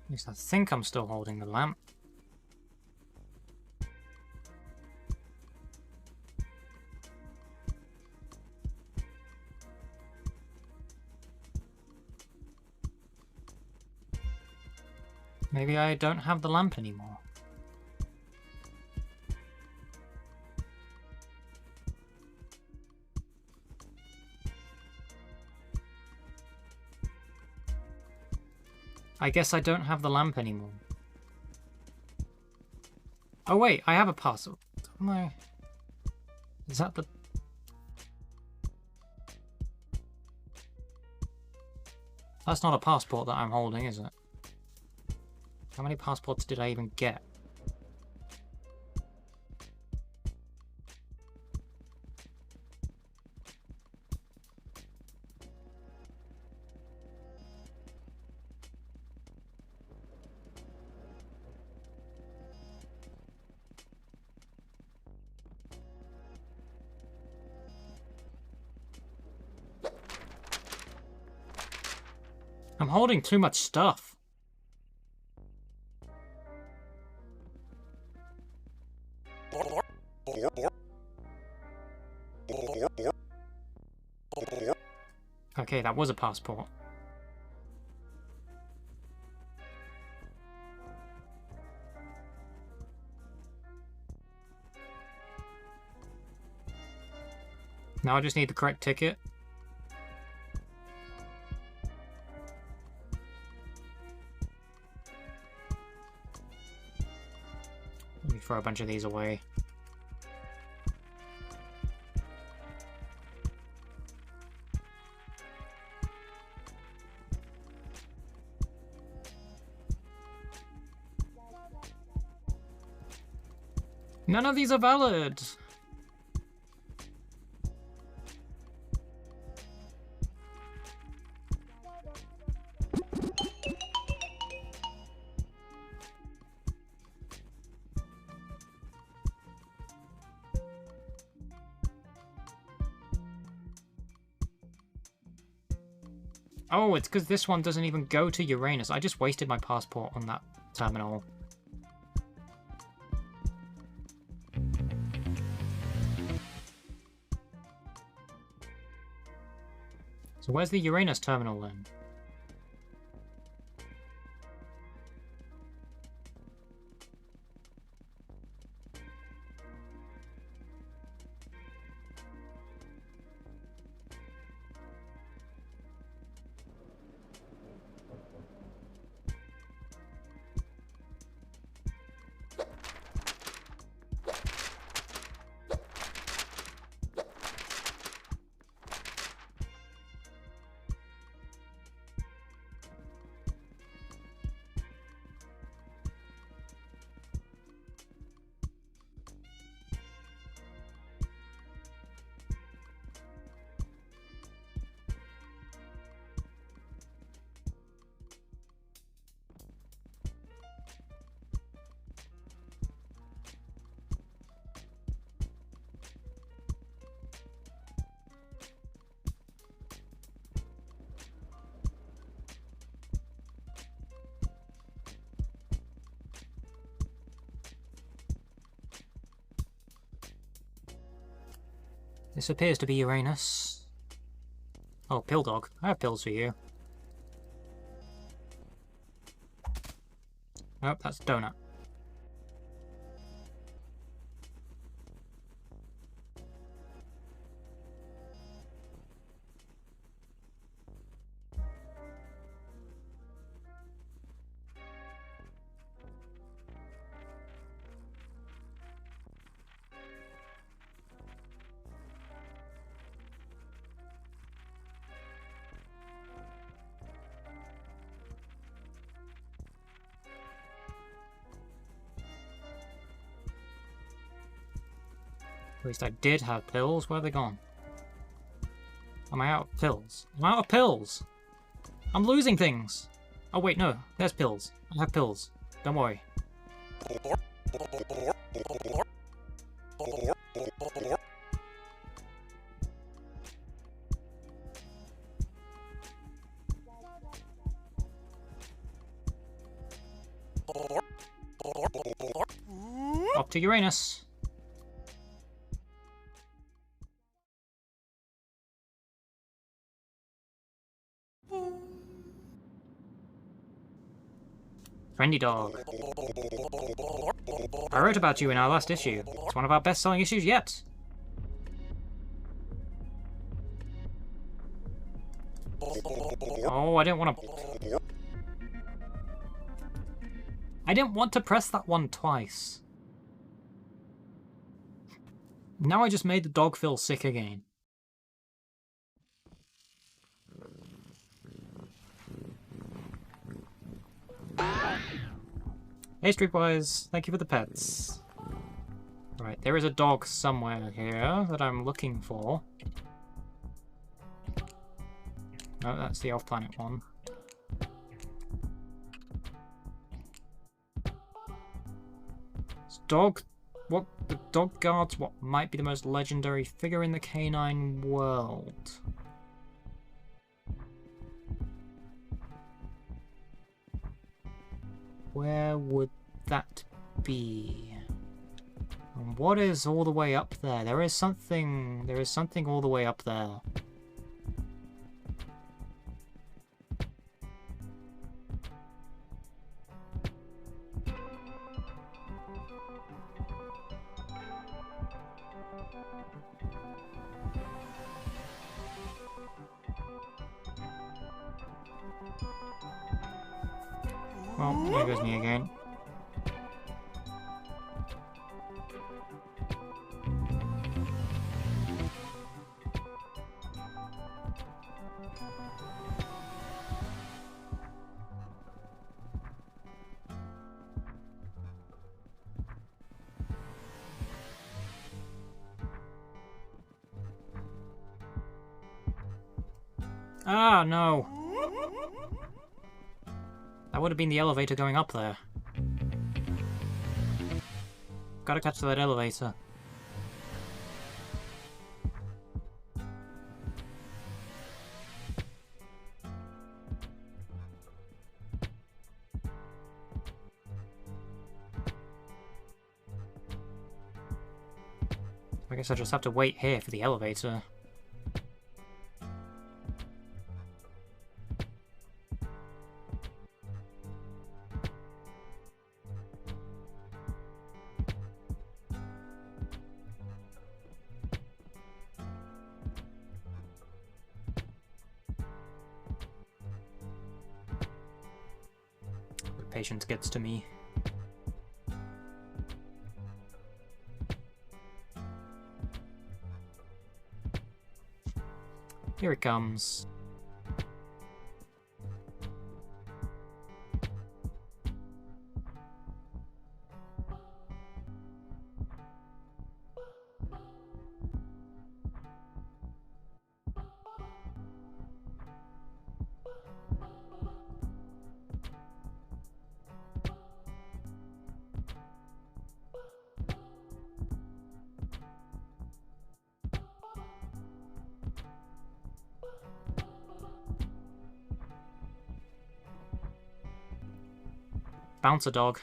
At least I think I'm still holding the lamp. Maybe I don't have the lamp anymore. I guess I don't have the lamp anymore. Oh wait, I have a parcel. Is that the... That's not a passport that I'm holding, is it? How many passports did I even get? I'm holding too much stuff. Okay, that was a passport. Now I just need the correct ticket. Let me throw a bunch of these away. None of these are valid! Oh, it's because this one doesn't even go to Uranus. I just wasted my passport on that terminal. So where's the Uranus terminal then? This appears to be Uranus. Oh, pill dog. I have pills for you. Nope, that's donut. At least I did have pills. Where are they gone? Am I out of pills? I'm out of pills! I'm losing things! Oh wait, no. There's pills. I have pills. Don't worry. off to Uranus. Friendly dog. I wrote about you in our last issue. It's one of our best-selling issues yet. Oh, I didn't want to... I didn't want to press that one twice. Now I just made the dog feel sick again. Hey Streetwise, thank you for the pets. Right, there is a dog somewhere here that I'm looking for. No, that's the off-planet one. This dog... What? The dog guards what might be the most legendary figure in the canine world. Where would that be? And what is all the way up there? There is something all the way up there. Well, there goes me again. Ah, no. That would have been the elevator going up there. Gotta catch that elevator. I guess I just have to wait here for the elevator. Patience gets to me. Here it comes. Bouncer dog.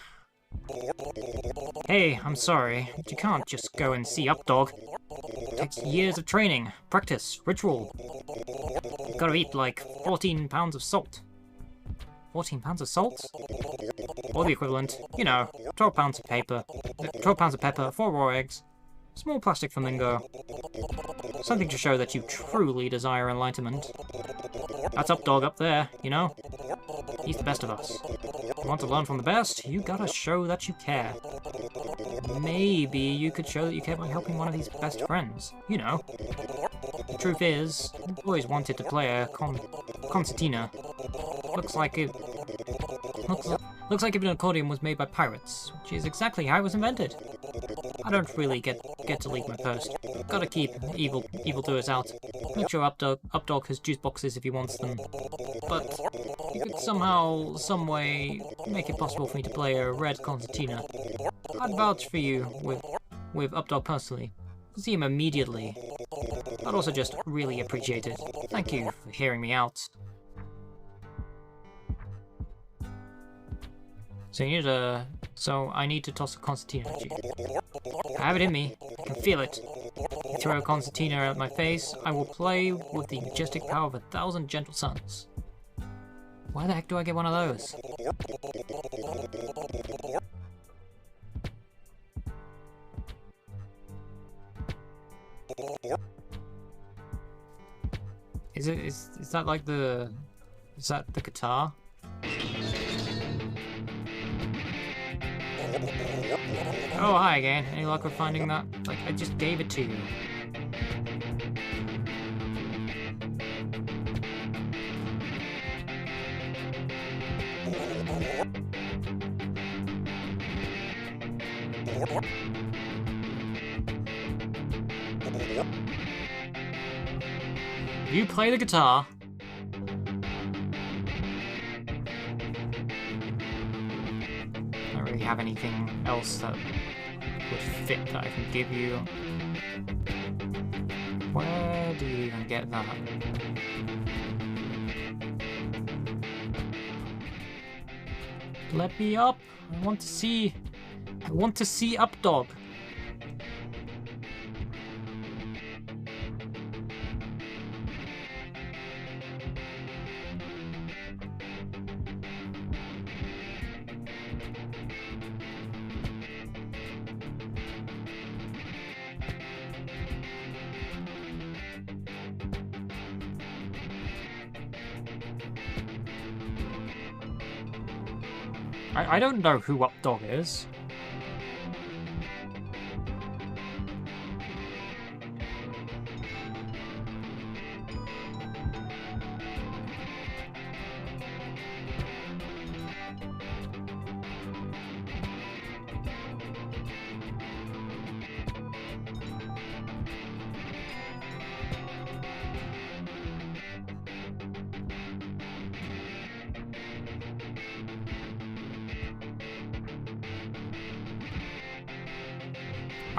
Hey, I'm sorry, but you can't just go and see up dog. It takes years of training, practice, ritual. You've got to eat like 14 pounds of salt. 14 pounds of salt? Or the equivalent, you know, 12 pounds of paper, 12 pounds of pepper, 4 raw eggs, small plastic flamingo. Something to show that you truly desire enlightenment. That's up dog up there, you know? He's the best of us. You want to learn from the best? You gotta show that you care. Maybe you could show that you care by helping one of these best friends. You know. The truth is, I've always wanted to play a concertina. Looks like an accordion was made by pirates, which is exactly how it was invented. I don't really get to leave my post. Gotta keep evildoers out. Make sure Updog has juice boxes if he wants them. But you could somehow, some way, make it possible for me to play a red concertina. I'd vouch for you with Updog personally. See him immediately. I'd also just really appreciate it. Thank you for hearing me out. So you need to So I need to toss a concertina at you. I have it in me. I can feel it. You throw a concertina at my face, I will play with the majestic power of 1,000 gentle suns. Why the heck do I get one of those? Is that like the... Is that the guitar? Oh, hi again. Any luck with finding that? Like, I just gave it to you. You play the guitar. I don't really have anything else that would fit that I can give you. Where do you even get that? Let me up. I want to see Updog. I don't know who Updog is.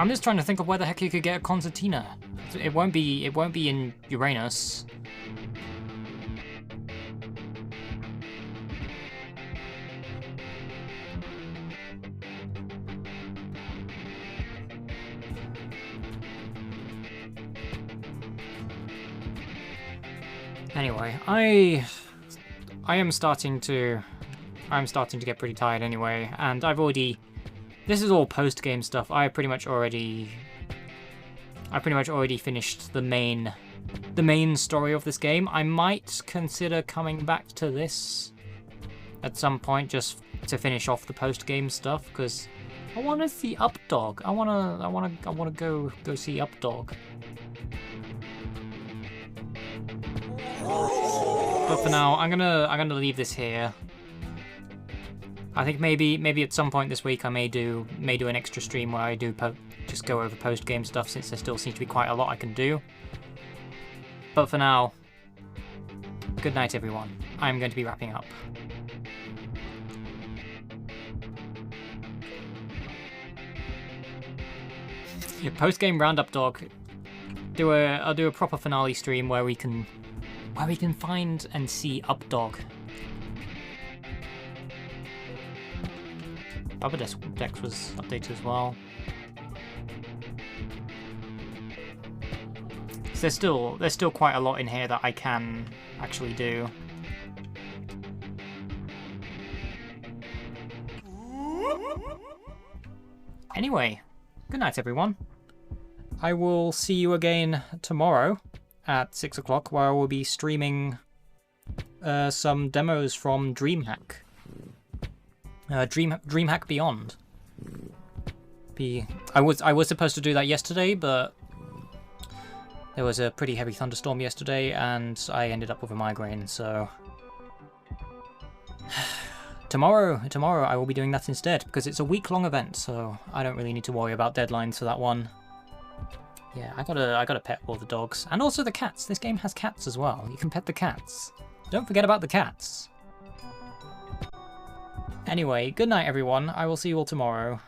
I'm just trying to think of where the heck you could get a concertina. It won't be in Uranus. Anyway, I'm starting to get pretty tired anyway, and this is all post-game stuff. I pretty much already finished the main story of this game. I might consider coming back to this at some point just to finish off the post-game stuff, because I want to see Updog. I want to go see Updog. But for now, I'm gonna leave this here. I think maybe at some point this week I may do an extra stream where I do just go over post game stuff, since there still seems to be quite a lot I can do. But for now, good night everyone. I'm going to be wrapping up. Post game roundup, dog. I'll do a proper finale stream where we can find and see Updog. Bubba Dex was updated as well. So there's still quite a lot in here that I can actually do. Anyway, good night everyone. I will see you again tomorrow at 6 o'clock, where I will be streaming some demos from DreamHack. DreamHack Beyond. I was supposed to do that yesterday, but there was a pretty heavy thunderstorm yesterday, and I ended up with a migraine. So tomorrow I will be doing that instead, because it's a week-long event, so I don't really need to worry about deadlines for that one. Yeah, I gotta pet all the dogs, and also the cats. This game has cats as well. You can pet the cats. Don't forget about the cats. Anyway, good night everyone. I will see you all tomorrow.